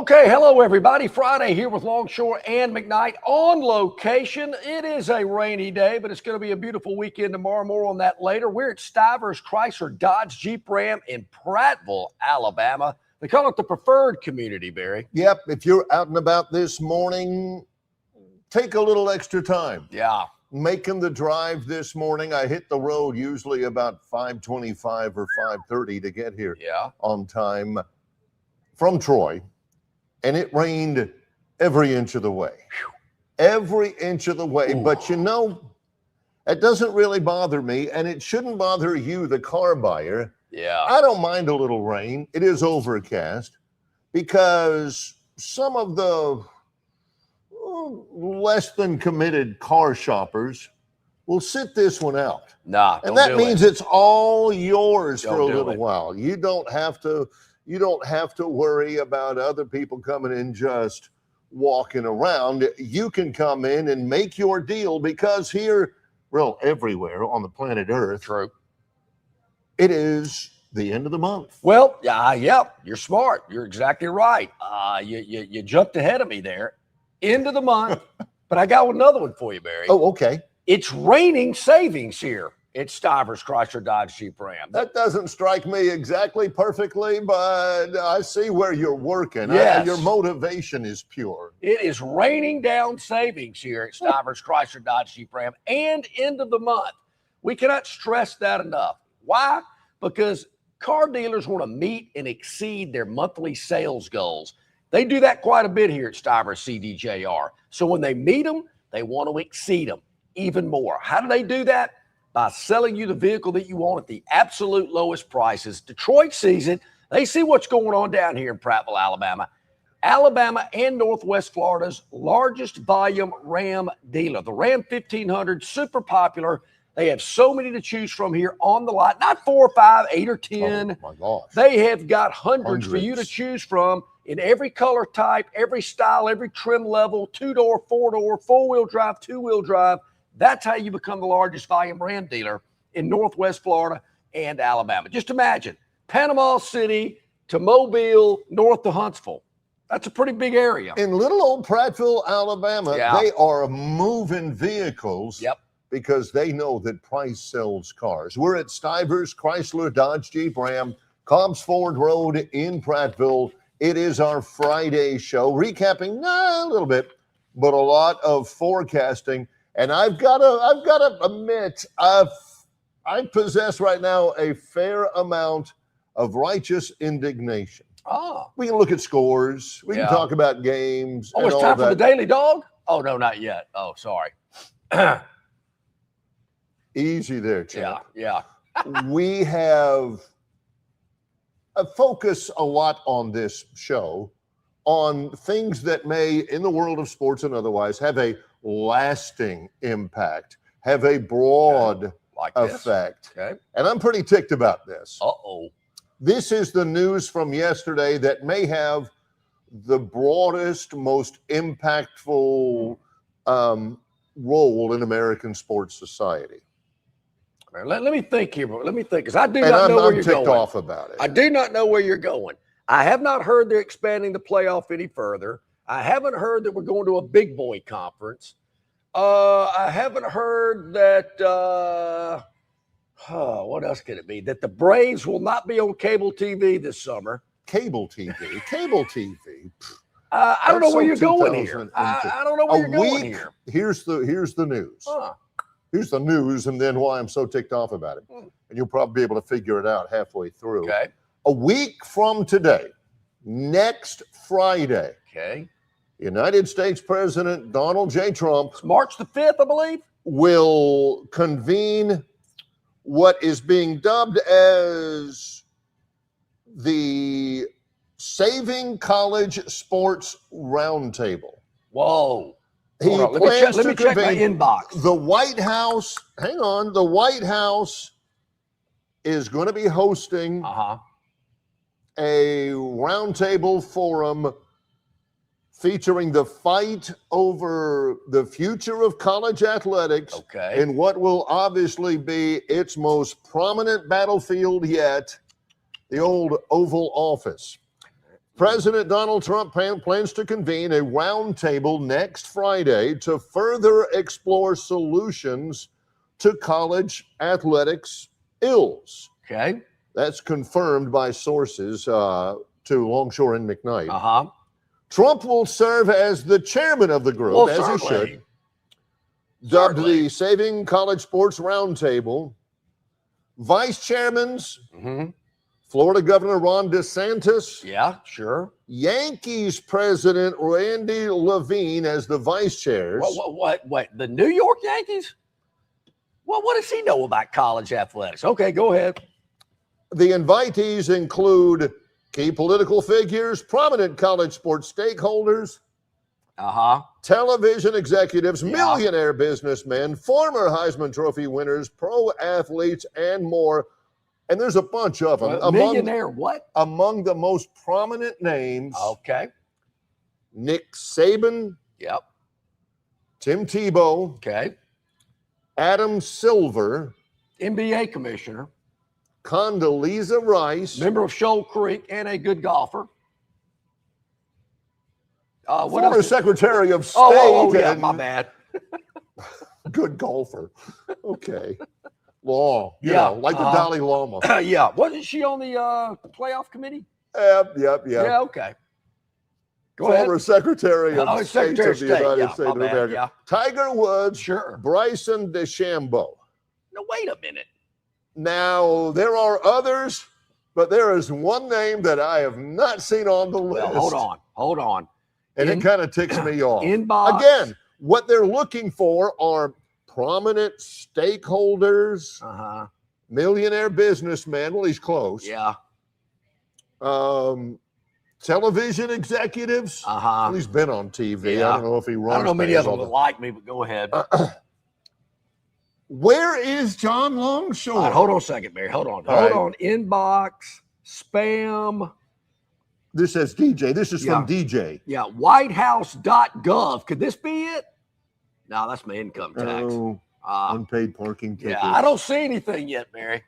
Okay, hello everybody. Friday here with Longshore and McKnight on location. It is a rainy day, but it's going to be a beautiful weekend tomorrow. More on that later. We're at Stivers Chrysler Dodge Jeep Ram in Prattville, Alabama. They call it the preferred community, Barry. Yep, if you're out and about this morning, take a little extra time. Yeah. Making the drive this morning, I hit the road usually about 5:25 or 5:30 to get here on time from Troy. And it rained every inch of the way. Every inch of the way. Ooh. But you know, it doesn't really bother me, and it shouldn't bother you, the car buyer. Yeah. I don't mind a little rain. It is overcast because some of the less than committed car shoppers will sit this one out. Nah, and that means it's all yours for a little while. You don't have to worry about other people coming in just walking around. You can come in and make your deal because here, well, everywhere on the planet Earth, true, it is the end of the month. Well, yeah, you're smart. You're exactly right. You jumped ahead of me there. End of the month, but I got another one for you, Barry. Oh, okay. It's raining savings here. It's Stivers Chrysler Dodge Jeep Ram. That doesn't strike me exactly perfectly, but I see where you're working. Yes. Your motivation is pure. It is raining down savings here at Stivers Chrysler Dodge Jeep Ram and end of the month. We cannot stress that enough. Why? Because car dealers want to meet and exceed their monthly sales goals. They do that quite a bit here at Stivers CDJR. So when they meet them, they want to exceed them even more. How do they do that? By selling you the vehicle that you want at the absolute lowest prices. Detroit sees it. They see what's going on down here in Prattville, Alabama. Alabama and Northwest Florida's largest volume Ram dealer. The Ram 1500, super popular. They have so many to choose from here on the lot. Not 4 or 5, 8 or 10. Oh, my gosh. They have got hundreds for you to choose from in every color type, every style, every trim level, 2-door, 4-door, 4-wheel drive, 2-wheel drive. That's how you become the largest volume Ram dealer in Northwest Florida and Alabama. Just imagine Panama City to Mobile, north to Huntsville. That's a pretty big area. In little old Prattville, Alabama, they are moving vehicles because they know that price sells cars. We're at Stivers Chrysler Dodge Jeep Ram, Cobbs Ford Road in Prattville. It is our Friday show, recapping a little bit, but a lot of forecasting. And I've got to admit, I possess right now a fair amount of righteous indignation. We can look at scores. We can talk about games. Oh, it's time for the Daily Dog? Oh, no, not yet. Oh, sorry. Easy there, Chip. Yeah. We have focused a lot on this show on things that may, in the world of sports and otherwise, have a lasting impact, have a broad effect. Okay. And I'm pretty ticked about this. Uh-oh. This is the news from yesterday that may have the broadest, most impactful role in American sports society. Let me think here. Let me think, because I do not know where you're going. I'm ticked off about it. I do not know where you're going. I have not heard they're expanding the playoff any further. I haven't heard that we're going to a big boy conference. I haven't heard that, what else could it be? That the Braves will not be on cable TV this summer. Cable TV. I don't know where you're going here. I don't know where you're going here. Here's the news. Here's the news, and then why I'm so ticked off about it. And you'll probably be able to figure it out halfway through. Okay. A week from today, next Friday, United States President Donald J. Trump, it's March the 5th, I believe, will convene what is being dubbed as the Saving College Sports Roundtable. Whoa. Let me check my inbox. The White House, hang on, the White House is going to be hosting a roundtable forum featuring the fight over the future of college athletics in what will obviously be its most prominent battlefield yet, the old Oval Office. President Donald Trump plans to convene a roundtable next Friday to further explore solutions to college athletics ills. Okay. That's confirmed by sources to Longshore and McKnight. Uh-huh. Trump will serve as the chairman of the group, as he should. Dubbed the Saving College Sports Roundtable. Vice chairmans, Florida Governor Ron DeSantis. Yeah, sure. Yankees President Randy Levine as the vice chairs. What? The New York Yankees? Well, what does he know about college athletics? Okay, go ahead. The invitees include key political figures, prominent college sports stakeholders, television executives, millionaire businessmen, former Heisman Trophy winners, pro athletes, and more. And there's a bunch of them. Millionaire what? Among the most prominent names. Okay. Nick Saban. Yep. Tim Tebow. Okay. Adam Silver. NBA commissioner. Condoleezza Rice. Member of Shoal Creek and a good golfer. Former Secretary of State. Yeah, my bad. Good golfer. Okay. Law. You know, like the Dalai Lama. Yeah. Wasn't she on the playoff committee? Yep. Yeah, okay. Former Secretary of State of the United States of America. Yeah. Tiger Woods. Sure. Bryson DeChambeau. No, wait a minute. Now, there are others, but there is one name that I have not seen on the list. Well, hold on. And it kind of ticks me off. Inbox. Again, what they're looking for are prominent stakeholders, millionaire businessmen. Well, he's close. Yeah. Television executives. Well, he's been on TV. Yeah. I don't know if he runs. I don't know many of them would like me, but go ahead. Where is John Longshore? Right, hold on a second, Barry. Hold on. Inbox, spam. This says DJ. This is from DJ. Yeah. Whitehouse.gov. Could this be it? No, that's my income tax. Unpaid parking tickets. Yeah, I don't see anything yet, Barry.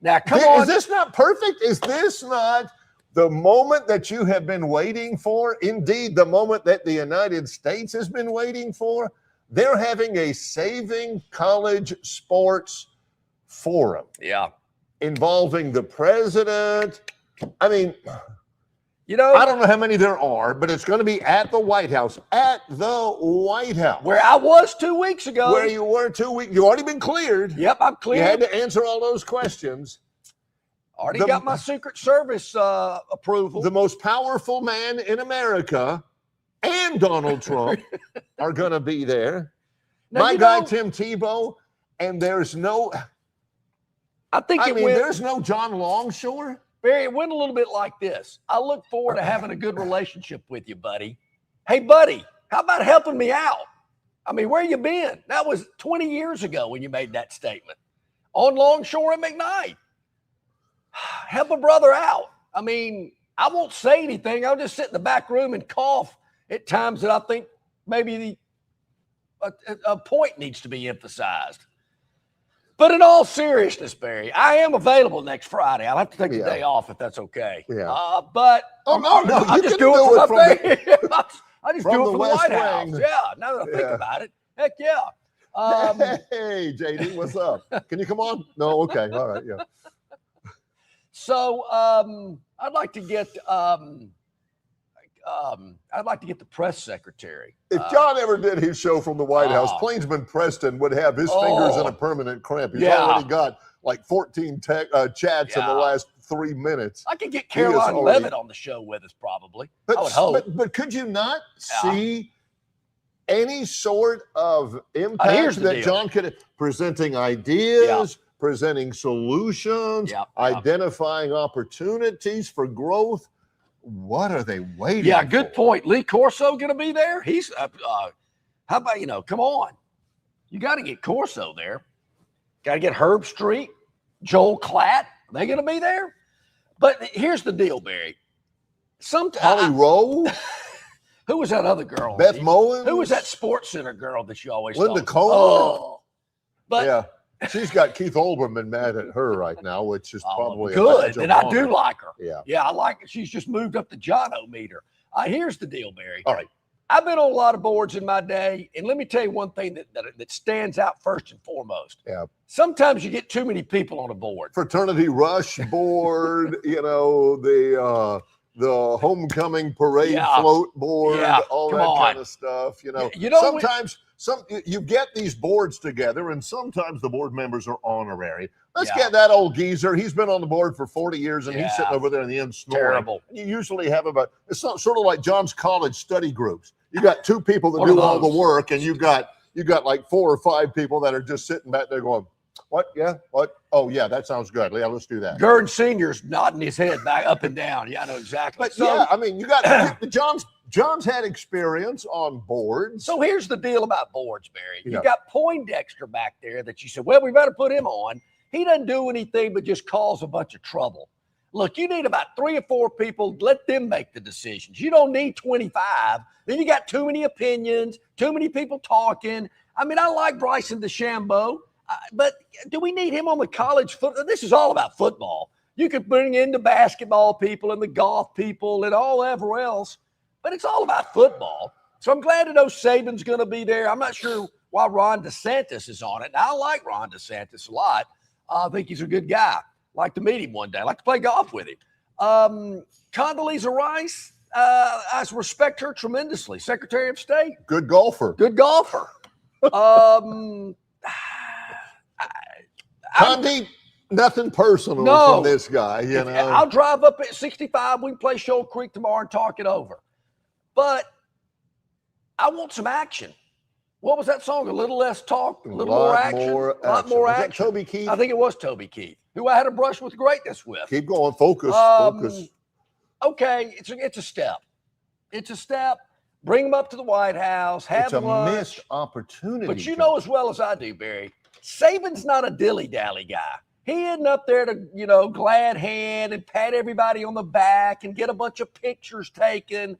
Now, come on. Is this not perfect? Is this not the moment that you have been waiting for? Indeed, the moment that the United States has been waiting for? They're having a Saving College Sports Forum. Yeah. Involving the president. I mean, you know, I don't know how many there are, but it's going to be at the White House. At the White House. Where I was 2 weeks ago. Where you were 2 weeks. You've already been cleared. Yep, I'm cleared. You had to answer all those questions. Already got my Secret Service approval. The most powerful man in America and Donald Trump are going to be there. Now, my guy, Tim Tebow, and there's no... there's no John Longshore. Barry, it went a little bit like this. I look forward to having a good relationship with you, buddy. Hey, buddy, how about helping me out? I mean, where you been? That was 20 years ago when you made that statement. On Longshore McKnight. Help a brother out. I mean, I won't say anything. I'll just sit in the back room and cough at times that I think maybe a point needs to be emphasized. But in all seriousness, Barry, I am available next Friday. I'll have to take the day off if that's okay. Yeah. But I just do it for my family. I just do it for the White House. Wing. Yeah. Now that I think about it, heck yeah. Hey, JD, what's up? Can you come on? No, okay, all right, yeah. So I'd like to get the press secretary. If John ever did his show from the White House, Plainsman Preston would have his fingers in a permanent cramp. He's already got like 14 chats in the last 3 minutes. I could get Caroline Levitt on the show with us probably. I would hope. But could you not see any sort of impact that John could presenting ideas, presenting solutions, identifying opportunities for growth? What are they waiting for? Good point. Lee Corso going to be there? He's how about, come on. You got to get Corso there. Got to get Herb Street, Joel Klatt. Are they going to be there? But here's the deal, Barry. Holly Rowe? Who was that other girl? Beth Mowins? Who was that Sports Center girl that you always Linda thought? Cohen? Oh. But She's got Keith Olbermann mad at her right now, which is probably good. And I do like her. Yeah, I like it. She's just moved up the John-O meter. Here's the deal, Barry. All right. I've been on a lot of boards in my day, and let me tell you one thing that stands out first and foremost. Yeah. Sometimes you get too many people on a board. Fraternity rush board, the homecoming parade float board, all that kind of stuff. Sometimes you get these boards together, and sometimes the board members are honorary. Let's get that old geezer. He's been on the board for 40 years, and he's sitting over there in the end snoring. Terrible. You usually have it's sort of like John's college study groups. You got 2 people that do all the work, and you got like 4 or 5 people that are just sitting back there going, "What? Yeah, what? Oh, yeah, that sounds good. Yeah, let's do that." Gurn Senior's nodding his head back up and down. Yeah, I know exactly. But you got John's had experience on boards. So here's the deal about boards, Barry. You got Poindexter back there that you said, well, we better put him on. He doesn't do anything but just cause a bunch of trouble. Look, you need about 3 or 4 people. Let them make the decisions. You don't need 25. Then you got too many opinions, too many people talking. I mean, I like Bryson DeChambeau, but do we need him on the college football? This is all about football. You could bring in the basketball people and the golf people and all ever else, but it's all about football. So I'm glad to know Saban's going to be there. I'm not sure why Ron DeSantis is on it. Now, I like Ron DeSantis a lot. I think he's a good guy. Like to meet him one day. I like to play golf with him. Condoleezza Rice, I respect her tremendously. Secretary of State. Good golfer. Good golfer. Condi, nothing personal from this guy. I'll drive up at 65. We can play Shoal Creek tomorrow and talk it over. But I want some action. What was that song? A little less talk, a little more action. A lot more action. Was that Toby Keith? I think it was Toby Keith, who I had a brush with greatness with. Keep going. Focus. Okay, it's a step. It's a step. Bring them up to the White House. Have lunch. It's a missed opportunity. But you know as well as I do, Barry, Saban's not a dilly-dally guy. He isn't up there to, glad hand and pat everybody on the back and get a bunch of pictures taken.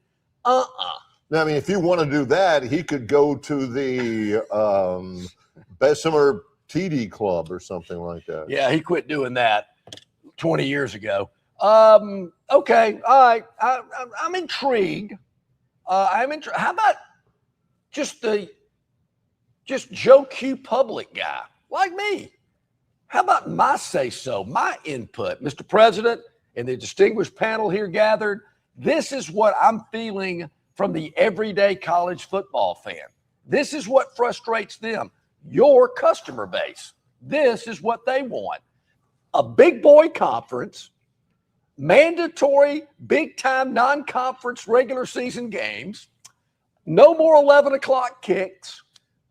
Now, I mean, if you want to do that, he could go to the Bessemer TD Club or something like that. Yeah, he quit doing that 20 years ago. Okay, all right. I'm intrigued. How about just Joe Q public guy like me? How about my say-so, my input? Mr. President and the distinguished panel here gathered, this is what I'm feeling from the everyday college football fan. This is what frustrates them. Your customer base. This is what they want. A big boy conference, mandatory big-time non-conference regular season games, no more 11 o'clock kicks.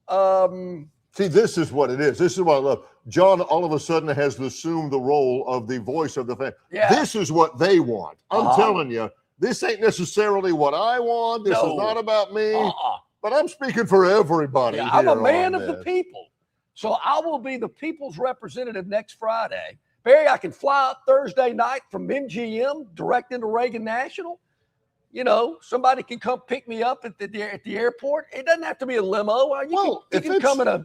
See, this is what it is. This is what I love. John all of a sudden has assumed the role of the voice of the fan. Yeah. This is what they want. I'm telling you. This ain't necessarily what I want. This is not about me. But I'm speaking for everybody. Yeah, I'm a man of the people. So I will be the people's representative next Friday. Barry, I can fly up Thursday night from MGM direct into Reagan National. Somebody can come pick me up at the airport. It doesn't have to be a limo. You can come in a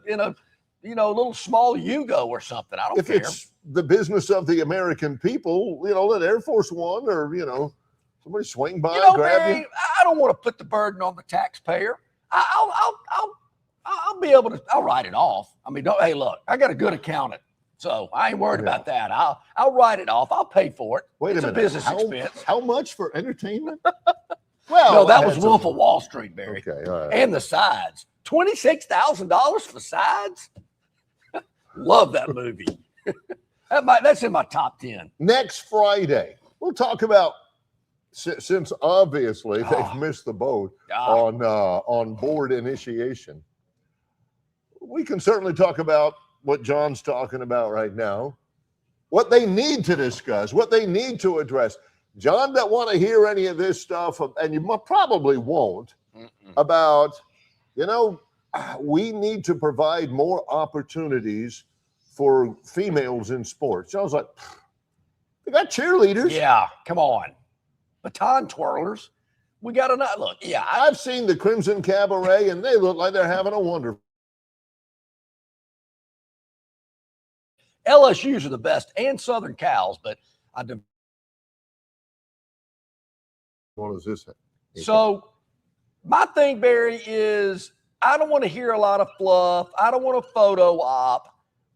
little small Yugo or something. I don't care. If it's the business of the American people, let Air Force One or, somebody swing by, grab Barry, you. I don't want to put the burden on the taxpayer. I'll be able to. I'll write it off. I mean, hey, look, I got a good accountant, so I ain't worried about that. I'll write it off. I'll pay for it. Wait a minute. It's a business expense. How much for entertainment? Well, no, that was Wolf of Wall Street, Barry. Okay, all right. And the sides. $26,000 for sides. Love that movie. That's in my top 10. Next Friday, we'll talk about. Since obviously they've missed the boat on board initiation, we can certainly talk about what John's talking about right now, what they need to discuss, what they need to address. John doesn't want to hear any of this stuff, and you probably won't, about, we need to provide more opportunities for females in sports. John's like, they got cheerleaders. Yeah, come on. Baton twirlers. We got to look. Yeah, I've seen the Crimson Cabaret, and they look like they're having a wonderful LSU's are the best, and Southern Cal's, but what is this? So my thing, Barry, is I don't want to hear a lot of fluff. I don't want a photo op.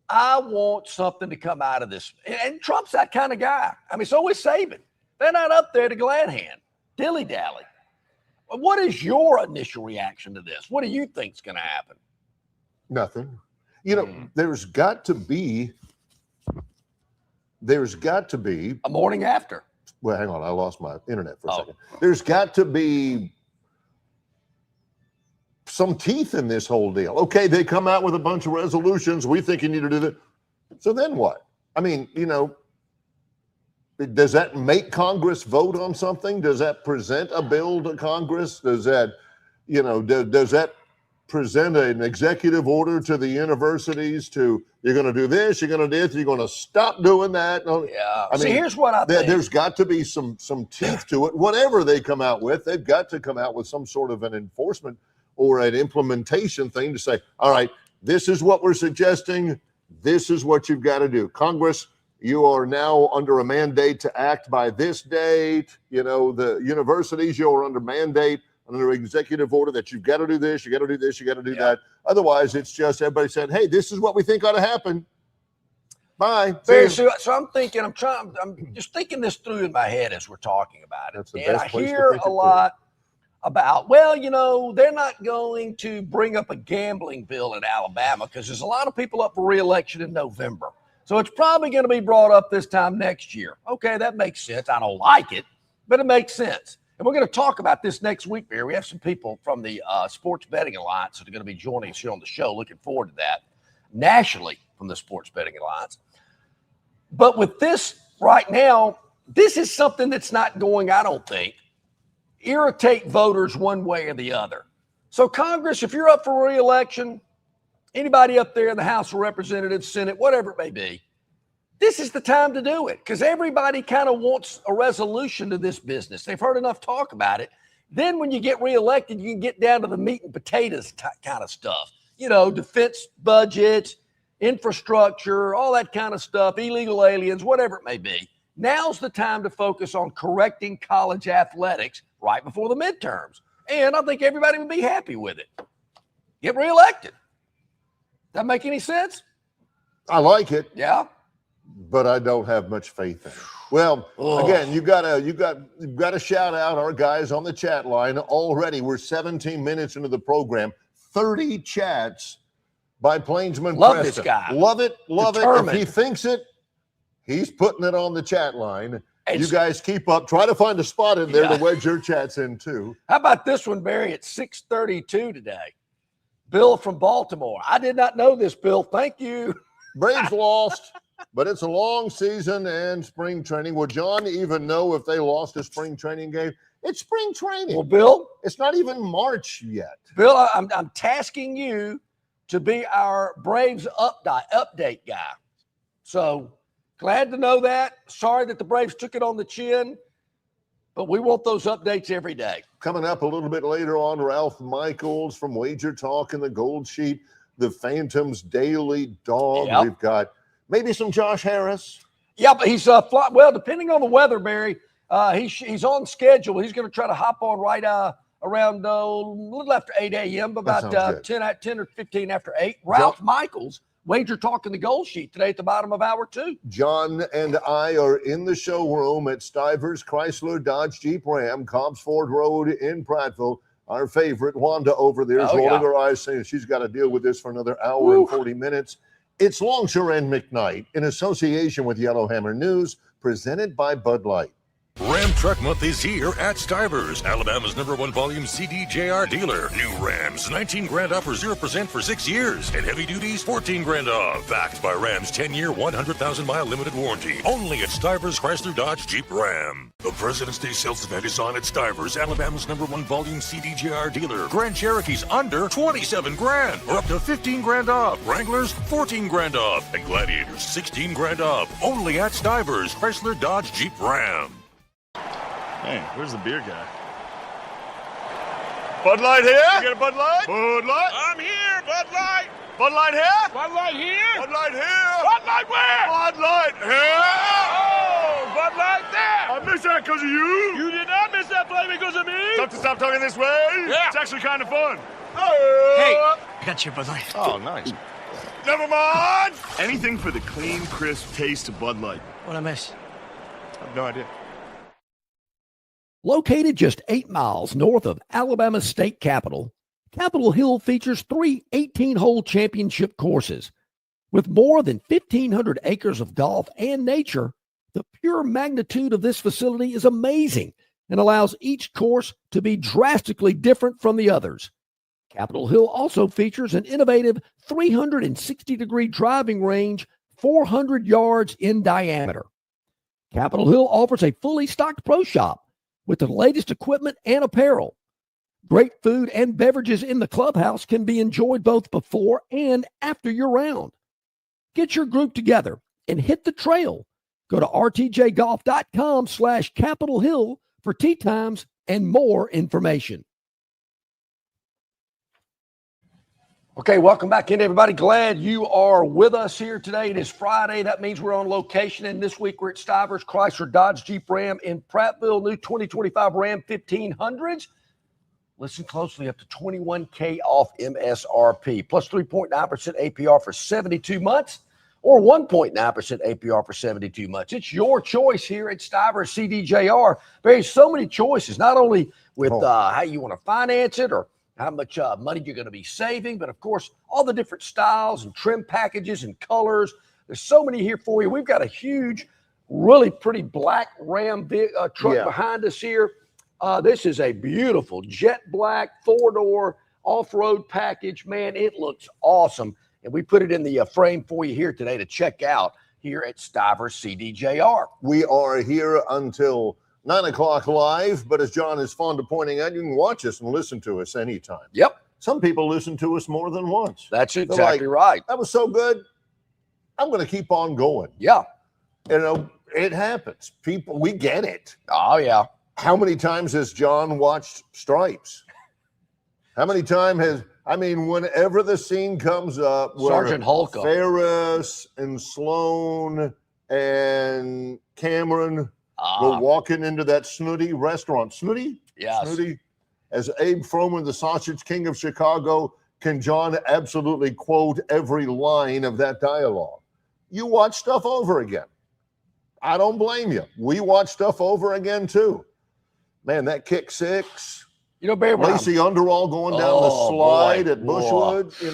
I want something to come out of this. And Trump's that kind of guy. I mean, so is Saban. They're not up there to glad hand, dilly-dally. What is your initial reaction to this? What do you think is going to happen? Nothing. You know, there's got to be a morning after. Well, hang on. I lost my internet for a second. There's got to be some teeth in this whole deal. Okay, they come out with a bunch of resolutions. We think you need to do that. So then what? I mean, you know, does that make Congress vote on something? Does that present a bill to Congress? Does that, you know, does that present an executive order to the universities to, you're going to do this, you're going to do this, you're going to stop doing that? Yeah. I mean, here's what I think. There's got to be some teeth to it. Whatever they come out with, they've got to come out with some sort of an enforcement or an implementation thing to say, all right, this is what we're suggesting. This is what you've got to do. Congress, you are now under a mandate to act by this date. You know, the universities, you are under mandate, under executive order that you've got to do this, you got to do this, you got to do that. Otherwise, it's just everybody said, hey, this is what we think ought to happen. Bye. So I'm thinking, I'm just thinking this through in my head as we're talking about it. That's the and best I place hear to think a lot about, well, you know, they're not going to bring up a gambling bill in Alabama because there's a lot of people up for re-election in November. So it's probably going to be brought up this time next year. Okay, that makes sense. I don't like it, but it makes sense. And we're going to talk about this next week, Barry. We have some people from the Sports Betting Alliance that are going to be joining us here on the show. Looking forward to that. Nationally from the Sports Betting Alliance. But with this right now, this is something that's not going, I don't think, irritate voters one way or the other. So Congress, if you're up for re-election, anybody up there in the House of Representatives, Senate, whatever it may be, this is the time to do it because everybody kind of wants a resolution to this business. They've heard enough talk about it. Then when you get reelected, you can get down to the meat and potatoes kind of stuff. You know, defense budgets, infrastructure, all that kind of stuff, illegal aliens, whatever it may be. Now's the time to focus on correcting college athletics right before the midterms. And I think everybody would be happy with it. Get reelected. That make any sense? I like it. Yeah. But I don't have much faith in it. Well, again, you got to shout out our guys on the chat line already. We're 17 minutes into the program. 30 chats by Plainsman Love Preston. this guy. Love it. Determined. If he thinks it, he's putting it on the chat line. And you guys keep up. Try to find a spot in there to wedge your chats in too. How about this one, Barry, at 6:32 today? Bill from Baltimore. I did not know this, Bill. Thank you. Braves lost, but it's a long season and spring training. Will John even know if they lost a spring training game? It's spring training. Well, Bill, it's not even March yet. Bill, I'm tasking you to be our Braves update guy. So glad to know that. Sorry that the Braves took it on the chin, but we want those updates every day. Coming up a little bit later on, Ralph Michaels from Wager Talk and the Gold Sheet, the Phantoms Daily Dog. Yep. We've got maybe some Josh Harris. Yeah, but he's well, depending on the weather, Barry, he's on schedule. He's going to try to hop on right around a little after 8 a.m., about 10 or 15 after 8. Ralph Michaels, Wager Talk and the Gold Sheet today at the bottom of hour 2. John and I are in the showroom at Stivers Chrysler Dodge Jeep Ram, Cobbs Ford Road in Prattville. Our favorite, Wanda, over there is rolling her eyes saying she's got to deal with this for another hour and 40 minutes. It's Longshore McKnight in association with Yellowhammer News, presented by Bud Light. Ram Truck Month is here at Stivers, Alabama's #1 volume CDJR dealer. New Rams, 19 grand off or 0% for 6 years. And heavy duties, 14 grand off. Backed by Ram's 10-year, 100,000-mile limited warranty. Only at Stivers Chrysler Dodge Jeep Ram. The President's Day sales event is on at Stivers, Alabama's #1 volume CDJR dealer. Grand Cherokees under 27 grand or up to 15 grand off. Wranglers, 14 grand off. And Gladiators, 16 grand off. Only at Stivers Chrysler Dodge Jeep Ram. Hey, where's the beer guy? Bud Light here? You get a Bud Light? Bud Light? I'm here, Bud Light. Bud Light here? Bud Light here? Bud Light here? Bud Light where? Bud Light here? Oh, Bud Light there. I missed that because of you. You did not miss that play because of me. Tough to stop talking this way? Yeah. It's actually kind of fun. Hey, I got your Bud Light. Oh, nice. Never mind. Anything for the clean, crisp taste of Bud Light. What I miss? I have no idea. Located just 8 miles north of Alabama's state capital, Capitol Hill features 3 18-hole championship courses. With more than 1,500 acres of golf and nature, the pure magnitude of this facility is amazing and allows each course to be drastically different from the others. Capitol Hill also features an innovative 360-degree driving range 400 yards in diameter. Capitol Hill offers a fully stocked pro shop with the latest equipment and apparel. Great food and beverages in the clubhouse can be enjoyed both before and after your round. Get your group together and hit the trail. Go to rtjgolf.com/Capitol Hill for tee times and more information. Okay, welcome back in, everybody. Glad you are with us here today. It is Friday. That means we're on location, and this week we're at Stivers Chrysler Dodge Jeep Ram in Prattville. New 2025 Ram 1500s. Listen closely, up to $21K off MSRP, plus 3.9% APR for 72 months, or 1.9% APR for 72 months. It's your choice here at Stivers CDJR. There's so many choices, not only with how you want to finance it or how much money you're going to be saving, but of course, all the different styles and trim packages and colors. There's so many here for you. We've got a huge, really pretty black Ram truck behind us here. This is a beautiful jet black 4-door off-road package. Man, it looks awesome. And we put it in the frame for you here today to check out here at Stivers CDJR. We are here until 9 o'clock live, but as John is fond of pointing out, you can watch us and listen to us anytime. Yep. Some people listen to us more than once. That's exactly right. That was so good. I'm going to keep on going. Yeah. You know, it happens. People, we get it. Oh, yeah. How many times has John watched Stripes? How many times whenever the scene comes up where Sergeant Holcomb, Ferris and Sloan and Cameron were walking into that Snooty restaurant. Snooty? Yes. Snooty. As Abe Froman, the Sausage King of Chicago, can John absolutely quote every line of that dialogue. You watch stuff over again. I don't blame you. We watch stuff over again, too. Man, that kick six. You know, Barry, Lacey Underall going down the slide at Bushwood. You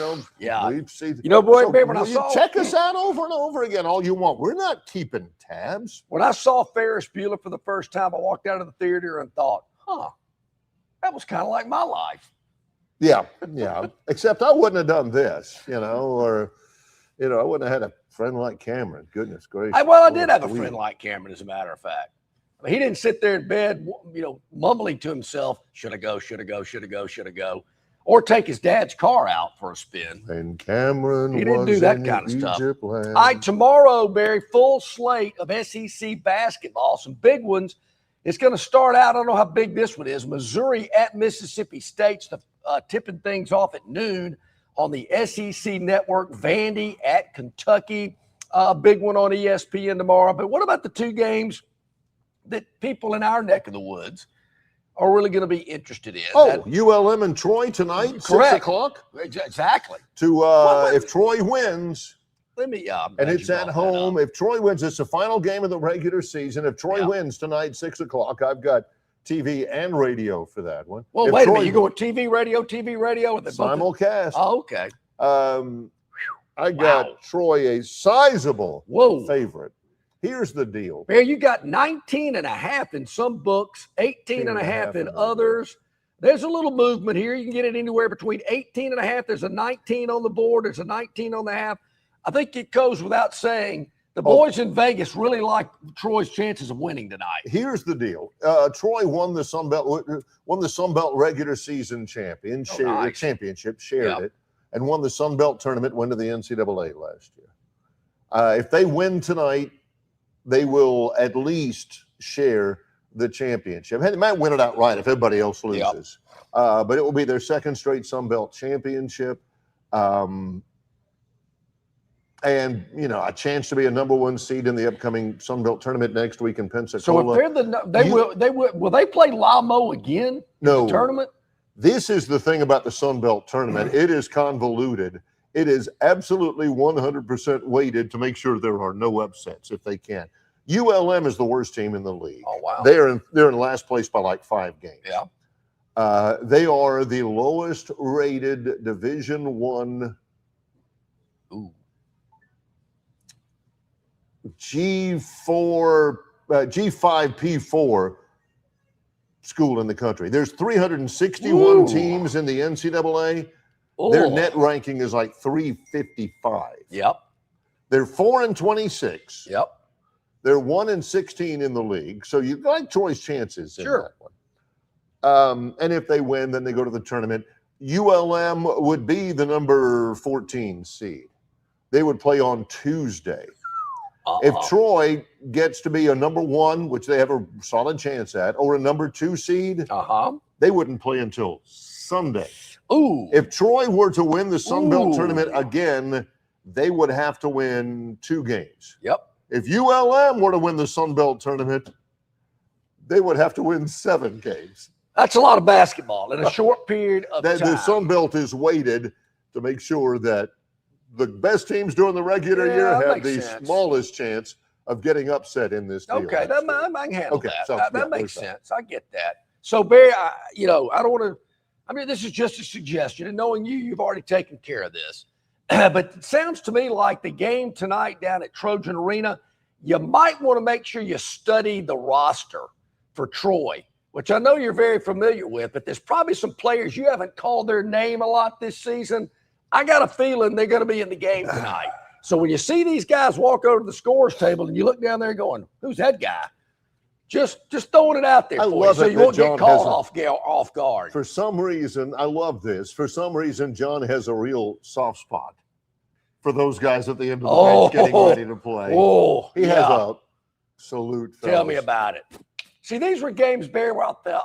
know, Barry, when I saw check us out over and over again, all you want. We're not keeping tabs. When I saw Ferris Bueller for the first time, I walked out of the theater and thought, that was kind of like my life. Yeah. Except I wouldn't have done this, I wouldn't have had a friend like Cameron. Goodness gracious. I did have a friend like Cameron, as a matter of fact. He didn't sit there in bed, mumbling to himself, should I go, or take his dad's car out for a spin. And Cameron, he didn't do that kind of stuff. All right, tomorrow, Barry, full slate of SEC basketball, some big ones. It's going to start out, I don't know how big this one is, Missouri at Mississippi State's tipping things off at noon on the SEC network. Vandy at Kentucky, big one on ESPN tomorrow. But what about the two games that people in our neck of the woods are really going to be interested in? ULM and Troy tonight, correct. 6 o'clock. Exactly. If Troy wins, and it's at home. If Troy wins, it's the final game of the regular season. If Troy wins tonight, 6 o'clock, I've got TV and radio for that one. Well, wait a minute. You go with TV, radio, with the simulcast. Oh, okay. I got Troy a sizable favorite. Here's the deal. Bear, you got 19.5 in some books, 18.5 in others. There's a little movement here. You can get it anywhere between 18.5. There's a 19 on the board. There's a 19 on the half. I think it goes without saying the boys in Vegas really like Troy's chances of winning tonight. Here's the deal. Troy won the Sun Belt regular season championship, shared it, and won the Sun Belt tournament, went to the NCAA last year. If they win tonight, they will at least share the championship. They might win it outright if everybody else loses. But it will be their second straight Sun Belt championship. And, a chance to be a number 1 seed in the upcoming Sun Belt tournament next week in Pensacola. So if they're will they play Lamo again? No. In the tournament? This is the thing about the Sun Belt tournament. It is convoluted. It is absolutely 100% weighted to make sure there are no upsets if they can. ULM is the worst team in the league. Oh, wow. They're in last place by like 5 games. Yeah. They are the lowest rated Division I G5P4 school in the country. There's 361 teams in the NCAA. Their net ranking is like 355. Yep. They're 4-26. Yep. They're 1-16 in the league. So you like Troy's chances in Sure. that one. And if they win, then they go to the tournament. ULM would be the number 14 seed. They would play on Tuesday. If Troy gets to be a number 1, which they have a solid chance at, or a number 2 seed, they wouldn't play until Sunday. Ooh. If Troy were to win the Sun Belt tournament again, they would have to win 2 games. Yep. If ULM were to win the Sun Belt tournament, they would have to win 7 games. That's a lot of basketball in a short period of time. The Sun Belt is weighted to make sure that the best teams during the regular year have the smallest chance of getting upset in this deal. Okay, I can handle that. So, that makes sense. I get that. So, Barry, I don't want to. I mean, this is just a suggestion, and knowing you've already taken care of this. But it sounds to me like the game tonight down at Trojan Arena, you might want to make sure you study the roster for Troy, which I know you're very familiar with, but there's probably some players you haven't called their name a lot this season. I got a feeling they're going to be in the game tonight. So when you see these guys walk over to the scores table and you look down there going, who's that guy? Just throwing it out there for you so you won't get caught off guard. For some reason, I love this. For some reason, John has a real soft spot for those guys at the end of the bench getting ready to play. He has a salute. Tell me about it. See, these were games, Barry,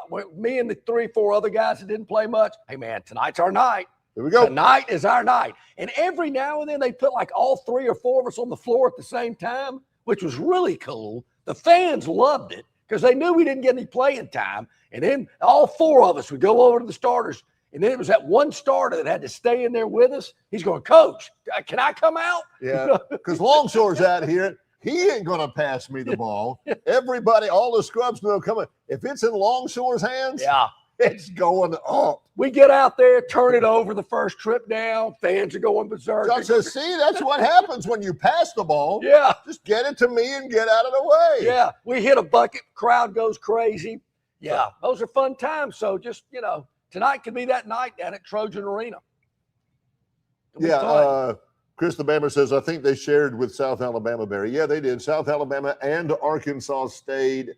where me and the 3-4 other guys that didn't play much. Hey, man, tonight's our night. Here we go. Tonight is our night. And every now and then they put like all 3 or 4 of us on the floor at the same time, which was really cool. The fans loved it because they knew we didn't get any playing time. And then all 4 of us would go over to the starters. And then it was that one starter that had to stay in there with us. He's going, Coach, can I come out? Yeah, because Longshore's out here. He ain't going to pass me the ball. Everybody, all the scrubs know coming. If it's in Longshore's hands, it's going up. We get out there, turn it over the first trip down. Fans are going berserk. John says, see, that's what happens when you pass the ball. Yeah. Just get it to me and get out of the way. Yeah. We hit a bucket. Crowd goes crazy. Yeah. Those are fun times. So just, tonight could be that night down at Trojan Arena. Chris the Bammer says, I think they shared with South Alabama, Barry. Yeah, they did. South Alabama and Arkansas State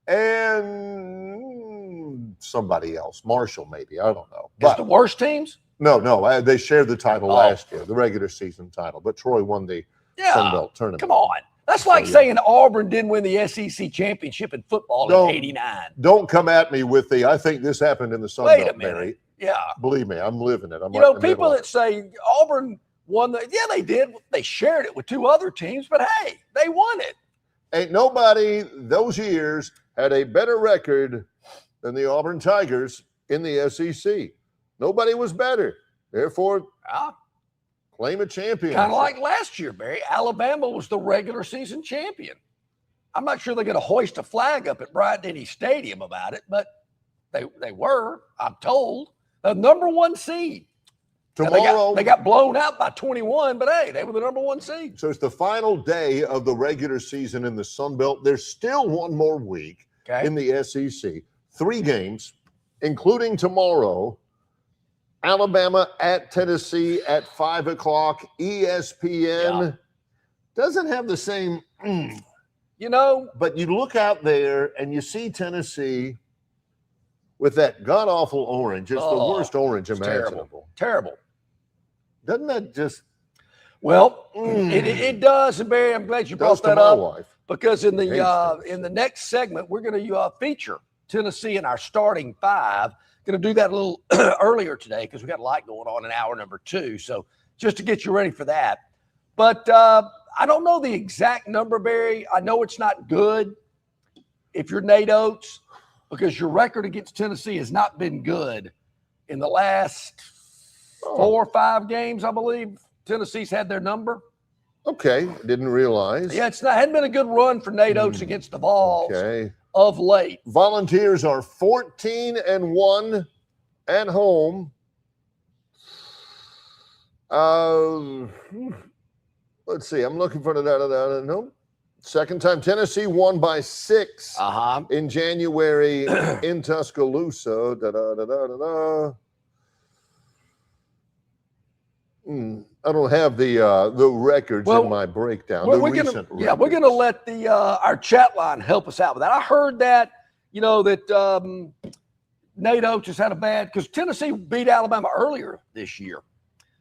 and somebody else. Marshall, maybe. I don't know. But the worst teams? No. They shared the title last year, the regular season title. But Troy won the Sun Belt tournament. Come on. That's like saying Auburn didn't win the SEC championship in football in '89. Don't come at me with I think this happened in the Sun Belt, Barry. Yeah. Believe me, I'm living it. People that say Auburn won they did. They shared it with 2 other teams, but hey, they won it. Ain't nobody those years had a better record than the Auburn Tigers in the SEC. Nobody was better. Therefore, claim a champion. Kind of like last year, Barry. Alabama was the regular season champion. I'm not sure they're going to hoist a flag up at Bryant-Denny Stadium about it, but they were, I'm told, the number 1 seed. Tomorrow, they got blown out by 21, but hey, they were the number 1 seed. So it's the final day of the regular season in the Sun Belt. There's still one more week in the SEC. 3 games, including tomorrow. Alabama at Tennessee at 5 o'clock. ESPN doesn't have the same, but you look out there and you see Tennessee with that god-awful orange. It's the worst orange imaginable. Terrible. Doesn't that just... Well, it does, and Barry, I'm glad you brought that up because in the next segment, we're going to feature Tennessee in our starting 5. Going to do that a little earlier today because we got a lot going on in hour number 2. So just to get you ready for that. But I don't know the exact number, Barry. I know it's not good if you're Nate Oates, because your record against Tennessee has not been good in the last 4 or 5 games, I believe. Tennessee's had their number. Okay, didn't realize. Yeah, hadn't been a good run for Nate Oates against the Vols of late. Volunteers are 14-1 at home. Let's see. I'm looking for the no. Second time Tennessee won by 6 in January in Tuscaloosa. I don't have the records in my breakdown. We're gonna let our chat line help us out with that. I heard that that Nate Oates has had a bad, because Tennessee beat Alabama earlier this year,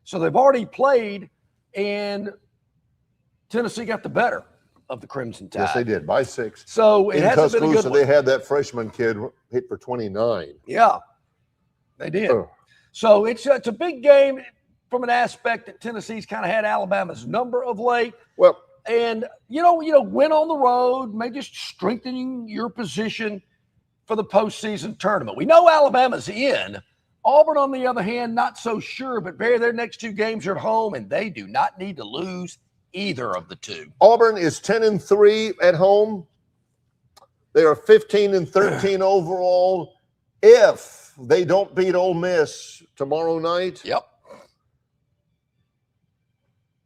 so they've already played, and Tennessee got the better of the Crimson Tide. Yes, they did, by 6. So it hasn't been a good one. They had that freshman kid hit for 29. Yeah, they did. So it's a big game from an aspect that Tennessee's kind of had Alabama's number of late. Well, and win on the road, maybe just strengthening your position for the postseason tournament. We know Alabama's in. Auburn, on the other hand, not so sure, but Barry, their next 2 games are at home, and they do not need to lose either of the 2. Auburn is 10-3 at home. They are 15-13 overall. If they don't beat Ole Miss tomorrow night, we'll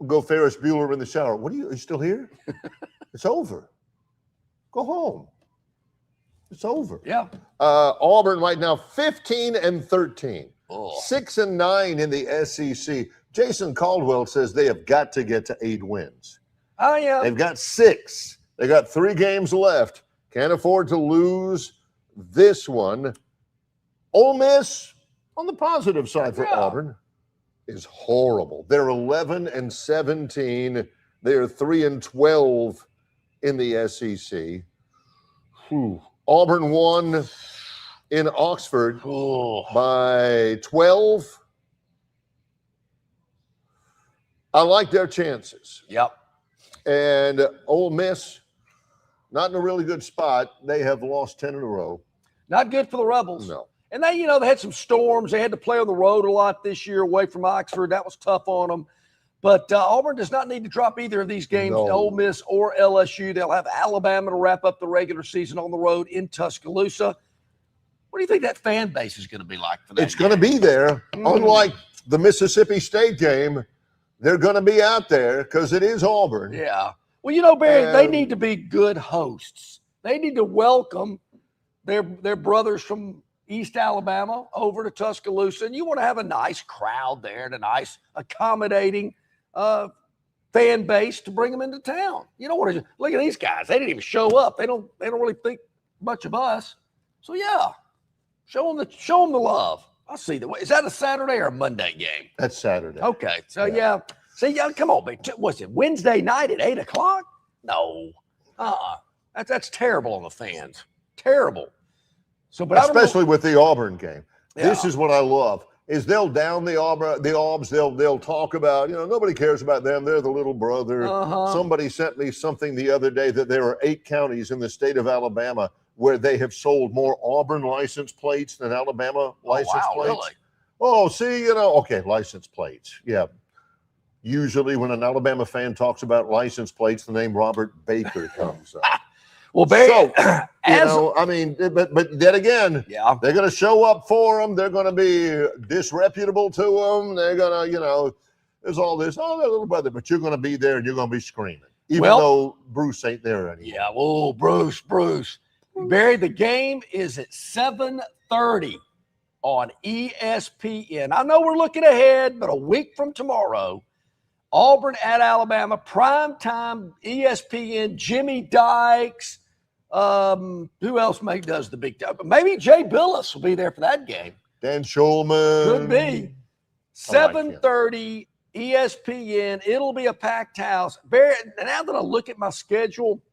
go Ferris Bueller in the shower. Are you still here? It's over. Go home. It's over. Yeah. Auburn right now 15-13, 6-9 in the SEC. Jason Caldwell says they have got to get to 8 wins. Oh, yeah. They've got 6. They got 3 games left. Can't afford to lose this one. Ole Miss, on the positive side for Auburn, is horrible. They're 11-17. They're 3-12 in the SEC. Auburn won in Oxford by 12. I like their chances. Yep. And Ole Miss, not in a really good spot. They have lost 10 in a row. Not good for the Rebels. No. And they had some storms. They had to play on the road a lot this year away from Oxford. That was tough on them. But Auburn does not need to drop either of these games to Ole Miss or LSU. They'll have Alabama to wrap up the regular season on the road in Tuscaloosa. What do you think that fan base is going to be like for that? It's going to be there. Unlike the Mississippi State game, they're going to be out there because it is Auburn. Yeah. Well, Barry, they need to be good hosts. They need to welcome their brothers from East Alabama over to Tuscaloosa, and you want to have a nice crowd there and a nice accommodating fan base to bring them into town. You don't want to look at these guys. They didn't even show up. They don't really think much of us. So show them the love. I'll see that. Is that a Saturday or a Monday game? That's Saturday. Okay. So see, come on, man. What's it? Wednesday night at 8:00? No. That's terrible on the fans. Terrible. So, but especially with the Auburn game. Yeah. This is what I love. Is they'll down the Aubs, they'll talk about, nobody cares about them. They're the little brother. Somebody sent me something the other day that there are 8 counties in the state of Alabama where they have sold more Auburn license plates than Alabama license plates. Really? Oh, see, okay, license plates. Yeah. Usually when an Alabama fan talks about license plates, the name Robert Baker comes up. Well, Barry, but then again, they're going to show up for them. They're going to be disreputable to them. They're going to, there's all this, their little brother, but you're going to be there and you're going to be screaming, even though Bruce ain't there anymore. Yeah, well, Bruce. Barry, the game is at 7:30 on ESPN. I know we're looking ahead, but a week from tomorrow, Auburn at Alabama, primetime ESPN, Jimmy Dykes. Who else does the big time? Maybe Jay Billis will be there for that game. Dan Schulman. Could be. 7:30 ESPN. It'll be a packed house. Barry, now that I look at my schedule,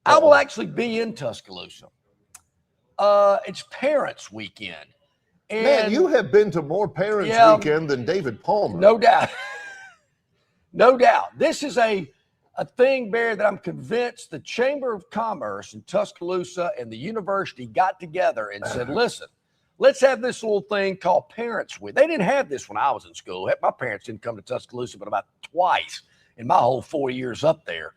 I will actually be in Tuscaloosa. It's Parents Weekend. And man, you have been to more Parents Weekend than David Palmer. No doubt. No doubt. This is a thing, Barry, that I'm convinced the Chamber of Commerce in Tuscaloosa and the university got together and said, listen, let's have this little thing called Parents Week. They didn't have this when I was in school. Heck, my parents didn't come to Tuscaloosa but about twice in my whole 4 years up there.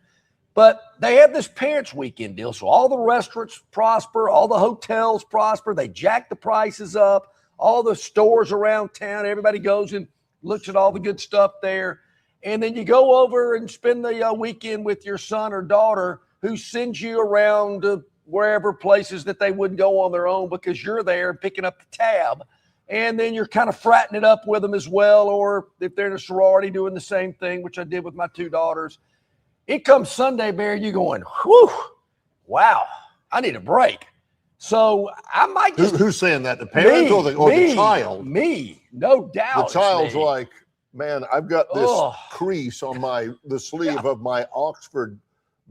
But they have this Parents Weekend deal. So all the restaurants prosper, all the hotels prosper. They jack the prices up. All the stores around town, everybody goes and looks at all the good stuff there. And then you go over and spend the weekend with your son or daughter who sends you around wherever places that they wouldn't go on their own because you're there picking up the tab. And then you're kind of fratting it up with them as well. Or if they're in a sorority doing the same thing, which I did with my two daughters. It comes Sunday, Barry, you going, whew, wow, I need a break. So I might just. Who's saying that? The parent or the child? Me, no doubt. The child's like, man, I've got this crease on the sleeve of my Oxford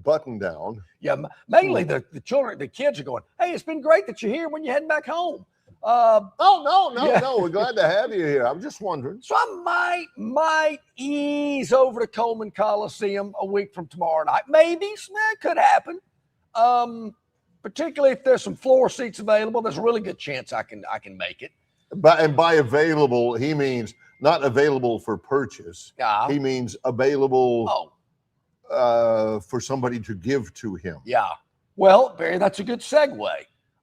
button down. Yeah, mainly the children, the kids are going, hey, it's been great that you're here when you're heading back home. No, we're glad to have you here. I'm just wondering. So I might ease over to Coleman Coliseum a week from tomorrow night. Maybe that could happen. Particularly if there's some floor seats available, there's a really good chance I can make it. By available, he means not available for purchase. He means available for somebody to give to him. Yeah. Well, Barry, that's a good segue.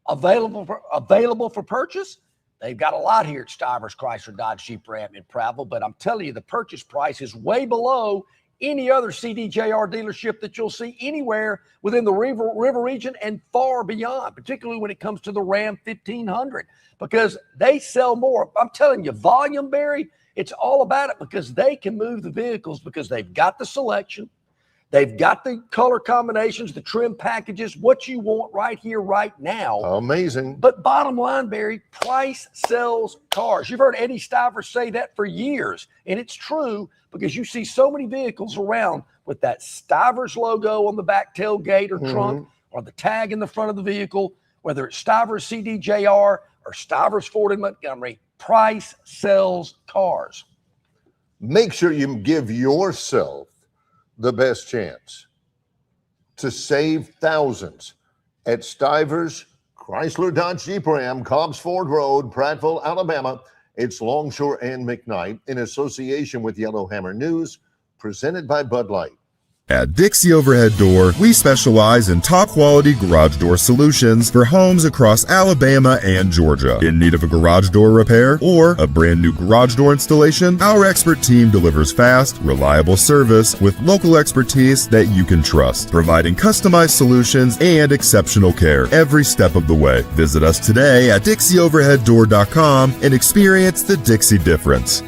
Available for purchase. They've got a lot here at Stivers Chrysler Dodge Jeep Ram in Prattville, but I'm telling you, the purchase price is way below any other CDJR dealership that you'll see anywhere within the river region and far beyond, particularly when it comes to the Ram 1500, because they sell more. I'm telling you, volume, Barry, it's all about it because they can move the vehicles because they've got the selection. They've got the color combinations, the trim packages, what you want right here, right now. Amazing. But bottom line, Barry, price sells cars. You've heard Eddie Stivers say that for years, and it's true because you see so many vehicles around with that Stivers logo on the back tailgate or trunk or the tag in the front of the vehicle, whether it's Stivers CDJR or Stivers Ford in Montgomery. Price sells cars. Make sure you give yourself the best chance to save thousands at Stivers Chrysler Dodge Jeep Ram, Cobbs Ford Road, Prattville, Alabama. It's Longshore and McKnight in association with Yellowhammer News, presented by Bud Light. At Dixie Overhead Door, we specialize in top-quality garage door solutions for homes across Alabama and Georgia. In need of a garage door repair or a brand new garage door installation, our expert team delivers fast, reliable service with local expertise that you can trust, providing customized solutions and exceptional care every step of the way. Visit us today at DixieOverheadDoor.com and experience the Dixie difference.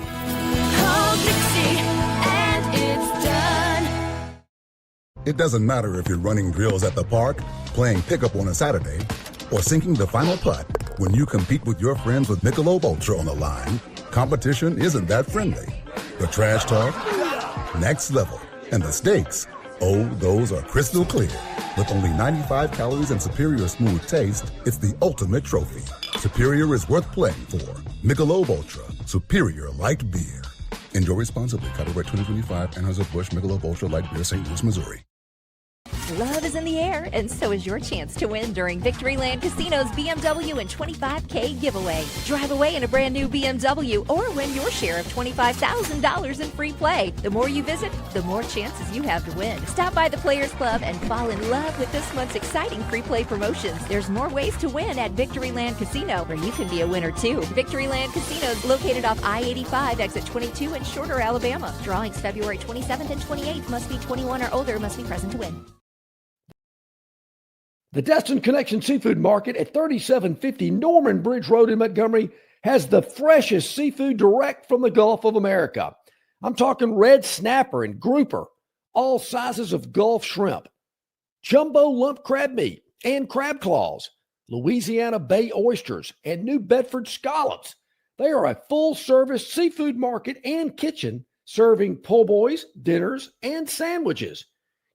It doesn't matter if you're running drills at the park, playing pickup on a Saturday, or sinking the final putt. When you compete with your friends with Michelob Ultra on the line, competition isn't that friendly. The trash talk, next level. And the stakes, oh, those are crystal clear. With only 95 calories and superior smooth taste, it's the ultimate trophy. Superior is worth playing for. Michelob Ultra, superior light beer. Enjoy responsibly. Copyright 2025, Anheuser-Busch Michelob Ultra Light Beer, St. Louis, Missouri. Love is in the air, and so is your chance to win during Victoryland Casino's BMW and $25K giveaway. Drive away in a brand new BMW or win your share of $25,000 in free play. The more you visit, the more chances you have to win. Stop by the Players Club and fall in love with this month's exciting free play promotions. There's more ways to win at Victoryland Casino, where you can be a winner too. Victoryland Casino is located off I-85, exit 22 in Shorter, Alabama. Drawings February 27th and 28th. Must be 21 or older. Must be present to win. The Destin Connection Seafood Market at 3750 Norman Bridge Road in Montgomery has the freshest seafood direct from the Gulf of America. I'm talking red snapper and grouper, all sizes of Gulf shrimp, jumbo lump crab meat and crab claws, Louisiana Bay oysters, and New Bedford scallops. They are a full-service seafood market and kitchen serving po' boys, dinners, and sandwiches.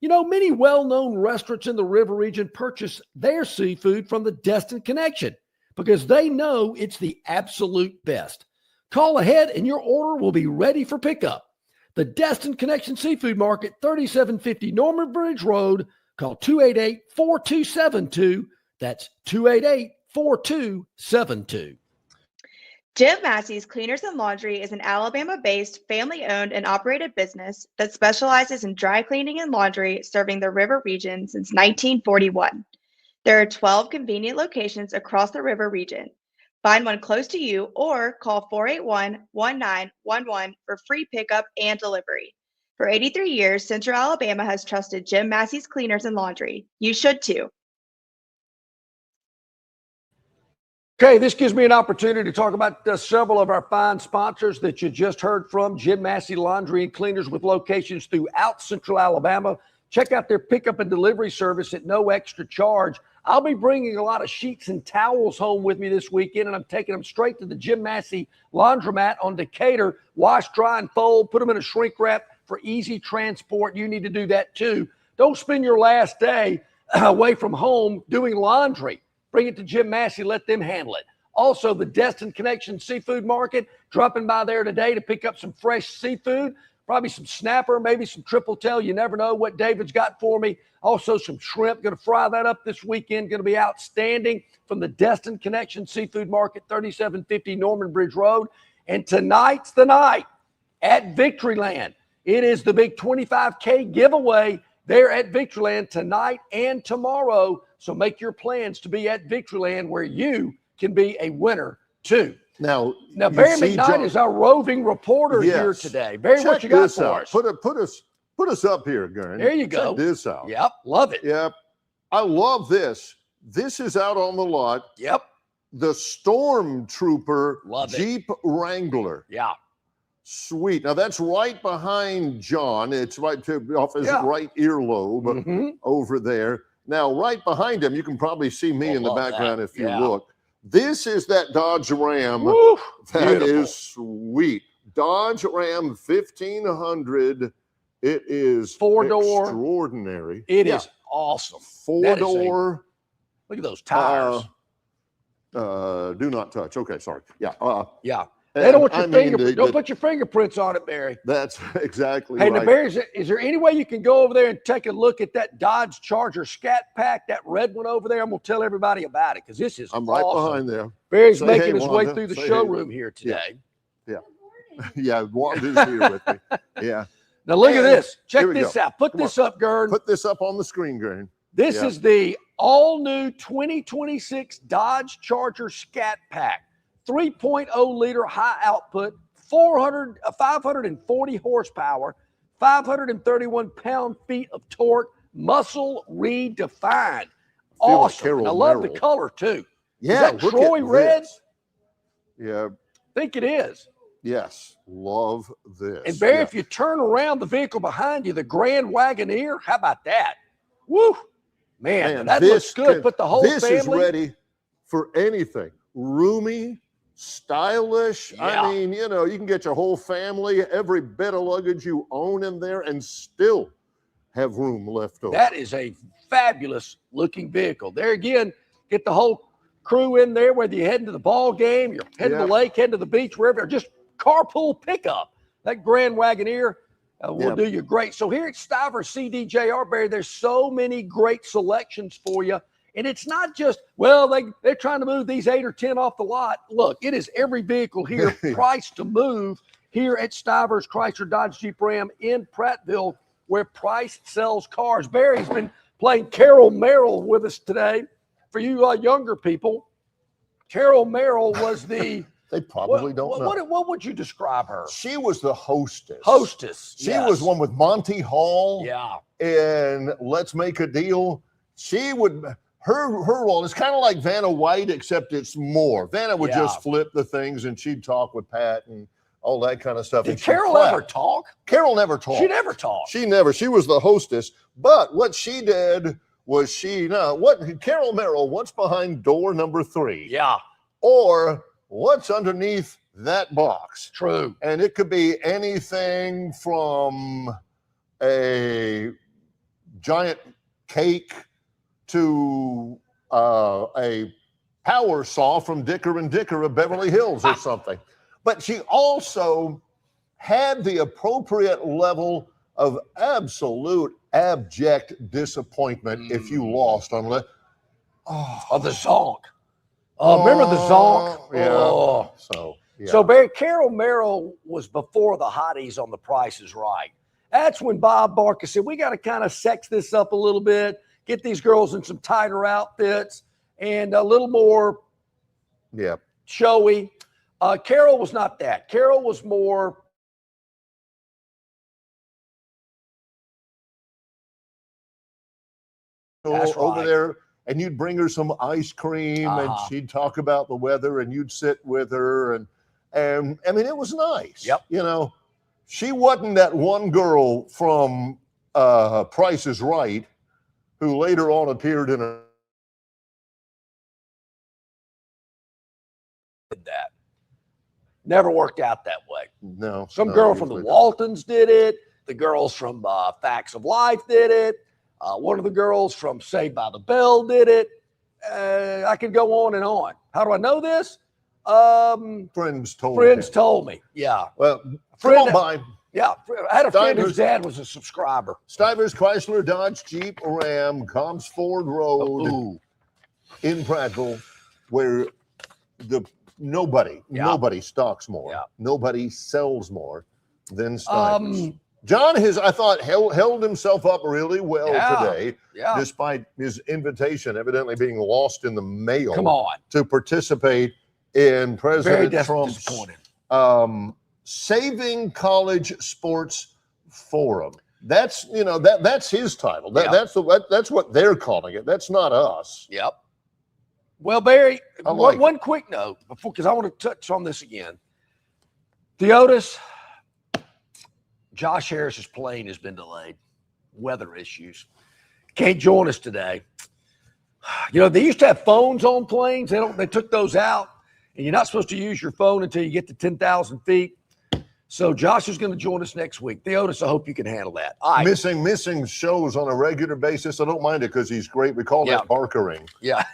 You know, many well-known restaurants in the river region purchase their seafood from the Destin Connection because they know it's the absolute best. Call ahead and your order will be ready for pickup. The Destin Connection Seafood Market, 3750 Norman Bridge Road. Call 288-4272. That's 288-4272. Jim Massey's Cleaners and Laundry is an Alabama-based, family-owned and operated business that specializes in dry cleaning and laundry, serving the river region since 1941. There are 12 convenient locations across the river region. Find one close to you or call 481-1911 for free pickup and delivery. For 83 years, Central Alabama has trusted Jim Massey's Cleaners and Laundry. You should too. Okay, this gives me an opportunity to talk about several of our fine sponsors that you just heard from. Jim Massey Laundry and Cleaners with locations throughout Central Alabama. Check out their pickup and delivery service at no extra charge. I'll be bringing a lot of sheets and towels home with me this weekend, and I'm taking them straight to the Jim Massey Laundromat on Decatur. Wash, dry, and fold. Put them in a shrink wrap for easy transport. You need to do that too. Don't spend your last day away from home doing laundry. Bring it to Jim Massey. Let them handle it. Also, the Destin Connection Seafood Market, dropping by there today to pick up some fresh seafood, probably some snapper, maybe some triple tail. You never know what David's got for me. Also, some shrimp. Going to fry that up this weekend. Going to be outstanding from the Destin Connection Seafood Market, 3750 Norman Bridge Road. And tonight's the night at Victoryland. It is the big 25K giveaway there at Victoryland tonight and tomorrow. So make your plans to be at Victoryland where you can be a winner too. Now Barry McKnight is our roving reporter here today. Barry, what you got for us? Put us up here, Gurn. There you go. Check this out. Yep, love it. Yep. I love this. This is out on the lot. Yep. The Stormtrooper Love it. Jeep Wrangler. Yeah. Sweet. Now that's right behind John. It's right off his right earlobe over there. Now, right behind him, you can probably see me in the background if you look. This is that Dodge Ram. Woo, that is sweet. Dodge Ram 1500. It is four-door. Extraordinary. It is awesome. Four-door. Look at those tires. Do not touch. Okay, sorry. Yeah. Yeah. They don't want your fingerprints. Don't put your fingerprints on it, Barry. That's exactly right. Hey, now, Barry, is there any way you can go over there and take a look at that Dodge Charger Scat Pack, that red one over there? I'm going to tell everybody about it because this is I'm right behind there. Barry's making his way through the showroom here today. Yeah. Yeah, Wanda's here with me. Yeah. Now, look at this. Check this out. Put this up, Gurn. Put this up on the screen, Gurn. This is the all-new 2026 Dodge Charger Scat Pack. 3.0 liter high output, 540 horsepower, 531 pound-feet of torque, muscle redefined. Awesome. And I love the color too. Yeah. Is that Troy red? Yeah. I think it is. Yes. Love this. And Barry, if you turn around the vehicle behind you, the Grand Wagoneer, how about that? Woo! Man, that looks good. Put the whole family. This is ready for anything. Roomy, stylish. Yeah. I mean, you know, you can get your whole family, every bit of luggage you own in there, and still have room left over. That is a fabulous looking vehicle. There again, get the whole crew in there, whether you're heading to the ball game, you're heading to the lake, heading to the beach, wherever, just carpool pickup. That Grand Wagoneer will do you great. So here at Stivers CDJR, Barry, there's so many great selections for you. And it's not just, well, they're trying to move these 8 or 10 off the lot. Look, it is every vehicle here priced to move here at Stivers Chrysler Dodge Jeep Ram in Prattville, where Price sells cars. Barry's been playing Carol Merrill with us today. For you younger people, Carol Merrill was the... They probably don't know. What would you describe her? She was the hostess. She was one with Monty Hall. Yeah. And Let's Make a Deal. She would... Her role is kind of like Vanna White, except it's more. Vanna would just flip the things, and she'd talk with Pat and all that kind of stuff. Did Carol ever talk? Carol never talked. She never talked. She never. She was the hostess. But what she did was Carol Merrill, what's behind door number 3? Yeah. Or what's underneath that box? True. And it could be anything from a giant cake to a power saw from Dicker and Dicker of Beverly Hills or something. But she also had the appropriate level of absolute abject disappointment if you lost on the Zonk. Remember the Zonk? Yeah. Oh. So Barry, Carol Merrill was before the hotties on The Price is Right. That's when Bob Barker said, we got to kind of sex this up a little bit, get these girls in some tighter outfits and a little more showy. Carol was not that. Carol was more over there, and you'd bring her some ice cream and she'd talk about the weather and you'd sit with her and I mean, it was nice. Yep. You know, she wasn't that one girl from Price is Right who later on appeared in that. Never worked out that way. No. Some girl from the Waltons did it. The girls from Facts of Life did it. One of the girls from Saved by the Bell did it. I could go on and on. How do I know this? Friends told me. Yeah. Well, come on by. Yeah. I had a friend whose dad was a subscriber. Stivers Chrysler Dodge Jeep Ram, Cobbs Ford Road in Prattville, where nobody stocks more. Yeah. Nobody sells more than Stivers. John I thought, held himself up really well today, despite his invitation evidently being lost in the mail. Come on. To participate in President Trump's Saving College Sports Forum. That's that's his title. That's what they're calling it. That's not us. Yep. Well, Barry, one quick note because I want to touch on this again. Theotis. Josh Harris's plane has been delayed. Weather issues. Can't join us today. You know, they used to have phones on planes. They took those out. And you're not supposed to use your phone until you get to 10,000 feet. So Josh is going to join us next week. Theotis, I hope you can handle that. All right. Missing shows on a regular basis. I don't mind it because he's great. We call that barkering. Yeah.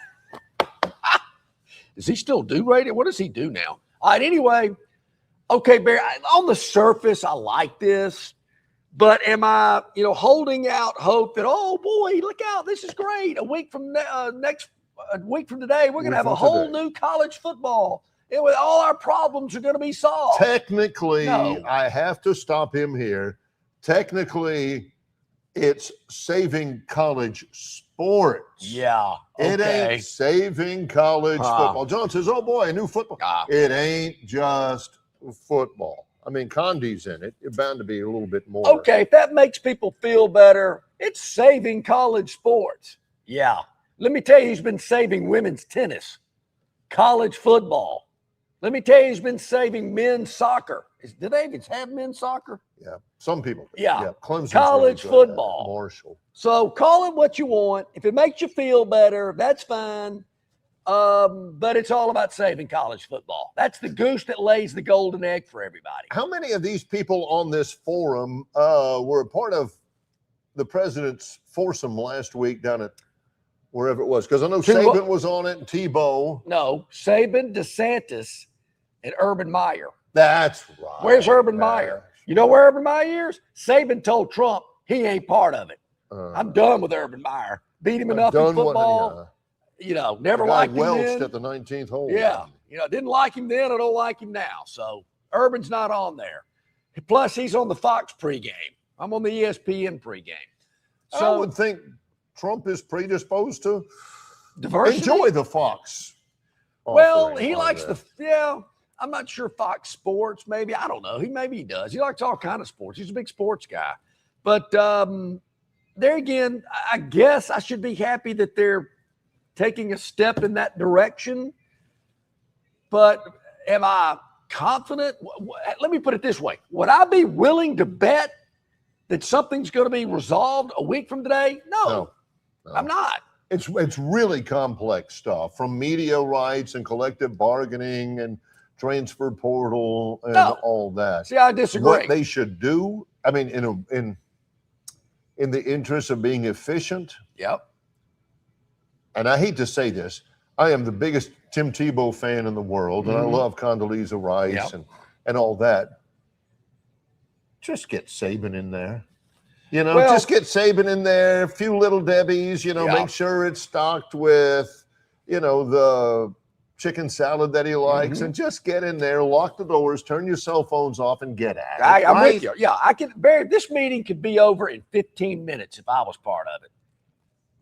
Does he still do radio? What does he do now? All right, anyway. Okay, Barry, on the surface, I like this, but am I, holding out hope that, oh boy, look out, this is great. A week from today, we're going to have a whole new college football. And with all our problems are going to be solved. Technically, no. I have to stop him here. Technically, it's saving college sports. Yeah. Okay. It ain't saving college football. John says, oh boy, a new football. It ain't just football. I mean, Condi's in it. You're bound to be a little bit more. Okay, if that makes people feel better, it's saving college sports. Yeah. Let me tell you, he's been saving women's tennis, college football. Let me tell you, he's been saving men's soccer. Do they even have men's soccer? Yeah, some people. Yeah. Clemson's college football. Marshall. So call it what you want. If it makes you feel better, that's fine. But it's all about saving college football. That's the goose that lays the golden egg for everybody. How many of these people on this forum were a part of the president's foursome last week down at wherever it was? Because I know Saban was on it and Tebow. No, Saban, DeSantis, and Urban Meyer. That's right. Where's Urban Meyer? You know where Urban Meyer is? Saban told Trump he ain't part of it. I'm done with Urban Meyer. Beat him enough in football. Never liked him then. At the 19th hole. Yeah. Didn't like him then. I don't like him now. So Urban's not on there. Plus, he's on the Fox pregame. I'm on the ESPN pregame. So I would think Trump is predisposed to diversity. Enjoy the Fox. Well, he likes I'm not sure Fox Sports, maybe. I don't know. Maybe he does. He likes all kind of sports. He's a big sports guy. But there again, I guess I should be happy that they're taking a step in that direction. But am I confident? Let me put it this way. Would I be willing to bet that something's going to be resolved a week from today? No. I'm not. It's really complex stuff, from media rights and collective bargaining and transfer portal and all that. See, I disagree. What they should do, I mean, in the interest of being efficient. Yep. And I hate to say this, I am the biggest Tim Tebow fan in the world, and I love Condoleezza Rice and all that. just get Saban in there. Just get Saban in there, a few little Debbies, make sure it's stocked with, the chicken salad that he likes, and just get in there, lock the doors, turn your cell phones off, and get at it. I'm with you. Yeah, Barry, this meeting could be over in 15 minutes if I was part of it.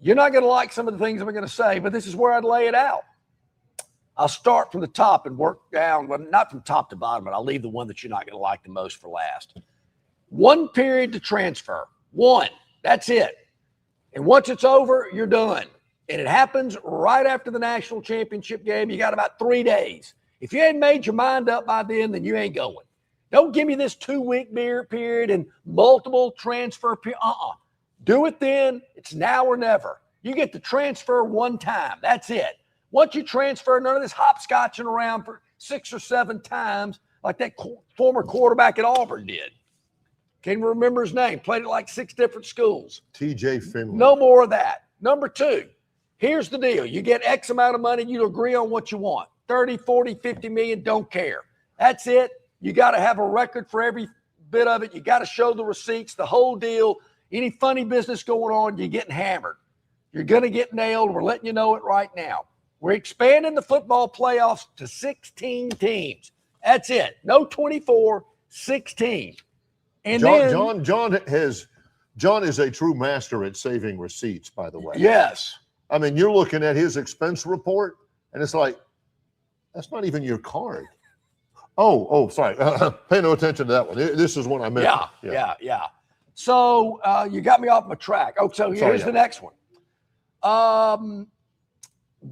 You're not going to like some of the things I'm going to say, but this is where I'd lay it out. I'll start from the top and work down, well, not from top to bottom, but I'll leave the one that you're not going to like the most for last. 1 period to transfer. 1. That's it. And once it's over, you're done. And it happens right after the national championship game. You got about 3 days. If you ain't made your mind up by then you ain't going. Don't give me this 2-week period and multiple transfer periods. Do it then. It's now or never. You get to transfer 1 time. That's it. Once you transfer, none of this hopscotching around for 6 or 7 times like that former quarterback at Auburn did. Can't even remember his name. Played at like 6 different schools. TJ Finley. No more of that. Number 2, here's the deal. You get X amount of money. You agree on what you want. 30, 40, 50 million, don't care. That's it. You got to have a record for every bit of it. You got to show the receipts, the whole deal. Any funny business going on, you're getting hammered. You're going to get nailed. We're letting you know it right now. We're expanding the football playoffs to 16 teams. That's it. No 24, 16. And John is a true master at saving receipts, by the way. Yes. I mean, you're looking at his expense report, and it's like, that's not even your card. Oh, sorry. Pay no attention to that one. This is one I meant. Yeah. So you got me off my track. Oh, so here's the next one.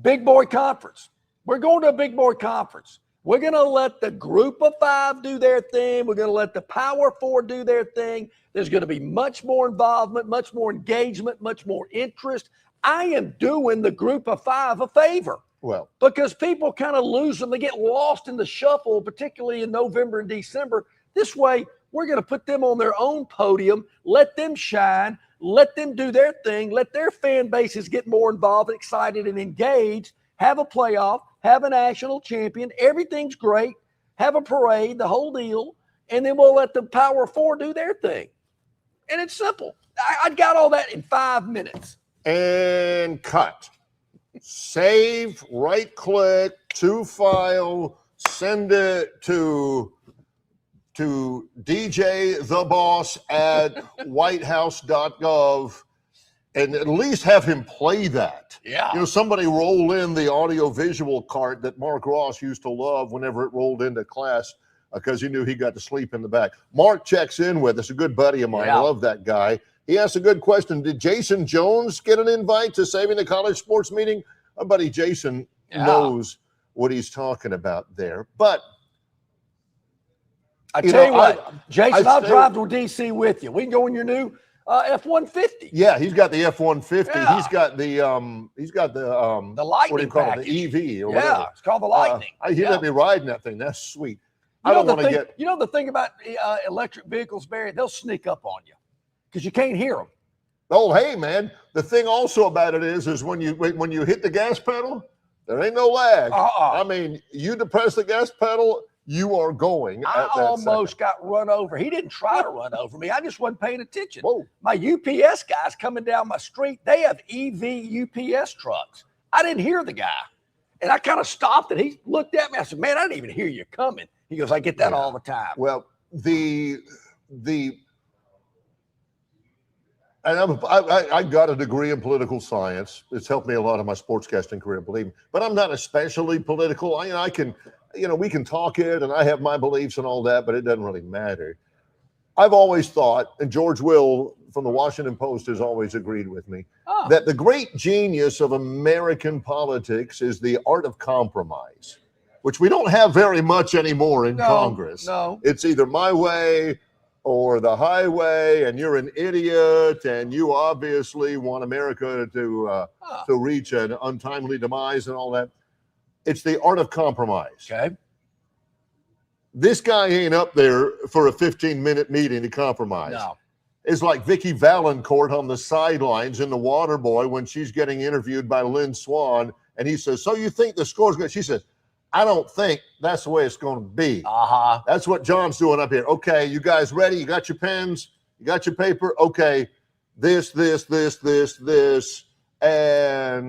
Big boy conference. We're going to a big boy conference. We're going to let the group of 5 do their thing. We're going to let the power 4 do their thing. There's going to be much more involvement, much more engagement, much more interest. I am doing the group of 5 a favor. Well, because people kind of lose them. They get lost in the shuffle, particularly in November and December. This way, we're going to put them on their own podium, let them shine, let them do their thing, let their fan bases get more involved, excited, and engaged, have a playoff, have a national champion. Everything's great. Have a parade, the whole deal, and then we'll let the Power 4 do their thing. And it's simple. I got all that in 5 minutes. And cut. Save, right-click, to file, send it to DJ the boss at whitehouse.gov, and at least have him play that. Yeah. Somebody roll in the audio-visual cart that Mark Ross used to love whenever it rolled into class because he knew he got to sleep in the back. Mark checks in with us, a good buddy of mine. I love that guy. He asked a good question. Did Jason Jones get an invite to Saving the College Sports Meeting? Our buddy Jason knows what he's talking about there. But I tell you what, Jason, I'll drive to D.C. with you. We can go in your new F-150. Yeah, he's got the F-150. Yeah. He's got the the Lightning, what do you call package. it? The EV or whatever. It's called the Lightning. He let me ride in that thing. That's sweet. You know the thing about electric vehicles, Barry, they'll sneak up on you because you can't hear them. Oh, hey, man. The thing also about it is when you hit the gas pedal, there ain't no lag. I mean, you depress the gas pedal, you are going. I almost got run over. He didn't try to run over me. I just wasn't paying attention. Whoa. My UPS guys coming down my street, they have EV UPS trucks. I didn't hear the guy. And I kind of stopped and he looked at me. I said, man, I didn't even hear you coming. He goes, I get that all the time. Well, and I got a degree in political science. It's helped me a lot in my sportscasting career, believe me. But I'm not especially political. I can, we can talk it, and I have my beliefs and all that, but it doesn't really matter. I've always thought, and George Will from the Washington Post has always agreed with me, that the great genius of American politics is the art of compromise, which we don't have very much anymore in Congress. No. It's either my way or the highway, and you're an idiot, and you obviously want America to reach an untimely demise and all that. It's the art of compromise. Okay. This guy ain't up there for a 15-minute meeting to compromise. No. It's like Vicky Valancourt on the sidelines in The Waterboy when she's getting interviewed by Lynn Swan, and he says, so you think the score's good? She says, I don't think that's the way it's going to be. Uh-huh. That's what John's doing up here. Okay, you guys ready? You got your pens? You got your paper? Okay, this, and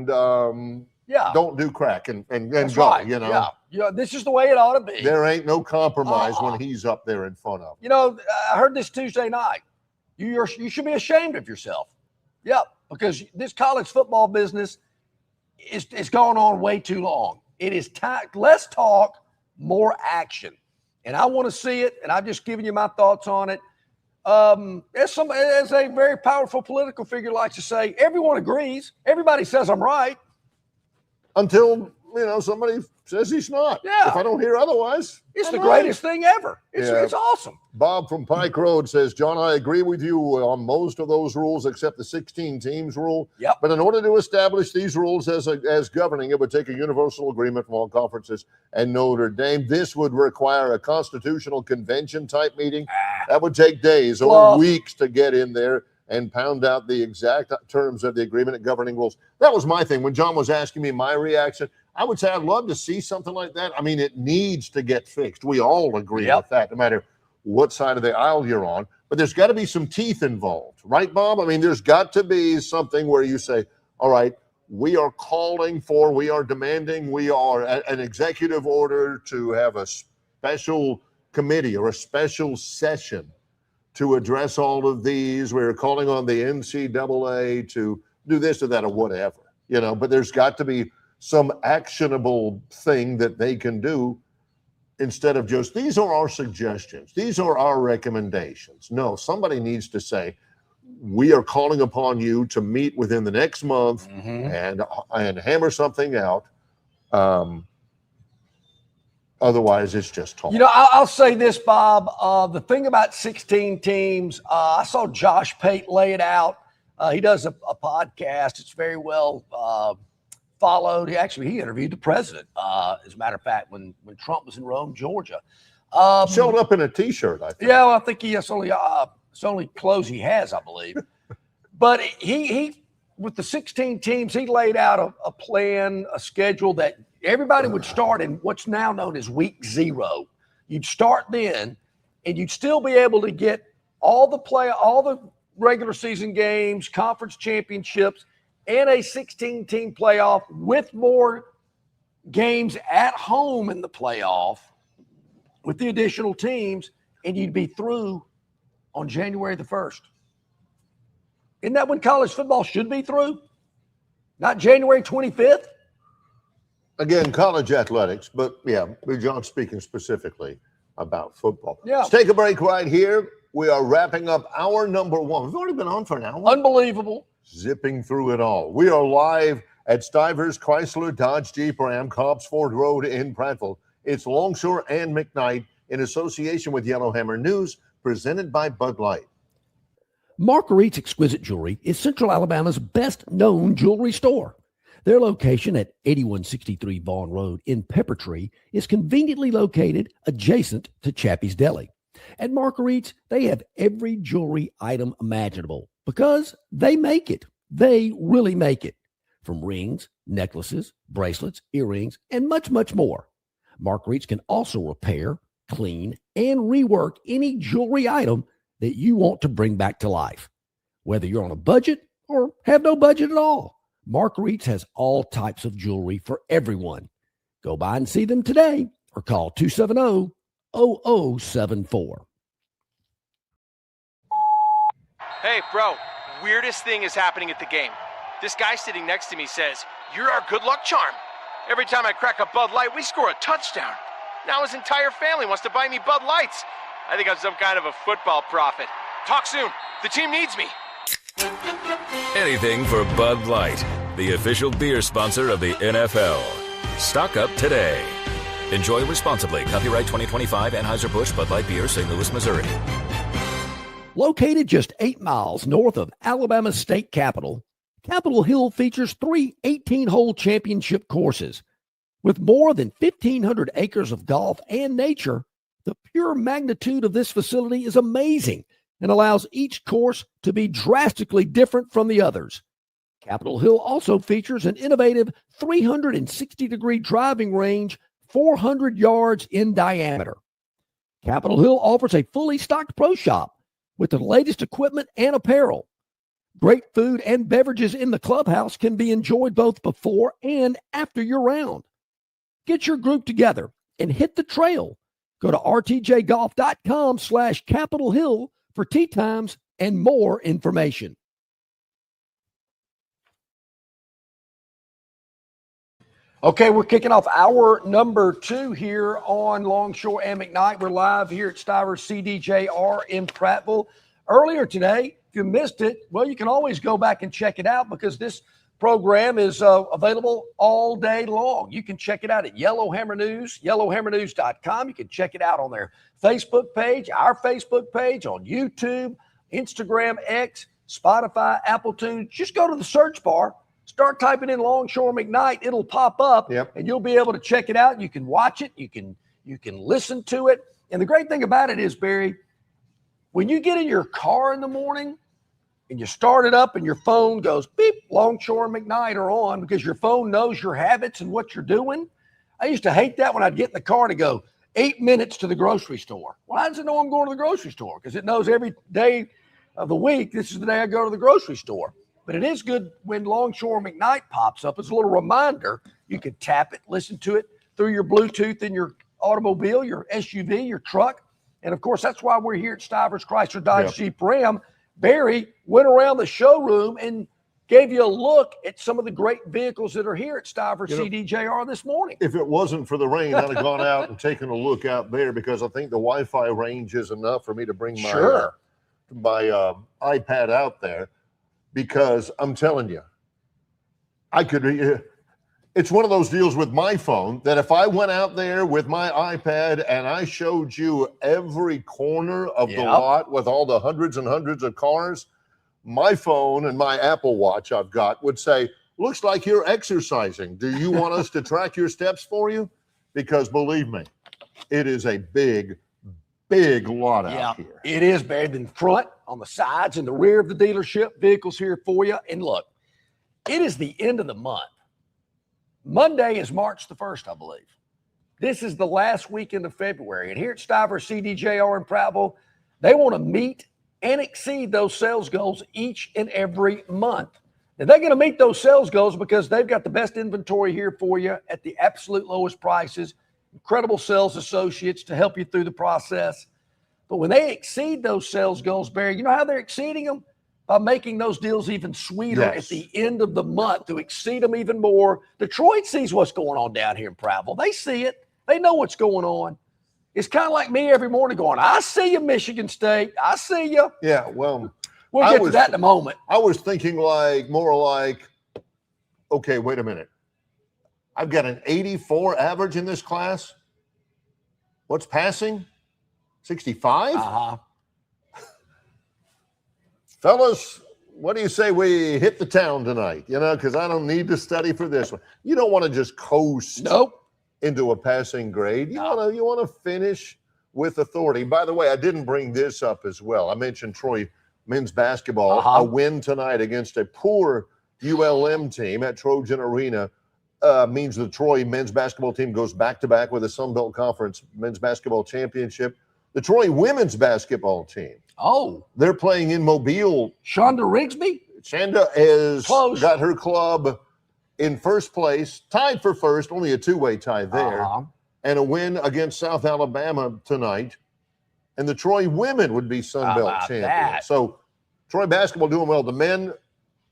don't do crack and go, right. you know. Yeah, this is the way it ought to be. There ain't no compromise when he's up there in front of him. You know, I heard this Tuesday night. You should be ashamed of yourself. Yep, because this college football business is going on way too long. It is time. Less talk, more action. And I want to see it, and I'm just giving you my thoughts on it. As a very powerful political figure likes to say, everyone agrees. Everybody says I'm right. Until, somebody says he's not. Yeah. If I don't hear otherwise. It's the greatest thing ever. It's awesome. Bob from Pike Road says, John, I agree with you on most of those rules except the 16 teams rule. Yep. But in order to establish these rules as governing, it would take a universal agreement from all conferences and Notre Dame. This would require a constitutional convention type meeting. That would take days or weeks to get in there and pound out the exact terms of the agreement and governing rules. That was my thing. When John was asking me my reaction, I would say I'd love to see something like that. I mean, it needs to get fixed. We all agree with that, no matter what side of the aisle you're on. But there's got to be some teeth involved, right, Bob? I mean, there's got to be something where you say, all right, we are demanding, we are an executive order to have a special committee or a special session to address all of these. We're calling on the NCAA to do this or that or whatever, but there's got to be some actionable thing that they can do instead of just, these are our suggestions, these are our recommendations. No, somebody needs to say, we are calling upon you to meet within the next month and hammer something out. Otherwise, it's just talk. I'll say this, Bob. The thing about 16 teams, I saw Josh Pate lay it out. He does a podcast. It's very well followed. He interviewed the president, as a matter of fact, when Trump was in Rome, Georgia. Showed up in a T-shirt, I think. Yeah, well, I think it's only clothes he has, I believe. But he with the 16 teams, he laid out a plan, a schedule that everybody would start in what's now known as week 0. You'd start then, and you'd still be able to get all the regular season games, conference championships, and a 16-team playoff with more games at home in the playoff with the additional teams, and you'd be through on January the 1st. Isn't that when college football should be through? Not January 25th? Again, college athletics, but John's speaking specifically about football. Yeah. Let's take a break right here. We are wrapping up hour number 1. We've already been on for an hour. Unbelievable. Zipping through it all. We are live at Stivers Chrysler Dodge Jeep Ram, Cobbs Ford Road in Prattville. It's Longshore and McKnight in association with Yellowhammer News, presented by Bud Light. Marguerite's Exquisite Jewelry is Central Alabama's best-known jewelry store. Their location at 8163 Vaughn Road in Peppertree is conveniently located adjacent to Chappie's Deli. At Marguerite's, they have every jewelry item imaginable because they make it. They really make it. From rings, necklaces, bracelets, earrings, and much, much more. Marguerite's can also repair, clean, and rework any jewelry item that you want to bring back to life. Whether you're on a budget or have no budget at all, Marguerite's has all types of jewelry for everyone. Go by and see them today or call 270-0074. Hey, bro, weirdest thing is happening at the game. This guy sitting next to me says, "You're our good luck charm. Every time I crack a Bud Light, we score a touchdown." Now his entire family wants to buy me Bud Lights. I think I'm some kind of a football prophet. Talk soon. The team needs me. Anything for Bud Light, the official beer sponsor of the NFL. Stock up today. Enjoy responsibly. Copyright 2025 Anheuser-Busch Bud Light Beer, St. Louis, Missouri. Located just 8 miles north of Alabama's state capital, Capitol Hill features 3 18-hole championship courses. With more than 1,500 acres of golf and nature, the pure magnitude of this facility is amazing and allows each course to be drastically different from the others. Capitol Hill also features an innovative 360-degree driving range 400 yards in diameter. Capitol Hill offers a fully stocked pro shop with the latest equipment and apparel. Great food and beverages in the clubhouse can be enjoyed both before and after your round. Get your group together and hit the trail. Go to rtjgolf.com/Capitol Hill for tee times and more information. Okay, we're kicking off hour number 2 here on Longshore and McKnight. We're live here at Stivers CDJR in Prattville. Earlier today, if you missed it, well, you can always go back and check it out because this program is available all day long. You can check it out at Yellowhammer News, yellowhammernews.com. You can check it out on their Facebook page, our Facebook page, on YouTube, Instagram, X, Spotify, Apple Tunes. Just go to the search bar. Start typing in Longshore McKnight. It'll pop up, and you'll be able to check it out. You can watch it. You can listen to it. And the great thing about it is, Barry, when you get in your car in the morning and you start it up and your phone goes, beep, Longshore McKnight are on because your phone knows your habits and what you're doing. I used to hate that when I'd get in the car to go 8 minutes to the grocery store. Why does it know I'm going to the grocery store? Because it knows every day of the week, this is the day I go to the grocery store. But it is good when Longshore McKnight pops up. It's a little reminder. You can tap it, listen to it through your Bluetooth in your automobile, your SUV, your truck. And, of course, that's why we're here at Stivers Chrysler Dodge Jeep Ram. Barry went around the showroom and gave you a look at some of the great vehicles that are here at Stivers CDJR this morning. If it wasn't for the rain, I'd have gone out and taken a look out there because I think the Wi-Fi range is enough for me to bring my, my iPad out there. Because I'm telling you, it's one of those deals with my phone that if I went out there with my iPad and I showed you every corner of the lot with all the hundreds and hundreds of cars, my phone and my Apple Watch I've got would say, looks like you're exercising. Do you want us to track your steps for you? Because believe me, it is a big lot out here. It is, Barry. In front, on the sides, and the rear of the dealership, vehicles here for you. And look, it is the end of the month. Monday is March the 1st, I believe. This is the last weekend of February. And here at Stivers CDJR in Prattville, they want to meet and exceed those sales goals each and every month. And they're going to meet those sales goals because they've got the best inventory here for you at the absolute lowest prices. Incredible sales associates to help you through the process. But when they exceed those sales goals, Barry, you know how they're exceeding them? By making those deals even sweeter at the end of the month to exceed them even more. Detroit sees what's going on down here in Prattville. They see it. They know what's going on. It's kind of like me every morning going, I see you, Michigan State. I see you. Yeah, well, we'll get to that in a moment. I was thinking more like, okay, wait a minute. I've got an 84 average in this class. What's passing? 65? Fellas, what do you say we hit the town tonight? You know, because I don't need to study for this one. You don't want to just coast into a passing grade. You want to finish with authority. By the way, I didn't bring this up as well. I mentioned Troy men's basketball. A win tonight against a poor ULM team at Trojan Arena means the Troy men's basketball team goes back-to-back with the Sun Belt Conference men's basketball championship. The Troy women's basketball team. They're playing in Mobile. Shonda Rigsby? Shonda has got her club in first place, tied for first, only a two-way tie there, and a win against South Alabama tonight. And the Troy women would be Sun Belt champions. So Troy basketball doing well. The men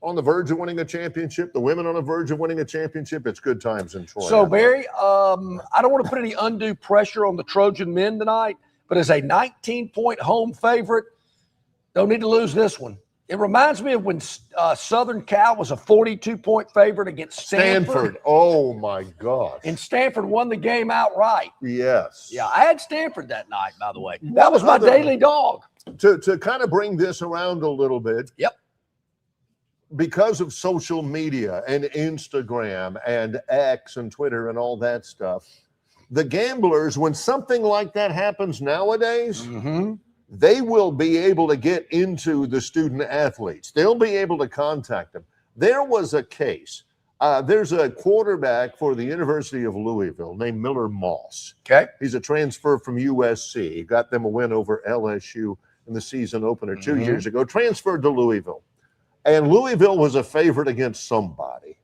on the verge of winning a championship, the women on the verge of winning a championship. It's good times in Troy. So, Barry, I don't want to put any undue pressure on the Trojan men tonight, but as a 19-point home favorite, don't need to lose this one. It reminds me of when Southern Cal was a 42-point favorite against Stanford. Oh, my gosh. And Stanford won the game outright. Yes. Yeah, I had Stanford that night, by the way. That was my daily dog. To kind of bring this around a little bit. Because of social media and Instagram and X and Twitter and all that stuff, the gamblers, when something like that happens nowadays, they will be able to get into the student athletes. They'll be able to contact them. There was a case. There's a quarterback for the University of Louisville named Miller Moss. Okay. He's a transfer from USC. He got them a win over LSU in the season opener 2 years ago. Transferred to Louisville. And Louisville was a favorite against somebody.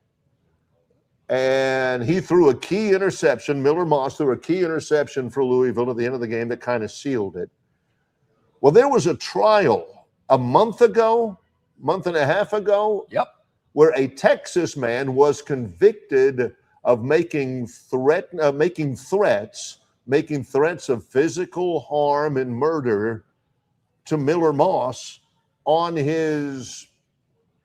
And he threw a key interception. Miller Moss threw a key interception for Louisville at the end of the game that kind of sealed it. Well, there was a trial a month and a half ago. Yep. Where a Texas man was convicted of making threats of physical harm and murder to Miller Moss on his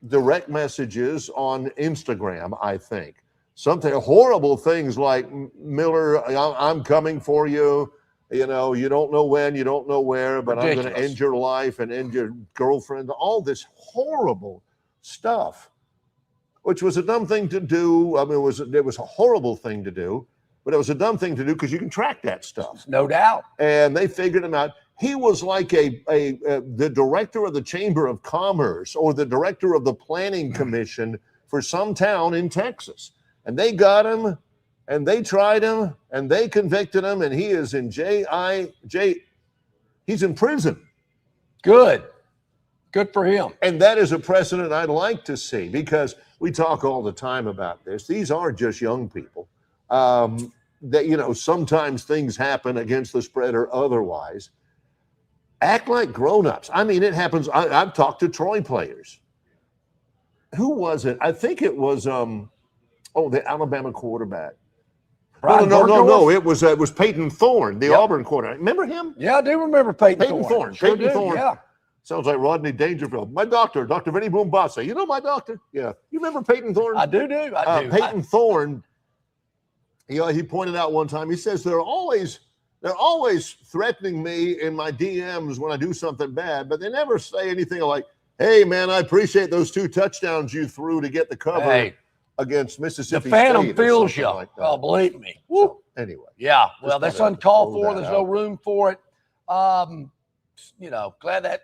direct messages on Instagram, I think. Something horrible things like, Miller, I'm coming for you. You know, you don't know when, you don't know where, but Ridiculous. I'm going to end your life and end your girlfriend. All this horrible stuff, which was a dumb thing to do. I mean, it was a horrible thing to do, but it was a dumb thing to do because you can track that stuff. No doubt. And they figured him out. He was like the director of the Chamber of Commerce or the director of the Planning Commission for some town in Texas. And they got him, and they tried him, and they convicted him, and he is in he's in prison. Good for him. And that is a precedent I'd like to see, because we talk all the time about this. These are just young people. That, you know, sometimes things happen against the spread or otherwise. Act like grown-ups. I mean, it happens. I've talked to Troy players. Who was it? I think it was the Alabama quarterback. No. It was Peyton Thorne, the Auburn quarterback. Remember him? Yeah, I do remember Peyton Thorne. Sure Peyton Thorne. Yeah. Sounds like Rodney Dangerfield. My doctor, Dr. Vinny Boombasa. You know my doctor? Yeah. You remember Peyton Thorne? I do. Peyton Thorne, he pointed out one time, he says, they're always threatening me in my DMs when I do something bad, but they never say anything like, hey, man, I appreciate those 2 touchdowns you threw to get the cover against Mississippi State. The Phantom State feels you. like Oh, believe me. So, anyway. Yeah, well, that's uncalled for. There's out. no room for it. You know, glad that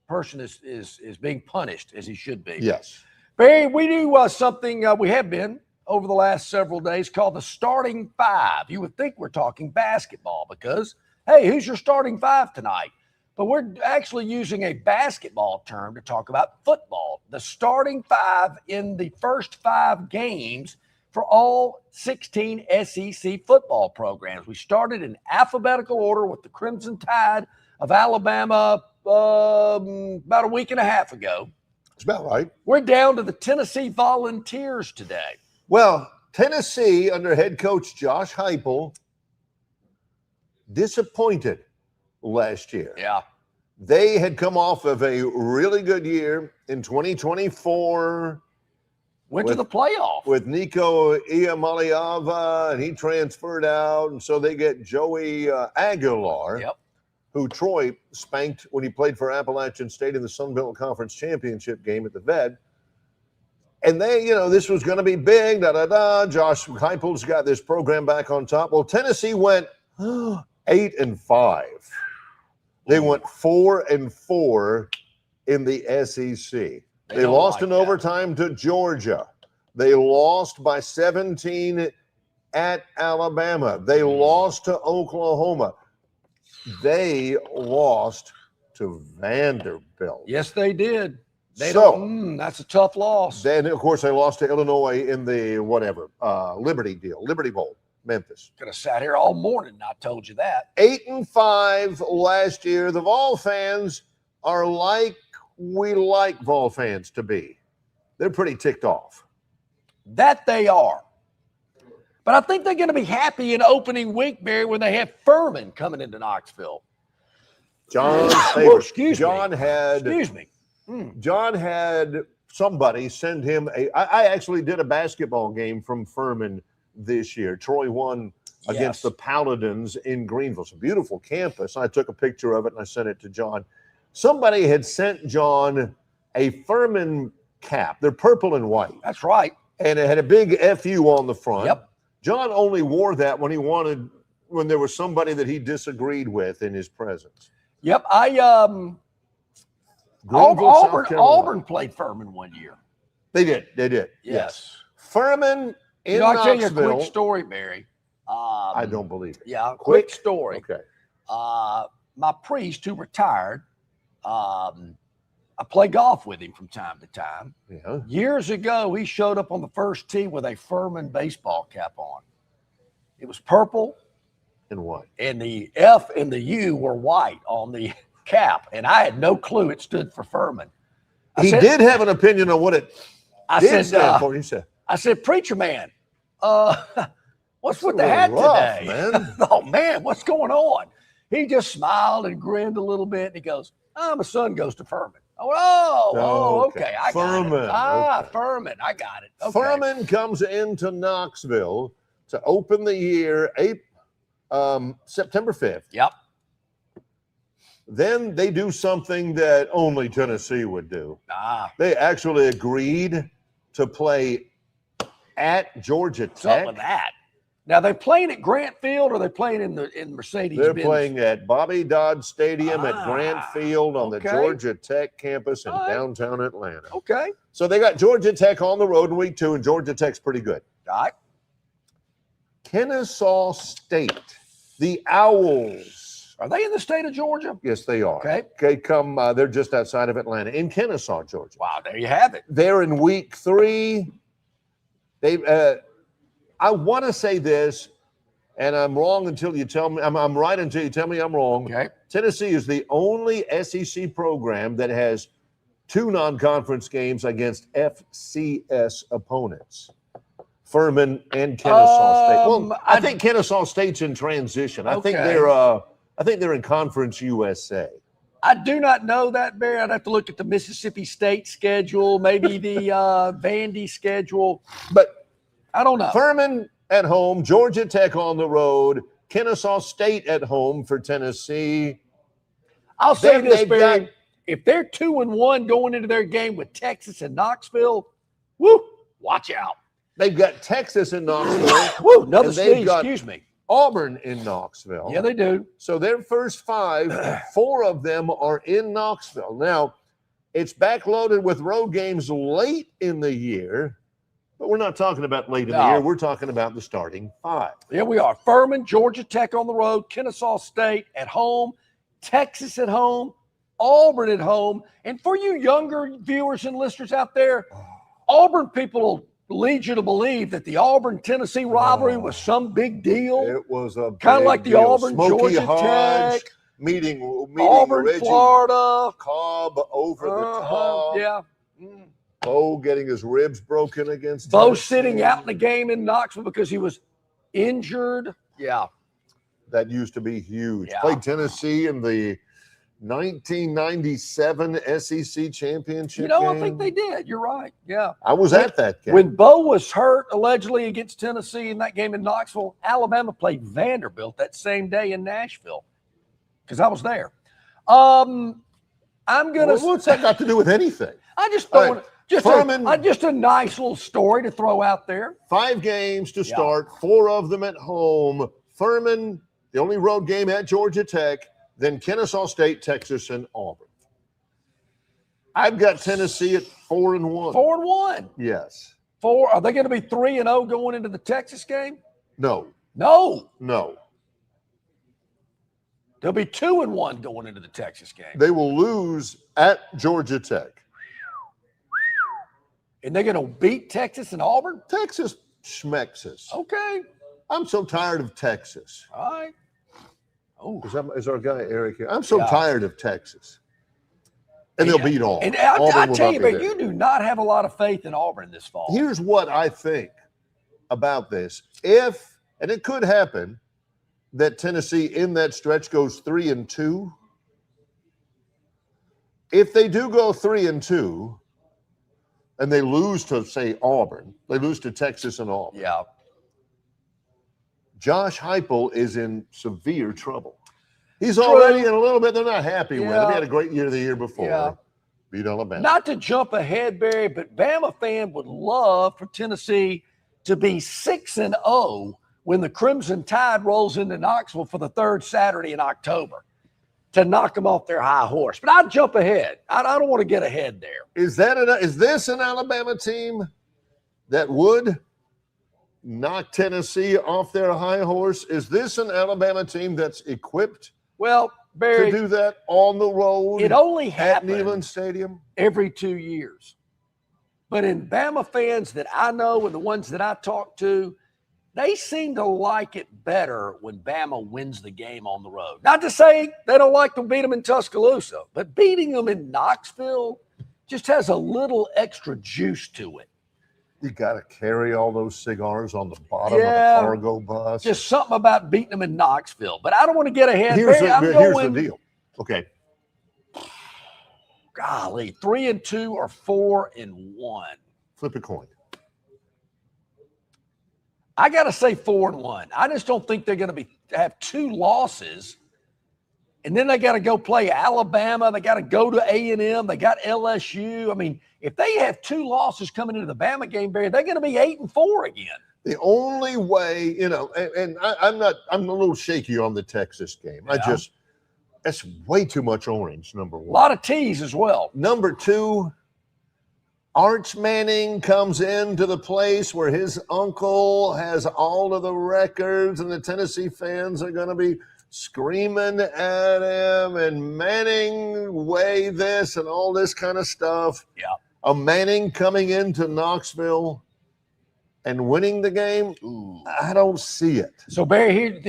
person is being punished as he should be. Yes. Barry, we do something we have been over the last several days called the starting 5. You would think we're talking basketball because, hey, who's your starting 5 tonight? But we're actually using a basketball term to talk about football. The starting 5 in the first 5 games for all 16 SEC football programs. We started in alphabetical order with the Crimson Tide of Alabama about a week and a half ago. That's about right. We're down to the Tennessee Volunteers today. Well, Tennessee under head coach Josh Heupel disappointed last year. Yeah. They had come off of a really good year in 2024. Went to the playoff. With Nico Iamaleava, and he transferred out. And so they get Joey Aguilar, who Troy spanked when he played for Appalachian State in the Sun Belt Conference Championship game at the Vet. And they, you know, this was going to be big, Josh Heupel's got this program back on top. Well, Tennessee went 8-5. They went 4-4 in the SEC. They lost in overtime to Georgia. They lost by 17 at Alabama. They lost to Oklahoma. They lost to Vanderbilt. Yes, they did. That's a tough loss. Then, of course, they lost to Illinois in the Liberty Bowl, Memphis. Could have sat here all morning and I told you that. 8-5 last year. The Vol fans are like we like Vol fans to be. They're pretty ticked off. That they are. But I think they're going to be happy in opening week, Barry, when they have Furman coming into Knoxville. John's favorite. John had somebody send him I actually did a basketball game from Furman this year. Troy won against the Paladins in Greenville. It's a beautiful campus. I took a picture of it and I sent it to John. Somebody had sent John a Furman cap. They're purple and white. That's right. And it had a big FU on the front. Yep. John only wore that when there was somebody that he disagreed with in his presence. Yep. Auburn played Furman one year. They did. Yes. Furman in I'll tell you a Knoxville. quick story, Barry. I don't believe it. Yeah, quick story. Okay. My priest who retired, I play golf with him from time to time. Yeah. Years ago, he showed up on the first tee with a Furman baseball cap on. It was purple. And what? And the F and the U were white on the cap. And I had no clue it stood for Furman. He did have an opinion on what it did stand for. He said, I said, preacher man, what's with the really hat rough, today? man. Oh, man, what's going on? He just smiled and grinned a little bit. And he goes, my son goes to Furman. I went, okay. I got it. Furman. I got it. Okay. Furman comes into Knoxville to open the year September 5th. Yep. Then they do something that only Tennessee would do. They actually agreed to play at Georgia Tech. Something like that. Now, they playing at Grant Field or they playing in Mercedes-Benz? They're playing at Bobby Dodd Stadium at Grant Field on the Georgia Tech campus in downtown Atlanta. Okay. So they got Georgia Tech on the road in week 2, and Georgia Tech's pretty good. All right. Kennesaw State, the Owls. Are they in the state of Georgia? Yes, they are. Okay. They're just outside of Atlanta in Kennesaw, Georgia. Wow, there you have it. They're in week 3. I want to say this, and I'm wrong until you tell me. I'm right until you tell me I'm wrong. Okay. Tennessee is the only SEC program that has 2 non-conference games against FCS opponents. Furman and Kennesaw State. Well, I think Kennesaw State's in transition. I think they're in Conference USA. I do not know that, Barry. I'd have to look at the Mississippi State schedule, maybe the Vandy schedule, but I don't know. Furman at home, Georgia Tech on the road, Kennesaw State at home for Tennessee. I'll say this, Barry. If they're 2-1 going into their game with Texas and Knoxville, watch out. They've got Texas in Knoxville. Another sneeze, excuse me. Auburn in Knoxville. Yeah, they do. So their first 5, 4 of them are in Knoxville. Now, it's backloaded with road games late in the year, but we're not talking about late in the year. We're talking about the starting 5. Yeah, we are. Furman, Georgia Tech on the road, Kennesaw State at home, Texas at home, Auburn at home. And for you younger viewers and listeners out there, Auburn people will lead you to believe that the Auburn-Tennessee rivalry was some big deal. It was a kind of like the Auburn-Georgia Tech. Meeting Auburn, Reggie Florida. Cobb over the top. Yeah. Bo getting his ribs broken against Bo Tennessee. sitting out in the game in Knoxville because he was injured. Yeah. That used to be huge. Yeah. Played Tennessee in the 1997 SEC championship game. I think they did. You're right. Yeah. I was at that game. When Bo was hurt allegedly against Tennessee in that game in Knoxville, Alabama played Vanderbilt that same day in Nashville because I was there. I'm gonna. What's that got to do with anything? I just throw just a nice little story to throw out there. 5 games to start, 4 of them at home. Furman, the only road game at Georgia Tech, then Kennesaw State, Texas, and Auburn. I've got Tennessee at 4-1. 4-1. Yes. 4. Are they going to be 3-0 going into the Texas game? No. No. They'll be 2-1 going into the Texas game. They will lose at Georgia Tech. And they're going to beat Texas and Auburn? Texas schmexes. Okay. I'm so tired of Texas. All right. Oh, is our guy Eric here? I'm so tired of Texas. And they'll beat Auburn. And I tell you, but you do not have a lot of faith in Auburn this fall. Here's what I think about this. And it could happen, that Tennessee in that stretch goes 3-2. If they do go 3-2 and they lose to, say, Auburn, they lose to Texas and Auburn. Yeah. Josh Heupel is in severe trouble. He's already in a little bit. They're not happy with him. He had a great year the year before. Yeah. Beat Alabama. Not to jump ahead, Barry, but Bama fan would love for Tennessee to be 6-0 when the Crimson Tide rolls into Knoxville for the 3rd Saturday in October to knock them off their high horse. But I'd jump ahead. I don't want to get ahead there. Is this an Alabama team that would knock Tennessee off their high horse? Is this an Alabama team that's equipped Barry, to do that on the road? It only at happens Neyland Stadium every 2 years. But in Bama fans that I know and the ones that I talk to, they seem to like it better when Bama wins the game on the road. Not to say they don't like to beat them in Tuscaloosa, but beating them in Knoxville just has a little extra juice to it. You got to carry all those cigars on the bottom of the cargo bus. Just something about beating them in Knoxville. But I don't want to get ahead. Here's the deal. Okay. Golly, 3-2 or 4-1. Flip a coin. I got to say 4-1. I just don't think they're going to have 2 losses. And then they got to go play Alabama. They got to go to A&M. They got LSU. I mean, if they have 2 losses coming into the Bama game, Barry, they're going to be 8-4 again. The only way, and I'm a little shaky on the Texas game. Yeah. That's way too much orange, number one. A lot of T's as well. Number 2, Arch Manning comes into the place where his uncle has all of the records, and the Tennessee fans are going to be screaming at him and Manning way this and all this kind of stuff. Yeah. A Manning coming into Knoxville and winning the game, I don't see it. So, Barry,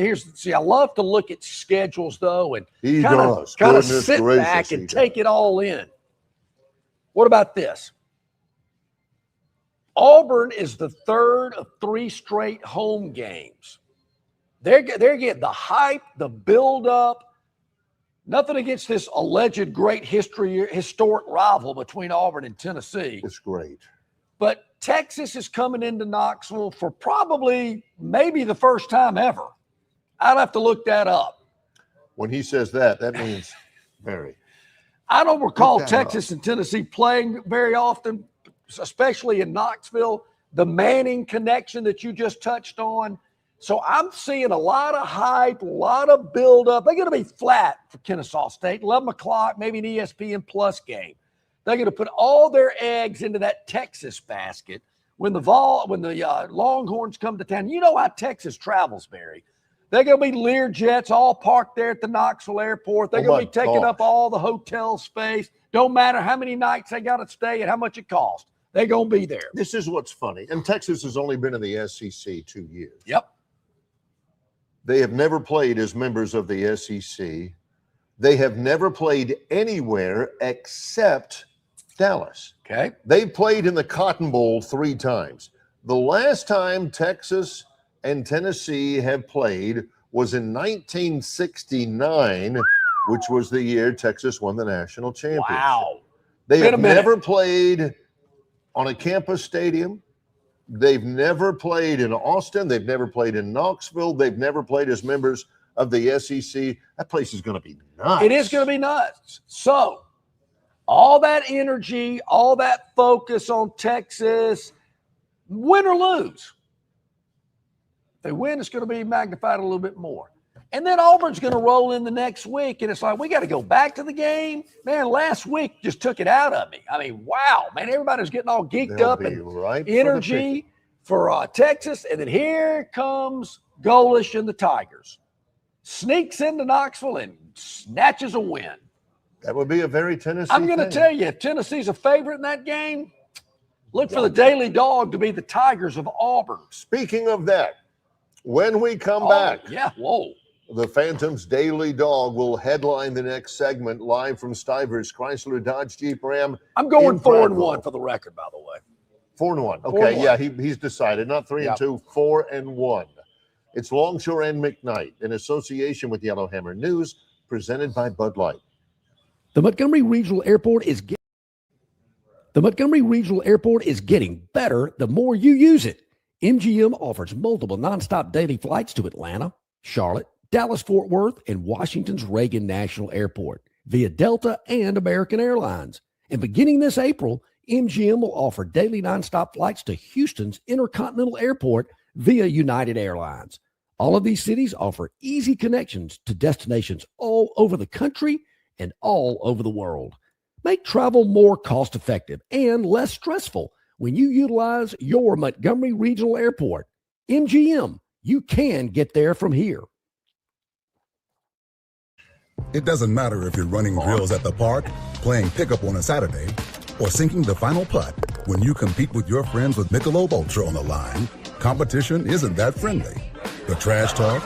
I love to look at schedules, though, and kind of sit back and take it all in. What about this? Auburn is the 3rd of 3 straight home games. They're getting the hype, the build-up. Nothing against this alleged great historic rival between Auburn and Tennessee. It's great. But Texas is coming into Knoxville for probably maybe the first time ever. I'd have to look that up. When he says that means very. I don't recall Texas and Tennessee playing very often, especially in Knoxville. The Manning connection that you just touched on. So I'm seeing a lot of hype, a lot of buildup. They're going to be flat for Kennesaw State, 11 o'clock, maybe an ESPN Plus game. They're going to put all their eggs into that Texas basket when the Longhorns come to town. You know how Texas travels, Barry. They're going to be Lear jets all parked there at the Knoxville airport. They're going to be taking up all the hotel space. Don't matter how many nights they got to stay and how much it costs. They're going to be there. This is what's funny. And Texas has only been in the SEC 2 years. Yep. They have never played as members of the SEC. They have never played anywhere except Dallas. Okay. They played in the Cotton Bowl 3 times. The last time Texas and Tennessee have played was in 1969, which was the year Texas won the national championship. Wow. They have never played on a campus stadium. They've never played in Austin. They've never played in Knoxville. They've never played as members of the SEC. That place is going to be nuts. It is going to be nuts. So all that energy, all that focus on Texas, win or lose. If they win, it's going to be magnified a little bit more. And then Auburn's going to roll in the next week, and it's like, we got to go back to the game. Man, last week just took it out of me. I mean, wow, man, everybody's getting all geeked up and energy for Texas. And then here comes Golish and the Tigers. Sneaks into Knoxville and snatches a win. That would be a very Tennessee I'm going to tell you, if Tennessee's a favorite in that game, look for the Daily Dog to be the Tigers of Auburn. Speaking of that, when we come back, the Phantoms Daily Dog will headline the next segment live from Stivers Chrysler Dodge Jeep Ram. I'm going 4-1 for the record, by the way. 4-1. Okay, 4-1. He's decided. Not 3-2, 4-1. It's Longshore and McKnight in association with Yellowhammer News, presented by Bud Light. The Montgomery Regional Airport is getting better the more you use it. MGM offers multiple nonstop daily flights to Atlanta, Charlotte, Dallas-Fort Worth, and Washington's Reagan National Airport via Delta and American Airlines. And beginning this April, MGM will offer daily nonstop flights to Houston's Intercontinental Airport via United Airlines. All of these cities offer easy connections to destinations all over the country and all over the world. Make travel more cost-effective and less stressful When you utilize your Montgomery Regional Airport, MGM, you can get there from here. It doesn't matter if you're running drills at the park, playing pickup on a Saturday, or sinking the final putt. When you compete with your friends with Michelob Ultra on the line, competition isn't that friendly. The trash talk,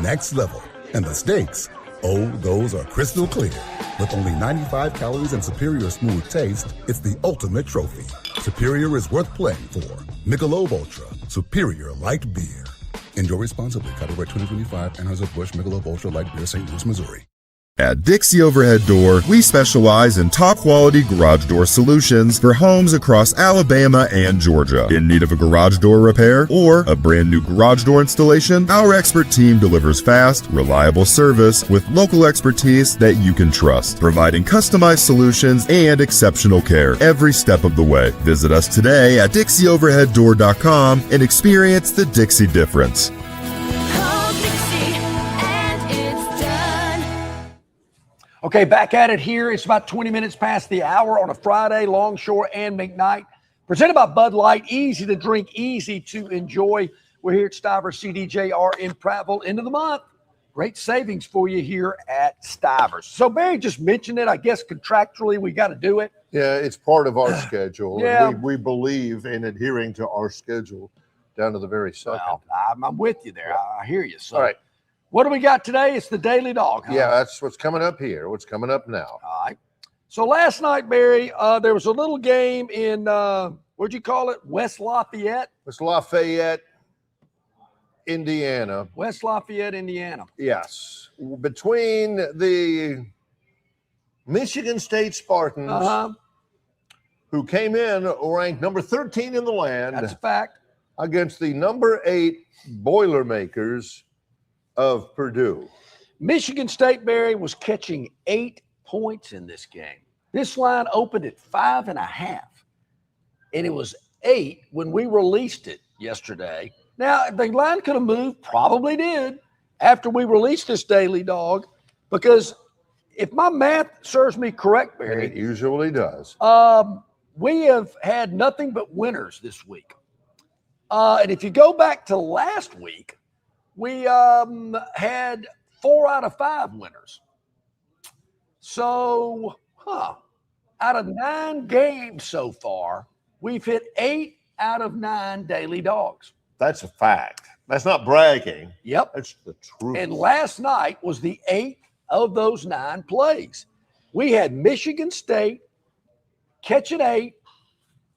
next level. And the stakes, oh, those are crystal clear. With only 95 calories and superior smooth taste, it's the ultimate trophy. Superior is worth playing for. Michelob Ultra, superior light beer. Enjoy responsibly. Copyright 2025, Anheuser-Busch Michelob Ultra Light Beer, St. Louis, Missouri. At Dixie Overhead Door, we specialize in top-quality garage door solutions for homes across Alabama and Georgia. In need of a garage door repair or a brand new garage door installation, our expert team delivers fast, reliable service with local expertise that you can trust, providing customized solutions and exceptional care every step of the way. Visit us today at DixieOverheadDoor.com and experience the Dixie difference. Okay, back at it here. It's about 20 minutes past the hour on a Friday. Longshore and McKnight, presented by Bud Light. Easy to drink, easy to enjoy. We're here at Stivers CDJR in Prattville. End of the month. Great savings for you here at Stivers. So Barry just mentioned it. I guess contractually we got to do it. Yeah, it's part of our schedule. Yeah. And we believe in adhering to our schedule down to the very second. Well, I'm with you there. I hear you. So. All right. What do we got today? It's the Daily Dog. Huh? Yeah, that's what's coming up here. What's coming up now? All right. So last night, Barry, there was a little game in, what'd you call it? West Lafayette? West Lafayette, Indiana. West Lafayette, Indiana. Yes. Between the Michigan State Spartans, who came in ranked number 13 in the land. That's a fact. Against the number 8 Boilermakers of Purdue. Michigan State, Barry, was catching 8 points in this game. This line opened at 5.5, and it was 8 when we released it yesterday. Now, the line could have moved, probably did, after we released this Daily Dog, because if my math serves me correct, Barry. And it usually does. We have had nothing but winners this week. And if you go back to last week, we had 4 out of 5 winners. So, out of 9 games so far, we've hit 8 out of 9 Daily Dogs. That's a fact. That's not bragging. Yep. That's the truth. And last night was the 8th of those 9 plays. We had Michigan State catching 8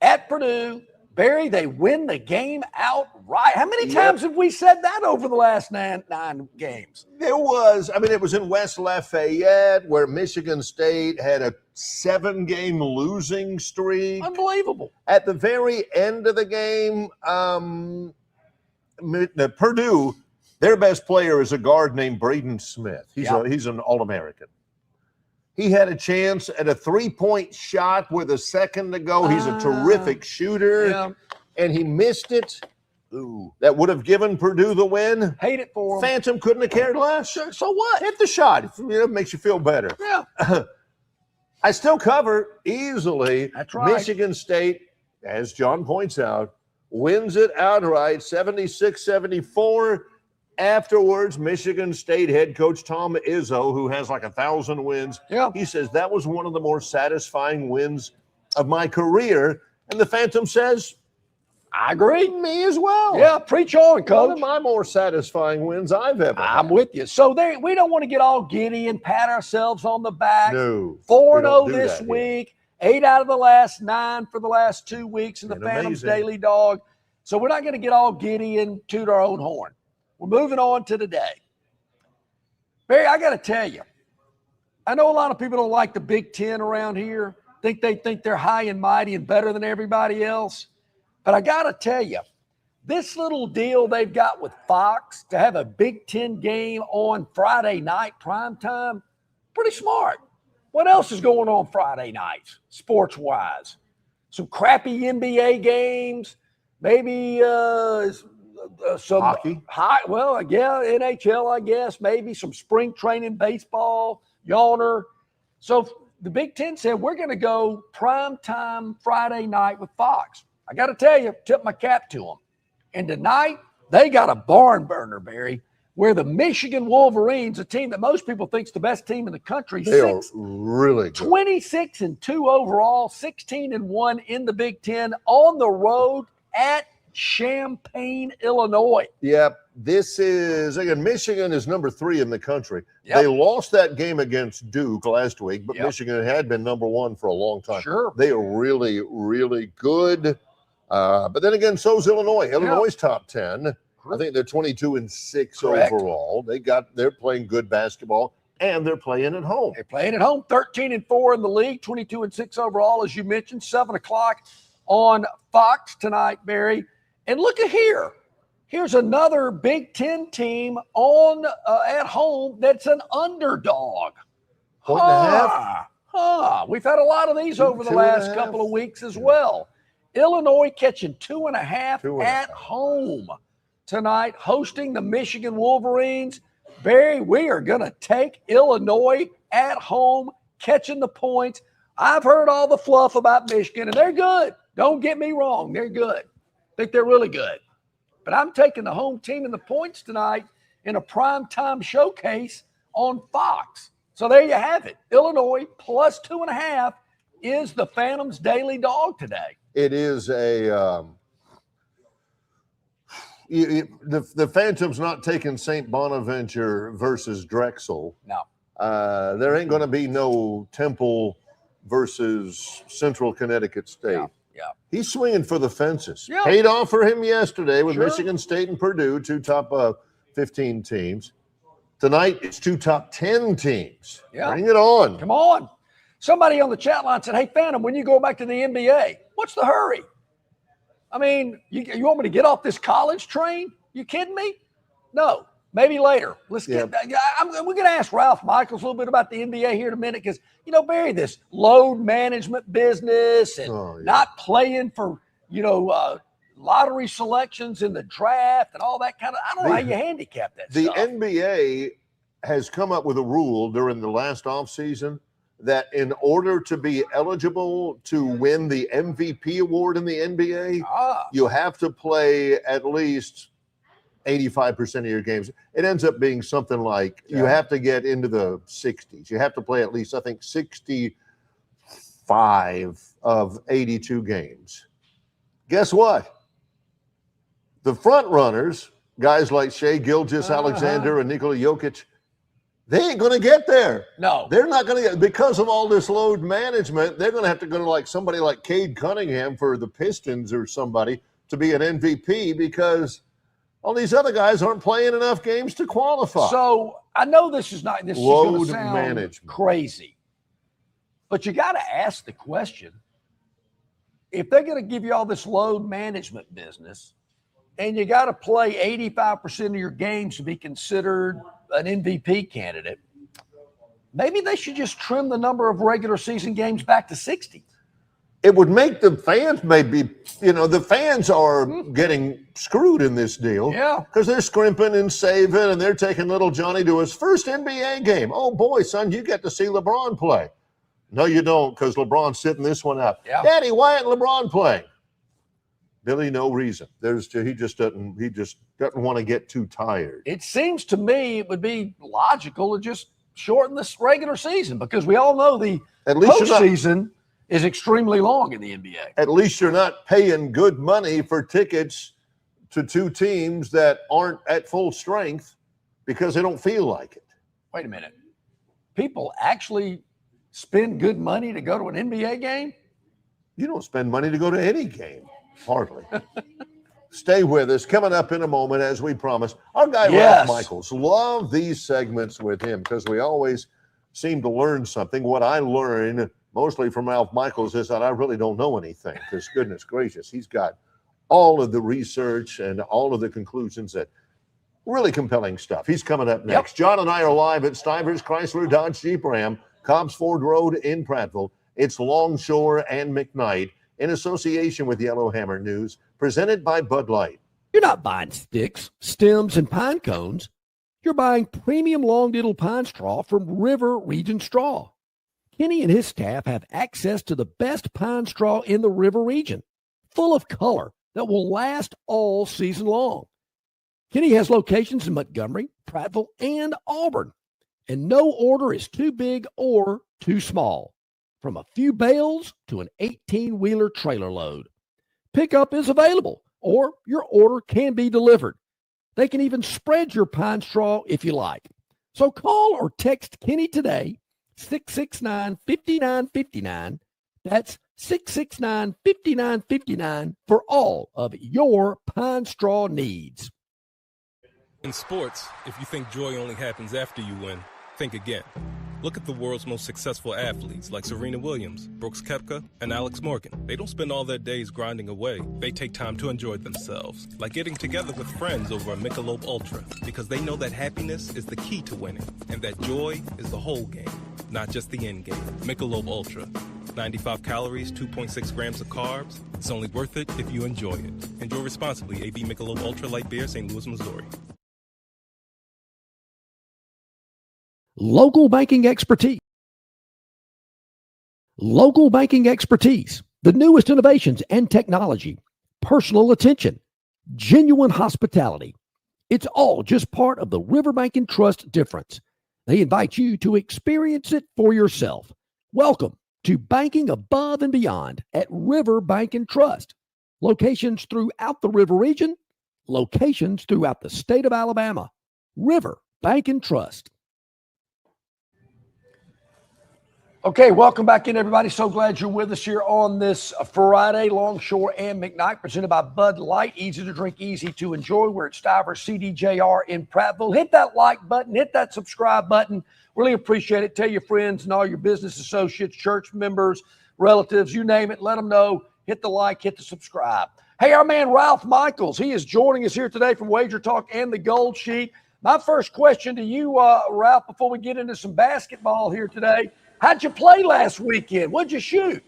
at Purdue. Barry, they win the game outright. How many times have we said that over the last 9 games? It was in West Lafayette where Michigan State had a 7-game losing streak. Unbelievable. At the very end of the game, Purdue, their best player is a guard named Braden Smith. He's an All-American. He had a chance at a 3-point shot with a second to go. He's a terrific shooter, and he missed it. Ooh, that would have given Purdue the win. Hate it for him. Phantom couldn't have cared less. So what? Hit the shot. It makes you feel better. Yeah. I still cover easily. That's right. Michigan State, as John points out, wins it outright, 76-74. Afterwards, Michigan State head coach Tom Izzo, who has like 1,000 wins, he says that was one of the more satisfying wins of my career. And the Phantom says, I agree. Me as well. Yeah, preach on, coach. One of my more satisfying wins I've ever had. I'm with you. So we don't want to get all giddy and pat ourselves on the back. No. 4-0 this week, 8 out of the last 9 for the last 2 weeks in the Phantom's Daily Dog. So we're not going to get all giddy and toot our own horn. We're moving on to today. Barry, I got to tell you, I know a lot of people don't like the Big Ten around here, think they're high and mighty and better than everybody else. But I got to tell you, this little deal they've got with Fox to have a Big Ten game on Friday night, primetime, pretty smart. What else is going on Friday nights, sports-wise? Some crappy NBA games, maybe some hockey. NHL, I guess, maybe some spring training baseball, yawner. So the Big Ten said, we're going to go prime time Friday night with Fox. I got to tell you, tip my cap to them. And tonight, they got a barn burner, Barry, where the Michigan Wolverines, a team that most people think is the best team in the country, they are really good. 26-2 overall, 16-1 in the Big Ten, on the road at Champaign, Illinois. Yep. This is, again, Michigan is number 3 in the country. Yep. They lost that game against Duke last week, but Michigan had been number 1 for a long time. Sure. They are really, really good. But then again, so's Illinois. Illinois' top 10. I think they're 22-6 overall. They're playing good basketball, and they're playing at home. They're playing at home, 13-4 in the league, 22-6 overall, as you mentioned, 7 o'clock on Fox tonight, Barry. And look at here. Here's another Big Ten team on at home that's an underdog. Point and a half. We've had a lot of these over the last couple of weeks as well. Illinois catching 2.5 at home tonight, hosting the Michigan Wolverines. Barry, we are going to take Illinois at home, catching the points. I've heard all the fluff about Michigan, and they're good. Don't get me wrong. They're good. I think they're really good. But I'm taking the home team in the points tonight in a primetime showcase on Fox. So there you have it. Illinois plus 2.5 is the Phantoms' daily dog today. It is the Phantoms not taking St. Bonaventure versus Drexel. No. There ain't going to be no Temple versus Central Connecticut State. Yeah. He's swinging for the fences. Yeah. Paid off for him yesterday with Sure. Michigan State and Purdue, 2 top 15 teams. Tonight, it's 2 top 10 teams. Yeah. Bring it on. Come on. Somebody on the chat line said, hey, Phantom, when you go back to the NBA, what's the hurry? I mean, you want me to get off this college train? You kidding me? No, maybe later. We're going to ask Ralph Michaels a little bit about the NBA here in a minute because, Barry, this load management business and not playing for, lottery selections in the draft and all that kind of – I don't know how you handicap that stuff. The stuff. NBA has come up with a rule during the last offseason that in order to be eligible to win the MVP award in the NBA, you have to play at least 85% of your games. It ends up being something like you have to get into the 60s. You have to play at least, I think, 65 of 82 games. Guess what? The front runners, guys like Shai Gilgeous-Alexander and Nikola Jokic, they ain't going to get there. No. They're not going to get, because of all this load management, they're going to have to go to somebody like Cade Cunningham for the Pistons or somebody to be an MVP because all these other guys aren't playing enough games to qualify. So I know this is going to sound management. Crazy, but you got to ask the question, if they're going to give you all this load management business and you got to play 85% of your games to be considered an MVP candidate, maybe they should just trim the number of regular season games back to 60. It would make the fans the fans are getting screwed in this deal. Yeah. Because they're scrimping and saving and they're taking little Johnny to his first NBA game. Oh, boy, son, you get to see LeBron play. No, you don't, because LeBron's sitting this one out. Yeah. Daddy, why isn't LeBron playing? Billy, no reason. He just doesn't want to get too tired. It seems to me it would be logical to just shorten this regular season because we all know the postseason is extremely long in the NBA. At least you're not paying good money for tickets to 2 teams that aren't at full strength because they don't feel like it. Wait a minute. People actually spend good money to go to an NBA game? You don't spend money to go to any game. Hardly. Stay with us. Coming up in a moment, as we promised, our guy Ralph Michaels. Love these segments with him because we always seem to learn something. What I learn mostly from Ralph Michaels is that I really don't know anything because, goodness gracious, he's got all of the research and all of the conclusions that really compelling stuff. He's coming up next. John and I are live at Stivers Chrysler Dodge Jeep Ram, Cobbs Ford Road in Prattville. It's Longshore and McKnight in association with Yellowhammer News, presented by Bud Light. You're not buying sticks, stems, and pine cones. You're buying premium long-diddle pine straw from River Region Straw. Kenny and his staff have access to the best pine straw in the River region. full of color that will last all season long. Kenny has locations in Montgomery, Prattville, and Auburn, and no order is too big or too small, from a few bales to an 18-wheeler trailer load. Pickup is available, or your order can be delivered. They can even spread your pine straw if you like. So call or text Kenny today, 669-5959. That's 669-5959 for all of your pine straw needs. In sports, if you think joy only happens after you win, think again. Look at the world's most successful athletes like Serena Williams, Brooks Koepka, and Alex Morgan. They don't spend all their days grinding away. They take time to enjoy themselves, like getting together with friends over a Michelob Ultra, because they know that happiness is the key to winning, and that joy is the whole game, not just the end game. Michelob Ultra. 95 calories, 2.6 grams of carbs. It's only worth it if you enjoy it. Enjoy responsibly. AB Michelob Ultra Light Beer, St. Louis, Missouri. Local banking expertise. Local banking expertise, the newest innovations and technology, personal attention, genuine hospitality. It's all just part of the Riverbank and Trust difference. They invite you to experience it for yourself. Welcome to banking above and beyond at Riverbank and Trust. Locations throughout the river region, locations throughout the state of Alabama. Riverbank and Trust. Okay, welcome back in, everybody. So glad you're with us here on this Friday. Longshore and McKnight, presented by Bud Light. Easy to drink, easy to enjoy. We're at Stivers CDJR in Prattville. Hit that like button, hit that subscribe button. Really appreciate it. Tell your friends and all your business associates, church members, relatives, you name it. Let them know. Hit the like, hit the subscribe. Hey, our man Ralph Michaels, he is joining us here today from Wager Talk and the Gold Sheet. My first question to you, Ralph, before we get into some basketball here today. How'd you play last weekend? What'd you shoot?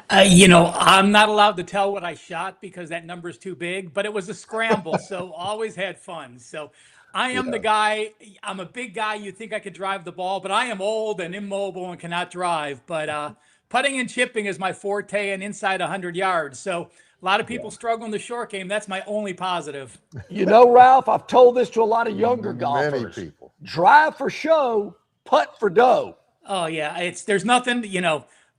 I'm not allowed to tell what I shot because that number's too big, but it was a scramble, so always had fun. So I am the guy, I'm a big guy. You think I could drive the ball, but I am old and immobile and cannot drive. But putting and chipping is my forte and inside 100 yards. So a lot of people struggle in the short game. That's my only positive. You know, Ralph, I've told this to a lot of younger golfers. Many people. Drive for show, putt for dough. Oh yeah, there's nothing,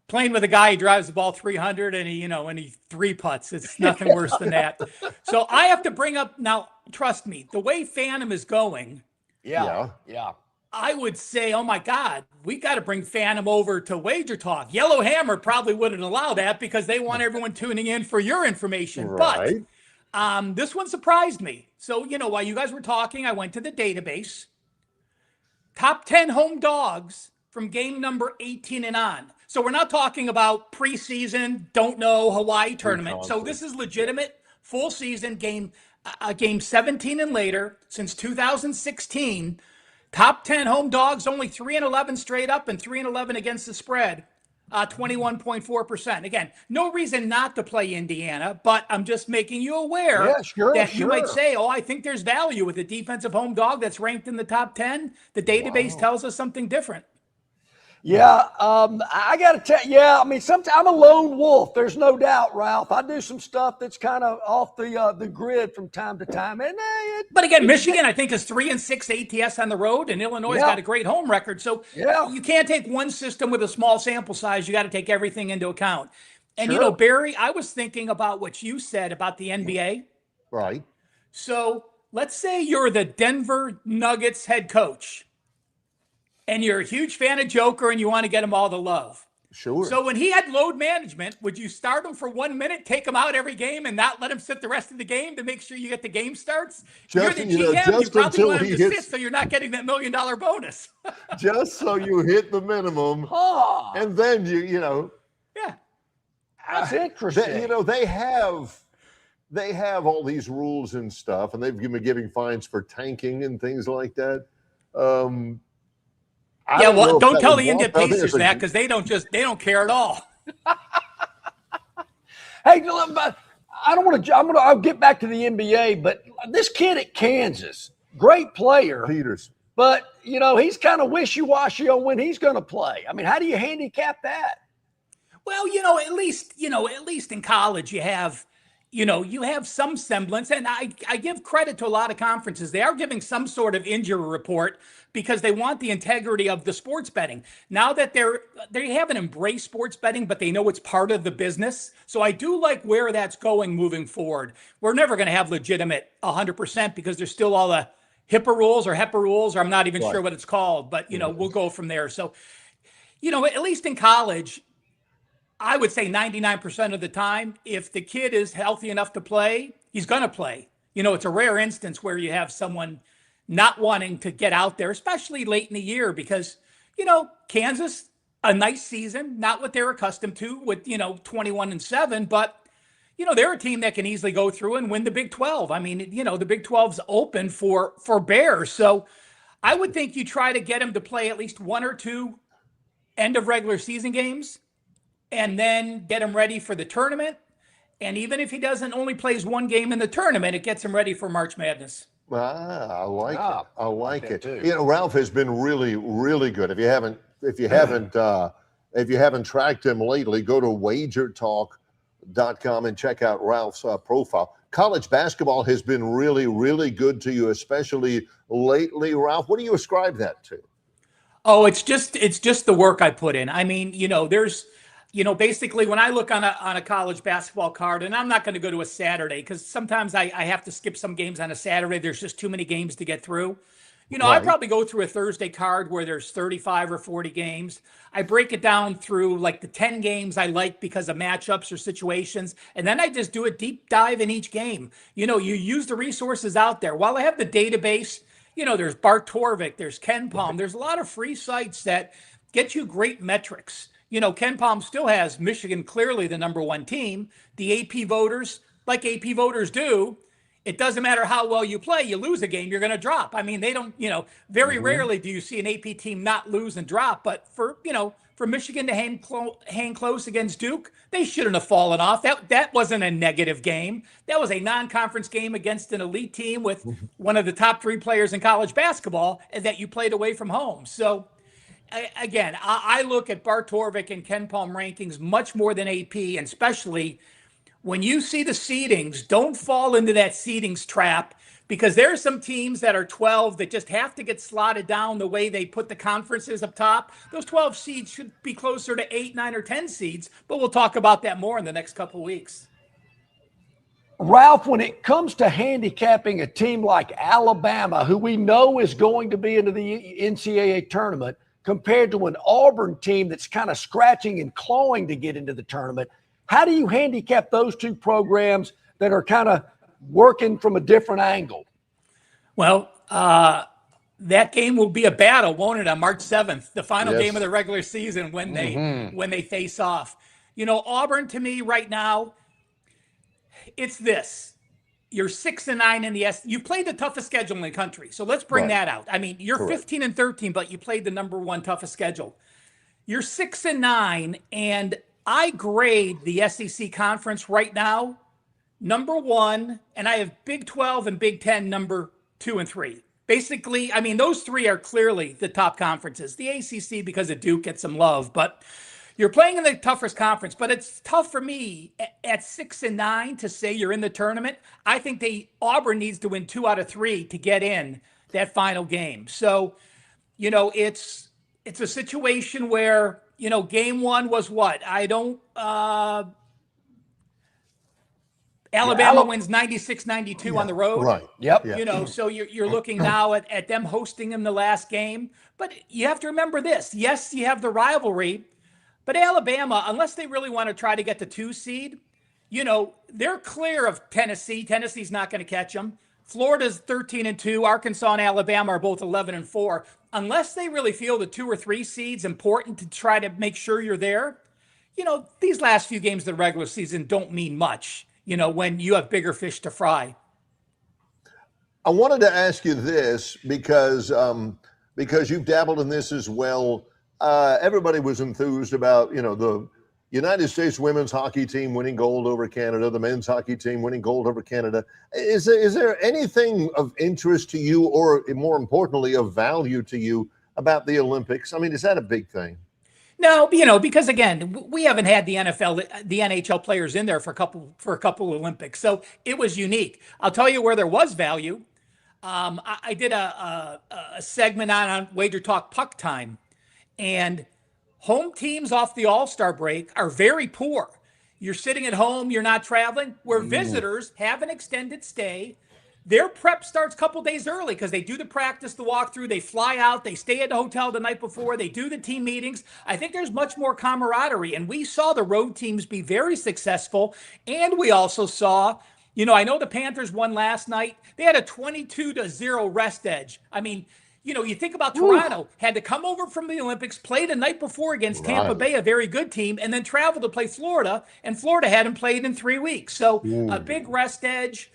playing with a guy who drives the ball 300 and he three putts. It's nothing worse than that. So I have to bring up now, trust me, the way Phantom is going. Yeah. I would say, oh my God, we got to bring Phantom over to Wager Talk. Yellow Hammer probably wouldn't allow that because they want everyone tuning in for your information. Right. But this one surprised me. So, while you guys were talking, I went to the database. Top 10 home dogs from game number 18 and on. So we're not talking about preseason, don't know, Hawaii tournament. So this is legitimate full season game 17 and later since 2016. Top 10 home dogs, only 3-11 straight up and 3-11 against the spread. 21.4%. Again, no reason not to play Indiana, but I'm just making you aware that you might say, I think there's value with a defensive home dog that's ranked in the top 10. The database tells us something different. Yeah, I got to tell you, sometimes I'm a lone wolf. There's no doubt, Ralph. I do some stuff that's kind of off the grid from time to time. But again, Michigan, I think, is 3-6 ATS on the road, and Illinois has got a great home record. So you can't take one system with a small sample size. You got to take everything into account. And, Barry, I was thinking about what you said about the NBA. Right. So let's say you're the Denver Nuggets head coach. And you're a huge fan of Joker and you want to get him all the love. Sure. So when he had load management, would you start him for 1 minute, take him out every game, and not let him sit the rest of the game to make sure you get the game starts? You're the GM. You probably want him to sit so you're not getting that $1 million bonus. Just so you hit the minimum. And then Yeah. That's interesting. They have all these rules and stuff, and they've been giving fines for tanking and things like that. Don't tell the Indian Pacers that because they don't care at all. Hey, I'll get back to the NBA, but this kid at Kansas, great player. Peters. But, he's kind of wishy-washy on when he's going to play. How do you handicap that? Well, at least in college you have some semblance. And I give credit to a lot of conferences. They are giving some sort of injury report because they want the integrity of the sports betting. Now that they haven't embraced sports betting, but they know it's part of the business. So I do like where that's going moving forward. We're never going to have legitimate 100% because there's still all the HIPAA rules or HEPA rules, or I'm not even sure what it's called, but we'll go from there. So, at least in college, I would say 99% of the time, if the kid is healthy enough to play, he's going to play. It's a rare instance where you have someone not wanting to get out there, especially late in the year, because, Kansas, a nice season, not what they're accustomed to with, 21-7, but, they're a team that can easily go through and win the Big 12. I mean, the Big 12's open for Bears. So I would think you try to get him to play at least one or two end of regular season games, and then get him ready for the tournament. And even if he doesn't only plays one game in the tournament, it gets him ready for March Madness. I like it. I like it. Ralph has been really, really good. If you haven't tracked him lately, go to wagertalk.com and check out Ralph's profile. College basketball has been really, really good to you, especially lately, Ralph. What do you ascribe that to? Oh, it's just the work I put in. I mean, there's basically when I look on a college basketball card, and I'm not going to go to a Saturday because sometimes I have to skip some games on a Saturday. There's just too many games to get through. I probably go through a Thursday card where there's 35 or 40 games. I break it down through like the 10 games I like because of matchups or situations. And then I just do a deep dive in each game. You use the resources out there. While I have the database, there's Bart Torvik, there's Ken Palm. There's a lot of free sites that get you great metrics. Ken Palm still has Michigan clearly the number one team. The AP voters, like AP voters do, it doesn't matter how well you play, you lose a game, you're going to drop. I mean, they don't, very rarely do you see an AP team not lose and drop. But for Michigan to hang close against Duke, they shouldn't have fallen off. That wasn't a negative game. That was a non-conference game against an elite team with one of the top 3 players in college basketball that you played away from home. So, again, I look at Bart Torvik and Ken Palm rankings much more than AP, and especially when you see the seedings, don't fall into that seedings trap because there are some teams that are 12 that just have to get slotted down the way they put the conferences up top. Those 12 seeds should be closer to 8, 9, or 10 seeds, but we'll talk about that more in the next couple of weeks. Ralph, when it comes to handicapping a team like Alabama, who we know is going to be into the NCAA tournament, compared to an Auburn team that's kind of scratching and clawing to get into the tournament, how do you handicap those two programs that are kind of working from a different angle? Well, that game will be a battle, won't it, on March 7th, the final game of the regular season when they face off. Auburn to me right now, it's this. You're 6-9 in the You've played the toughest schedule in the country. So let's bring that out. I mean, you're 15-13, but you played the number one toughest schedule. You're 6-9, and I grade the SEC conference right now number 1, and I have Big 12 and Big 10 number 2 and 3. Basically, I mean, those 3 are clearly the top conferences. The ACC, because of Duke, gets some love, but you're playing in the toughest conference. But it's tough for me at 6-9 to say you're in the tournament. I think Auburn needs to win 2 out of 3 to get in that final game. So, it's a situation where, game 1 was what? Alabama wins 96-92 on the road. Right. Yep. So you're looking now at them hosting in the last game. But you have to remember this. Yes, you have the rivalry, but Alabama, unless they really want to try to get the 2 seed, they're clear of Tennessee. Tennessee's not going to catch them. Florida's 13-2. Arkansas and Alabama are both 11-4. Unless they really feel the 2 or 3 seeds important to try to make sure you're there, these last few games of the regular season don't mean much, when you have bigger fish to fry. I wanted to ask you this because you've dabbled in this as well. Everybody was enthused about, the United States women's hockey team winning gold over Canada, the men's hockey team winning gold over Canada. Is there anything of interest to you, or more importantly, of value to you about the Olympics? I mean, is that a big thing? No, because again, we haven't had the NHL players in there for a couple Olympics, so it was unique. I'll tell you where there was value. I did a segment on Wager Talk Puck Time, and home teams off the All-Star break are very poor. You're sitting at home, you're not traveling. Where visitors have an extended stay, their prep starts a couple days early because they do the practice, the walkthrough, they fly out, they stay at the hotel the night before, they do the team meetings. I think there's much more camaraderie, and we saw the road teams be very successful, and we also saw, I know the Panthers won last night. They had a 22-0 rest edge. I mean, you think about Toronto, had to come over from the Olympics, play the night before against Tampa Bay, a very good team, and then travel to play Florida, and Florida hadn't played in 3 weeks. So a big rest edge.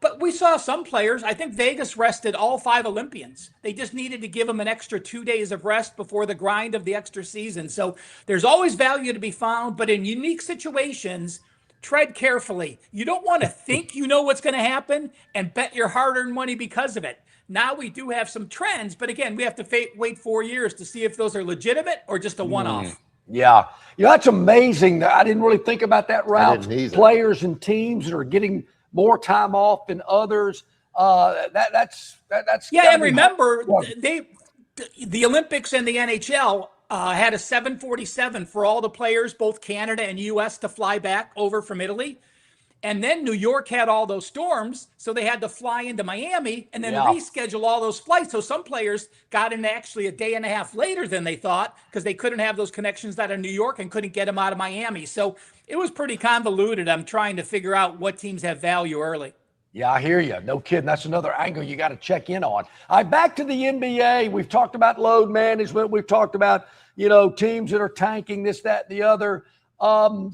But we saw some players. I think Vegas rested all 5 Olympians. They just needed to give them an extra 2 days of rest before the grind of the extra season. So there's always value to be found, but in unique situations, tread carefully. You don't want to think you know what's going to happen and bet your hard-earned money because of it. Now we do have some trends, but again, we have to wait 4 years to see if those are legitimate or just a one-off. Yeah. That's amazing. I didn't really think about that route. Players and teams that are getting more time off than others. That's and remember, the Olympics and the NHL had a 747 for all the players, both Canada and U.S., to fly back over from Italy. And then New York had all those storms, so they had to fly into Miami and then reschedule all those flights. So some players got in actually a day and a half later than they thought because they couldn't have those connections out of New York and couldn't get them out of Miami. So it was pretty convoluted. I'm trying to figure out what teams have value early. Yeah, I hear you. No kidding. That's another angle you got to check in on. All right, back to the NBA. We've talked about load management. We've talked about, teams that are tanking this, that, the other.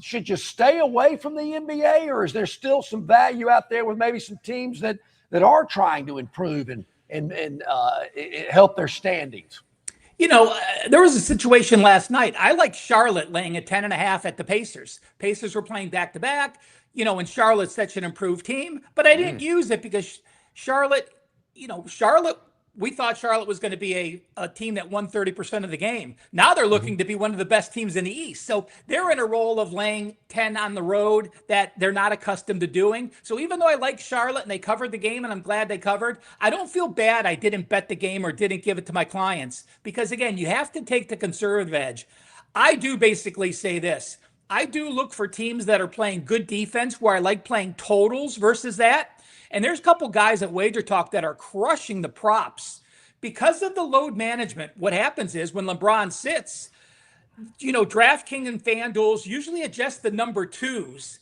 Should you stay away from the NBA, or is there still some value out there with maybe some teams that are trying to improve and help their standings? There was a situation last night. I like Charlotte laying a 10.5 at the Pacers. Pacers were playing back-to-back, and Charlotte's such an improved team. But I didn't use it because Charlotte, we thought Charlotte was going to be a team that won 30% of the game. Now they're looking to be one of the best teams in the East. So they're in a role of laying 10 on the road that they're not accustomed to doing. So even though I like Charlotte and they covered the game, and I'm glad they covered, I don't feel bad I didn't bet the game or didn't give it to my clients. Because again, you have to take the conservative edge. I do basically say this. I do look for teams that are playing good defense where I like playing totals versus that. And there's a couple guys at Wager Talk that are crushing the props. Because of the load management, what happens is when LeBron sits, DraftKings and FanDuels usually adjust the number 2s.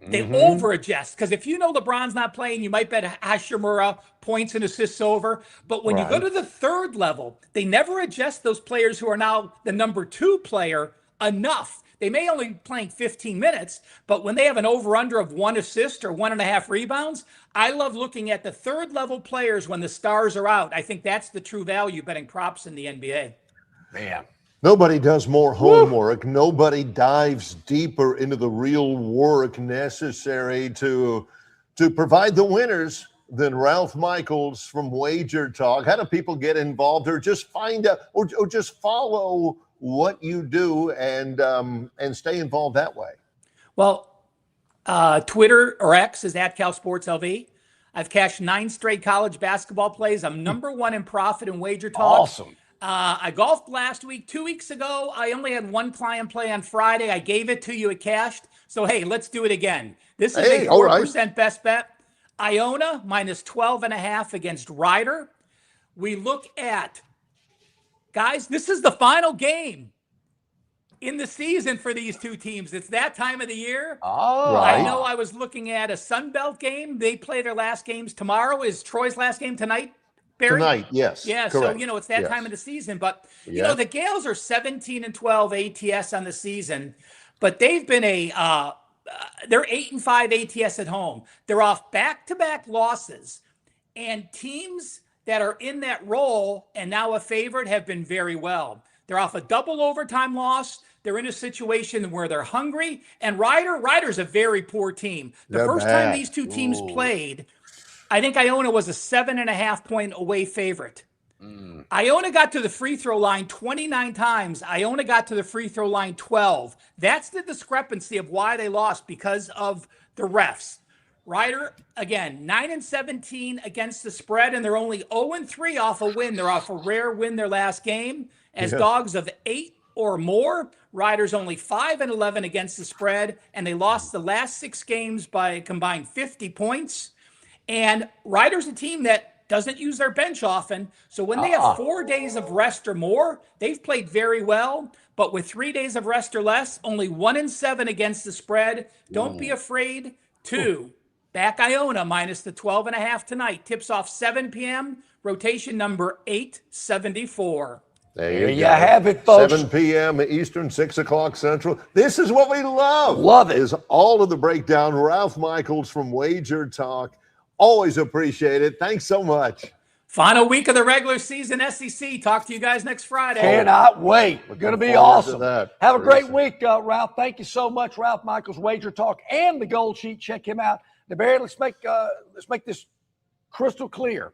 They over adjust. Because if LeBron's not playing, you might bet Hashimura points and assists over. But when you go to the 3rd level, they never adjust those players who are now the number 2 player enough. They may only be playing 15 minutes, but when they have an over-under of 1 assist or 1.5 rebounds, I love looking at the 3rd level players when the stars are out. I think that's the true value betting props in the NBA. Man. Nobody does more homework. Nobody dives deeper into the real work necessary to provide the winners than Ralph Michaels from Wager Talk. How do people get involved, or just find out, or just follow what you do and stay involved that way? Well, Twitter or X is @CalSportsLV. I've cashed 9 straight college basketball plays. I'm number 1 in profit in Wager Talk. Awesome. I golfed last week. 2 weeks ago, I only had 1 client play on Friday. I gave it to you. It cashed. So, hey, let's do it again. This is a 4% best bet. Iona minus 12.5 against Ryder. We look at, guys, this is the final game in the season for these two teams. It's that time of the year. Oh, I know I was looking at a Sun Belt game. They play their last games tomorrow. Is Troy's last game tonight, Barry? Tonight, yes. Yeah, correct. So, it's that time of the season. But, the Gales are 17-12 ATS on the season, but they've been they're 8-5 ATS at home. They're off back-to-back losses, and teams that are in that role and now a favorite have been very well. They're off a double overtime loss. They're in a situation where they're hungry. And Ryder's a very poor team. The first time these two teams played, I think Iona was a 7.5 point away favorite. Iona got to the free throw line 29 times. Iona got to the free throw line 12. That's the discrepancy of why they lost, because of the refs. Rider, again, 9-17 against the spread, and they're only 0-3 off a win. They're off a rare win their last game. As dogs of 8 or more, Riders only 5-11 against the spread, and they lost the last 6 games by a combined 50 points. And Riders a team that doesn't use their bench often, so when they have 4 days of rest or more, they've played very well. But with 3 days of rest or less, only 1-7 against the spread. Don't be afraid to back Iona minus the 12.5 tonight. Tips off 7 p.m. Rotation number 874. There you have it, folks. 7 p.m. Eastern, 6 o'clock Central. This is what we love. Love it. Is all of the breakdown. Ralph Michaels from Wager Talk. Always appreciate it. Thanks so much. Final week of the regular season SEC. Talk to you guys next Friday. Cannot wait. We're going to be awesome. Have a great week, Ralph. Thank you so much, Ralph Michaels, Wager Talk, and the Gold Sheet. Check him out. Now, Barry, let's make this crystal clear.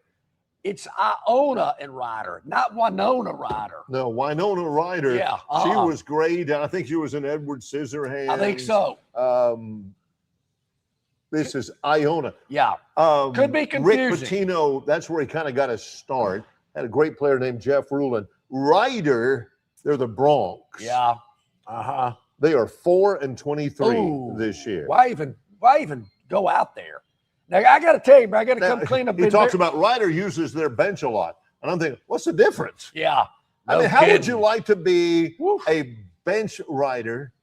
It's Iona and Ryder, not Winona Ryder. No, Winona Ryder. Yeah. She was great. I think she was in Edward Scissorhands. I think so. This is Iona. Yeah. Could be confusing. Rick Pitino, that's where he kind of got his start. Had a great player named Jeff Rulin. Ryder, they're the Bronx. Yeah. They are 4-23 this year. Why even go out there? Now, I got to tell you, bro, I got to come clean up. He talks about Ryder uses their bench a lot. And I'm thinking, what's the difference? Yeah. I mean, how would you like to be a bench rider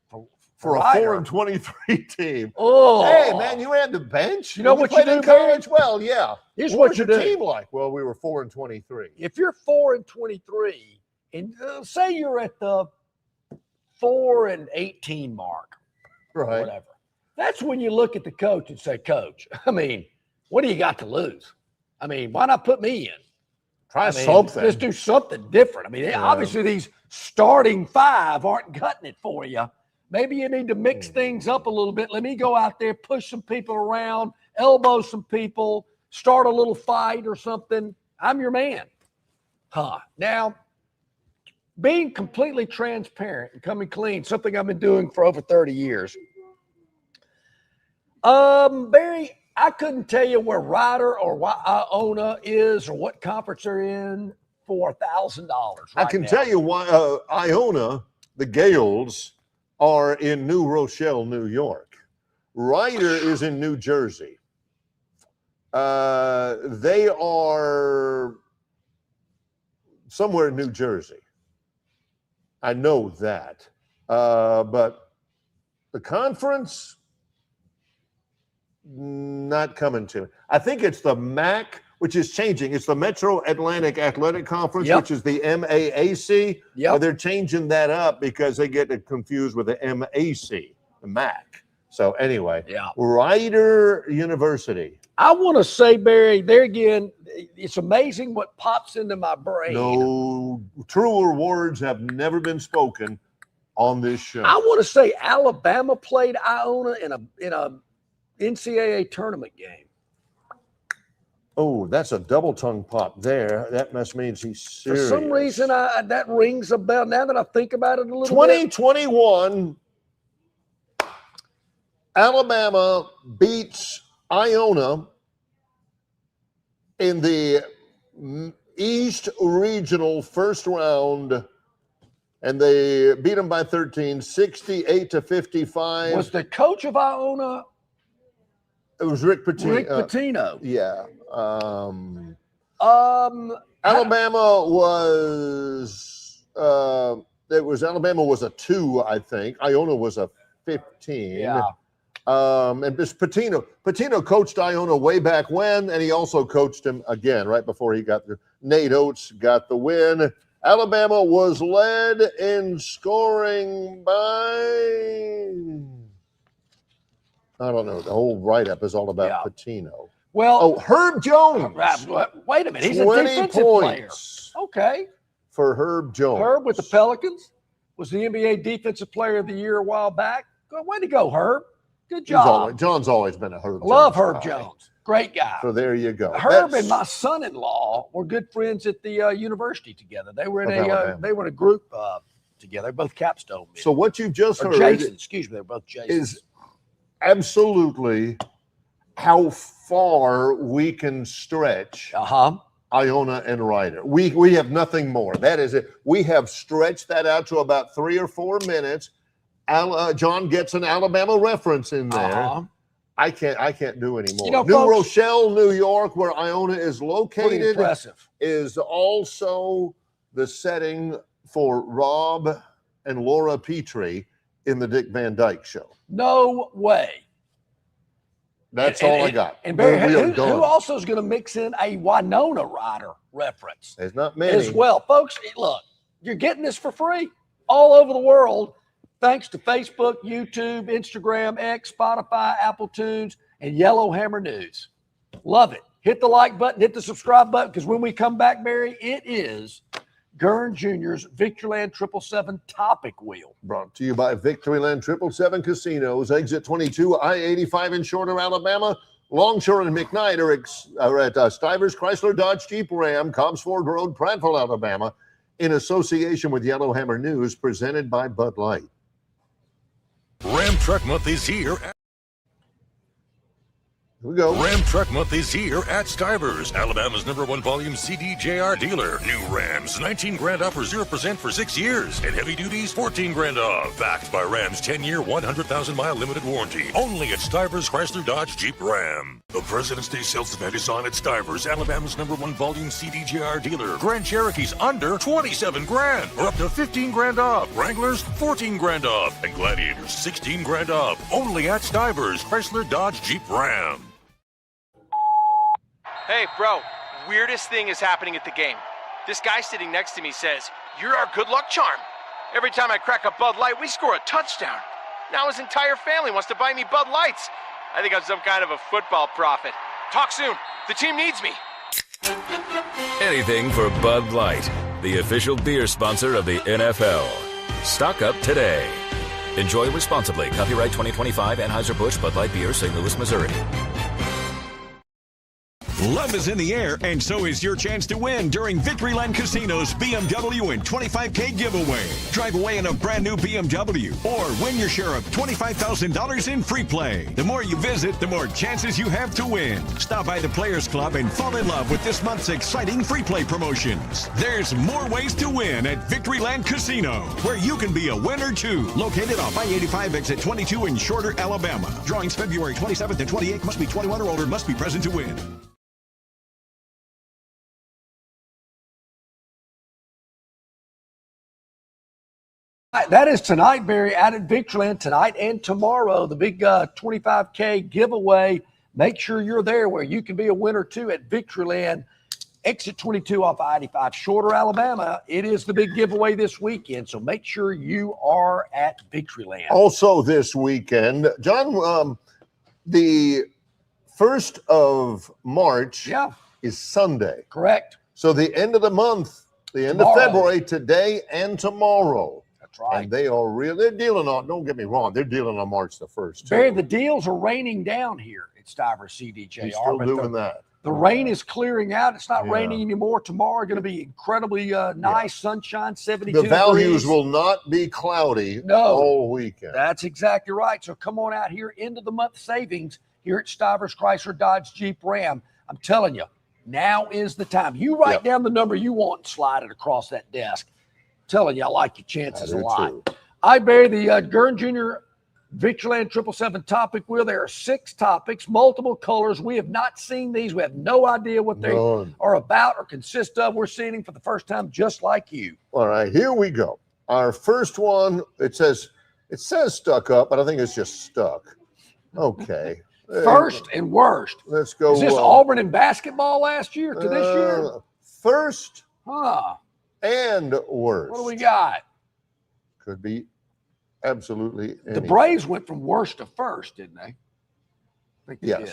for a 4-23 team? Oh, hey, man, you had the bench. You know what you do in college? Well, yeah. Here's what what you was your do. team like? Well, we were 4-23. If you're 4-23, and say you're at the 4-18 mark, right? Whatever. That's when you look at the coach and say, Coach, I mean, what do you got to lose? I mean, why not put me in? Try something. Let's do something different. I mean, obviously these starting 5 aren't cutting it for you. Maybe you need to mix things up a little bit. Let me go out there, push some people around, elbow some people, start a little fight or something. I'm your man. Now, being completely transparent and coming clean, something I've been doing for over 30 years. Barry, I couldn't tell you where Ryder or Iona is or what conference they're in for $1,000. I can tell you why Iona, the Gales, are in New Rochelle, New York. Ryder is in New Jersey. They are somewhere in New Jersey. I know that. But the conference, not coming to me. I think it's the MAC, which is changing. It's the Metro Atlantic Athletic Conference, which is the MAAC. They're changing that up because they get confused with the MAC, the MAC. So anyway, Ryder University. I want to say, Barry, there again, it's amazing what pops into my brain. No truer words have never been spoken on this show. I want to say Alabama played Iona in a NCAA tournament game. Oh, that's a double tongue pop there. That must mean he's serious. For some reason, that rings a bell. Now that I think about it a little 2021, Alabama beats Iona in the East Regional first round, and they beat them by 13, 68-55. Was the coach of Iona? It was Rick Pitino. Rick Pitino. Yeah. Alabama was Alabama was a 2, I think. Iona was a 15. Yeah. And this Pitino coached Iona way back when, and he also coached him again right before he got there. Nate Oates got the win. Alabama was led in scoring by, I don't know. The whole write-up is all about Pitino. Well, Herb Jones. Wait a minute. He's a defensive player. Okay. For Herb Jones. Herb with the Pelicans was the NBA Defensive Player of the Year a while back. Way to go, Herb. Good job. John's always been a Herb Jones. Love Herb Jones. Great guy. So there you go. Herb and my son-in-law were good friends at the university together. They were in a group together, both capstone men. So what you've just heard, Jason, excuse me, they're both Jason, is absolutely how far we can stretch Iona and Ryder. We have nothing more. That is it. We have stretched that out to about 3 or 4 minutes. John gets an Alabama reference in there. I can't do anymore. New folks, Rochelle, New York, where Iona is located, is also the setting for Rob and Laura Petrie in the Dick Van Dyke Show. No way. That's all I got. And Barry, who also is going to mix in a Winona Ryder reference? There's not many. As well. Folks, look, you're getting this for free all over the world thanks to Facebook, YouTube, Instagram, X, Spotify, Apple Tunes, and Yellowhammer News. Love it. Hit the like button, hit the subscribe button, because when we come back, Barry, it is Gurn Jr.'s Victoryland 777 Topic Wheel. Brought to you by Victoryland 777 Casinos, exit 22, I-85 in Shorter, Alabama. Longshore and McKnight are at Stivers, Chrysler, Dodge, Jeep, Ram, Cobbs Ford Road, Prattville, Alabama, in association with Yellowhammer News, presented by Bud Light. Ram Truck Month is here. Here we go. Ram Truck Month is here at Stivers, Alabama's #1 volume CDJR dealer. New Rams, 19 grand off or 0% for 6 years. And heavy duties, 14 grand off. Backed by Ram's 10-year, 100,000-mile limited warranty. Only at Stivers, Chrysler, Dodge, Jeep, Ram. The President's Day sales event is on at Stivers, Alabama's #1 volume CDJR dealer. Grand Cherokees under 27 grand or up to 15 grand off. Wranglers, 14 grand off. And Gladiators, 16 grand off. Only at Stivers, Chrysler, Dodge, Jeep, Ram. Hey, bro, weirdest thing is happening at the game. This guy sitting next to me says, "You're our good luck charm. Every time I crack a Bud Light, we score a touchdown." Now his entire family wants to buy me Bud Lights. I think I'm some kind of a football prophet. Talk soon. The team needs me. Anything for Bud Light, the official beer sponsor of the NFL. Stock up today. Enjoy responsibly. Copyright 2025 Anheuser-Busch Bud Light Beer, St. Louis, Missouri. Love is in the air, and so is your chance to win during Victoryland Casino's BMW and 25K giveaway. Drive away in a brand new BMW or win your share of $25,000 in free play. The more you visit, the more chances you have to win. Stop by the Players Club and fall in love with this month's exciting free play promotions. There's more ways to win at Victoryland Casino, where you can be a winner too. Located off I-85 exit 22 in Shorter, Alabama. Drawings February 27th and 28th. Must be 21 or older. Must be present to win. That is tonight, Barry, out at Victoryland tonight and tomorrow, the big 25K giveaway. Make sure you're there where you can be a winner too at Victoryland, exit 22 off I-85, Shorter, Alabama. It is the big giveaway this weekend, so make sure you are at Victoryland. Also this weekend, John, the 1st of March is Sunday. Correct. So the end of the month, the end of February, today and tomorrow. Right. And they are they're dealing on, don't get me wrong, they're dealing on March the 1st. Too. Barry, the deals are raining down here at Stivers CDJR. He's still doing that. The rain is clearing out. It's not raining anymore. Tomorrow going to be incredibly nice, sunshine, 72 The values degrees. will not be cloudy all weekend. That's exactly right. So come on out here, end of the month savings here at Stivers Chrysler Dodge Jeep Ram. I'm telling you, now is the time. You write down the number you want and slide it across that desk. Telling you, I like your chances a lot. I bear the Gurn Jr. Victoryland 777 Topic Wheel. There are 6 topics, multiple colors. We have not seen these. We have no idea what they are about or consist of. We're seeing them for the first time, just like you. All right, here we go. Our first one, it says stuck up, but I think it's just stuck. Okay. First and worst. Let's go. Is this Auburn in basketball last year to this year? First and worst. What do we got? Could be absolutely anything. The Braves went from worst to first, didn't they? I think they did.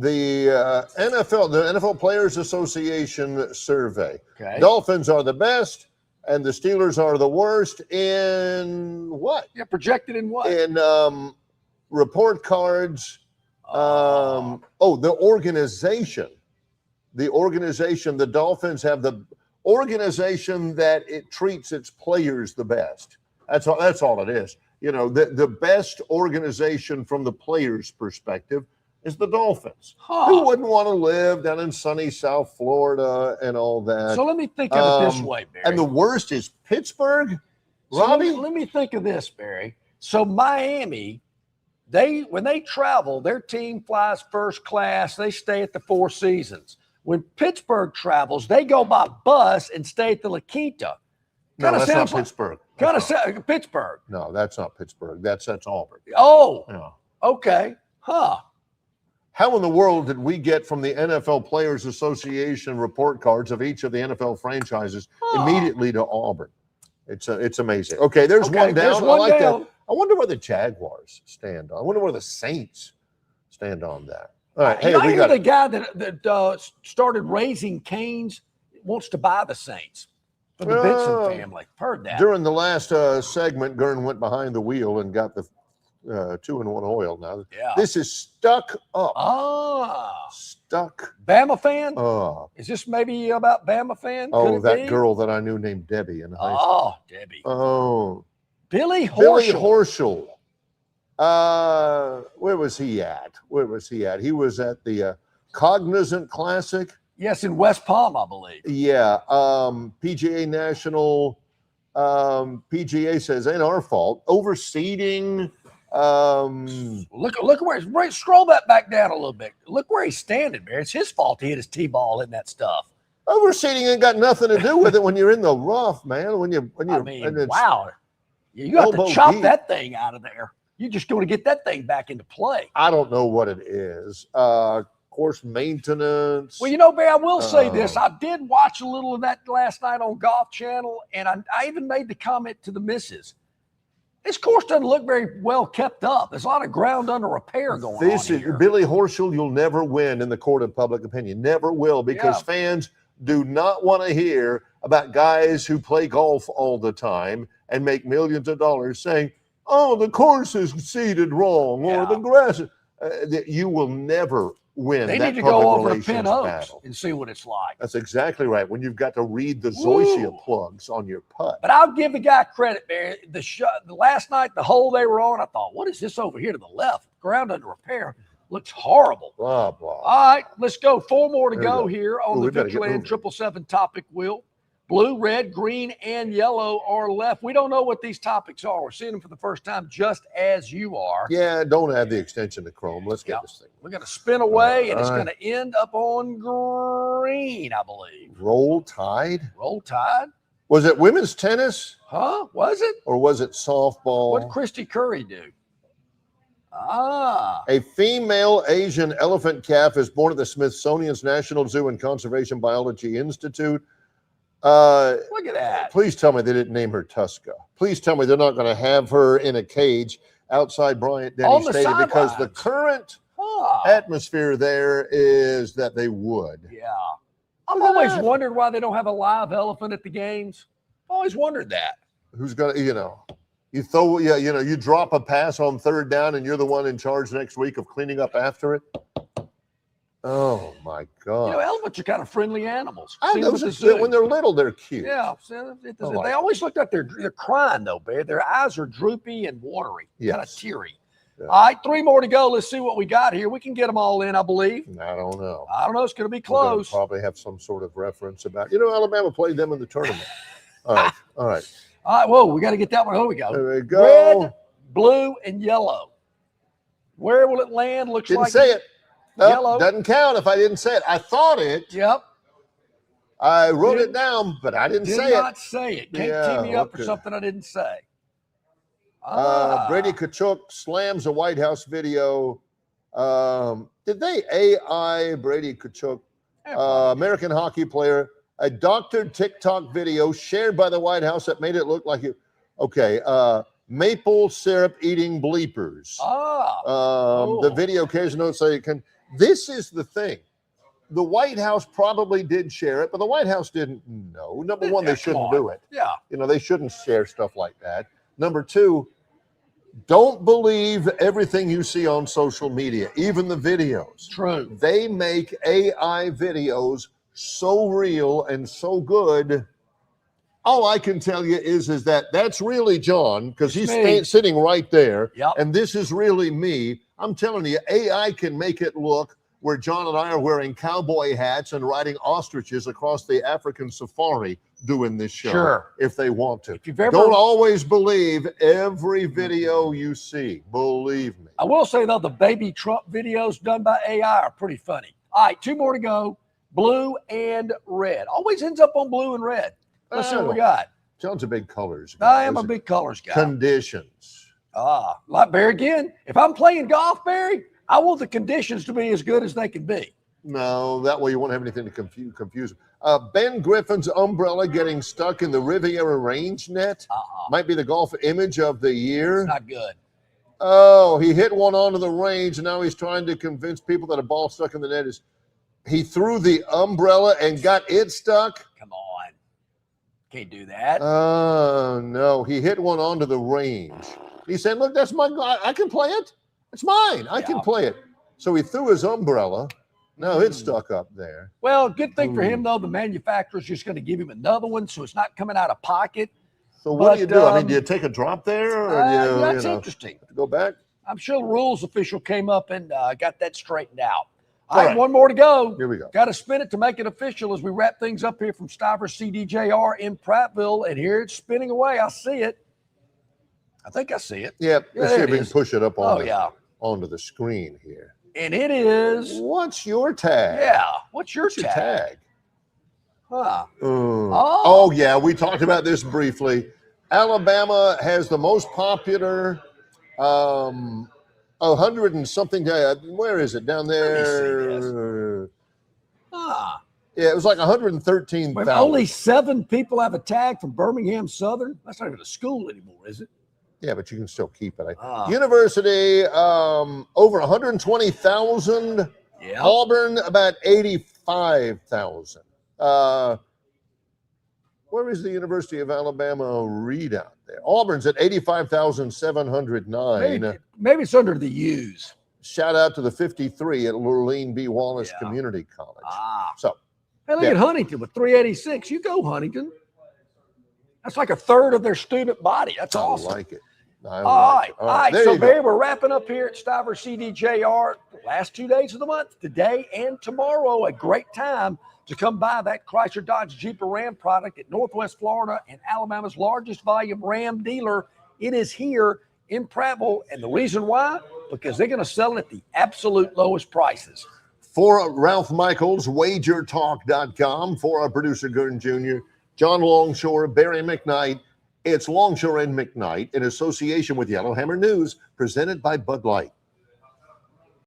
The NFL Players Association survey. Okay. Dolphins are the best, and the Steelers are the worst in what? Yeah, projected in what? In report cards The organization. The Dolphins have the organization that it treats its players the best. That's all it is. You know, the best organization from the players' perspective is the Dolphins. Who wouldn't want to live down in sunny South Florida and all that? So let me think of it this way, Barry. And the worst is Pittsburgh. Robbie? Let me think of this, Barry. So Miami, when they travel, their team flies first class. They stay at the Four Seasons. When Pittsburgh travels, they go by bus and stay at the La Quinta. No, that's not Pittsburgh. Pittsburgh. No, that's not Pittsburgh. That's Auburn. Oh, yeah. Okay. Huh. How in the world did we get from the NFL Players Association report cards of each of the NFL franchises immediately to Auburn? It's amazing. Okay, there's one down. There's one down. That. I wonder where the Jaguars stand on. I wonder where the Saints stand on that. All right. Hey, I hear the guy that started raising canes wants to buy the Saints for the Benson family. Heard that. During the last segment, Gurn went behind the wheel and got the 2-in-1 oil. Now, this is Stuck Up. Stuck. Bama fan? Is this maybe about Bama fan? Oh, that girl that I knew named Debbie in high school. Oh, Debbie. Oh. Billy Horschel. Billy Horschel. Where was he at? He was at the Cognizant Classic. Yes, in West Palm, I believe. Yeah. PGA National. PGA says, ain't our fault. Overseeding. Look where he's scroll that back down a little bit. Look where he's standing, man. It's his fault he hit his tee-ball in that stuff. Overseeding ain't got nothing to do with it when you're in the rough, man. When you're wow. You have to chop that thing out of there. You're just going to get that thing back into play. I don't know what it is. Course maintenance. Well, you know, Barry, I will say this. I did watch a little of that last night on Golf Channel, and I even made the comment to the missus. This course doesn't look very well kept up. There's a lot of ground under repair going on here. Billy Horschel, you'll never win in the court of public opinion. Never will, because fans do not want to hear about guys who play golf all the time and make millions of dollars saying, oh, the course is seeded wrong or the grass. You will never win. They that need to go over to relations Pin Oaks battle. and see what it's like. That's exactly right. When you've got to read the Zoysia plugs on your putt. But I'll give the guy credit, Barry. The last night, the hole they were on, I thought, what is this over here to the left? Ground under repair. Looks horrible. Blah, blah. All right, let's go. 4 more to go here on the Victoryland 777 topic wheel. Blue, red, green, and yellow are left. We don't know what these topics are. We're seeing them for the first time, just as you are. Yeah, don't add the extension to Chrome. Let's get this thing. We're going to spin away, and it's going to end up on green, I believe. Roll Tide? Roll Tide? Was it women's tennis? Huh? Was it? Or was it softball? What did Christy Curry do? A female Asian elephant calf is born at the Smithsonian's National Zoo and Conservation Biology Institute. Look at that. Please tell me they didn't name her Tuska. Please tell me they're not going to have her in a cage outside Bryant-Denny Stadium, because the current atmosphere there is that they would. Yeah. I've always wondered why they don't have a live elephant at the games. Always wondered that. Who's going to, you drop a pass on third down and you're the one in charge next week of cleaning up after it. Oh, my God. Elephants are kind of friendly animals. When they're little, they're cute. Yeah. They always look like they're crying, though, Bear. Their eyes are droopy and watery, kind of teary. Yeah. All right, 3 more to go. Let's see what we got here. We can get them all in, I believe. I don't know. It's going to be close. We'll probably have some sort of reference about, Alabama played them in the tournament. All right. All right, whoa, we got to get that one. Here we go. There we go. Red, blue, and yellow. Where will it land? Didn't say it. Yellow. Doesn't count if I didn't say it. I thought it. Yep. I wrote it down, but I didn't say it. Did not say it. Can't tee me up for something I didn't say. Brady Kachuk slams a White House video. Did they AI Brady Kachuk, American hockey player, a doctored TikTok video shared by the White House that made it look like it? Okay. Maple syrup eating bleepers. The video carries a note saying, this is the thing. The White House probably did share it, but the White House didn't know. Number one, they shouldn't do it. Yeah. They shouldn't share stuff like that. Number two, Don't believe everything you see on social media, even the videos. True. They make AI videos so real and so good. All I can tell you is that that's really John, because he's sitting right there. Yep. And this is really me. I'm telling you, AI can make it look where John and I are wearing cowboy hats and riding ostriches across the African safari doing this show. Sure. If they want to. If you've ever, don't always believe every video you see. Believe me. I will say, though, the baby Trump videos done by AI are pretty funny. All right, 2 more to go. Blue and red. Always ends up on blue and red. Let's see what we got. John's a big colors guy. I am a big colors guy. Conditions. Like Barry again. If I'm playing golf, Barry, I want the conditions to be as good as they can be. No, that way you won't have anything to confuse. Ben Griffin's umbrella getting stuck in the Riviera range net. Might be the golf image of the year. It's not good. Oh, he hit one onto the range, and now he's trying to convince people that a ball stuck in the net is. He threw the umbrella and got it stuck. Come on. Can't do that. Oh, no. He hit one onto the range. He said, look, that's my, I can play it. It's mine. I can play it. So he threw his umbrella. Now it's stuck up there. Well, good thing for him, though. The manufacturer's just going to give him another one, so it's not coming out of pocket. So what do you do? I mean, do you take a drop there? Or that's interesting. Go back? I'm sure the rules official came up and got that straightened out. All right, 1 more to go. Here we go. Got to spin it to make it official as we wrap things up here from Stivers CDJR in Prattville. And here it's spinning away. I see it. I think I see it. Yeah, let's see if we can push it up onto the screen here. And it is. What's your tag? Yeah. What's your tag? Huh. Oh, yeah. We talked about this briefly. Alabama has the most popular 100 and something. Where is it? Down there. Yeah, it was like 113,000. Only 7 people have a tag from Birmingham Southern. That's not even a school anymore, is it? Yeah, but you can still keep it. University, over 120,000. Yeah. Auburn, about 85,000. Where is the University of Alabama readout there? Auburn's at 85,709. Maybe it's under the U's. Shout out to the 53 at Lurleen B. Wallace Community College. So, hey, look at Huntington with 386. You go, Huntington. That's like a third of their student body. That's awesome. I like it. All right. So, Barry, we're wrapping up here at Stivers CDJR. The last 2 days of the month, today and tomorrow. A great time to come buy that Chrysler Dodge Jeep or Ram product at Northwest Florida and Alabama's largest volume Ram dealer. It is here in Prattville. And the reason why? Because they're going to sell it at the absolute lowest prices. For Ralph Michaels, WagerTalk.com. For our producer, Gurn Jr., John Longshore, Barry McKnight. It's Longshore and McKnight in association with Yellowhammer News, presented by Bud Light.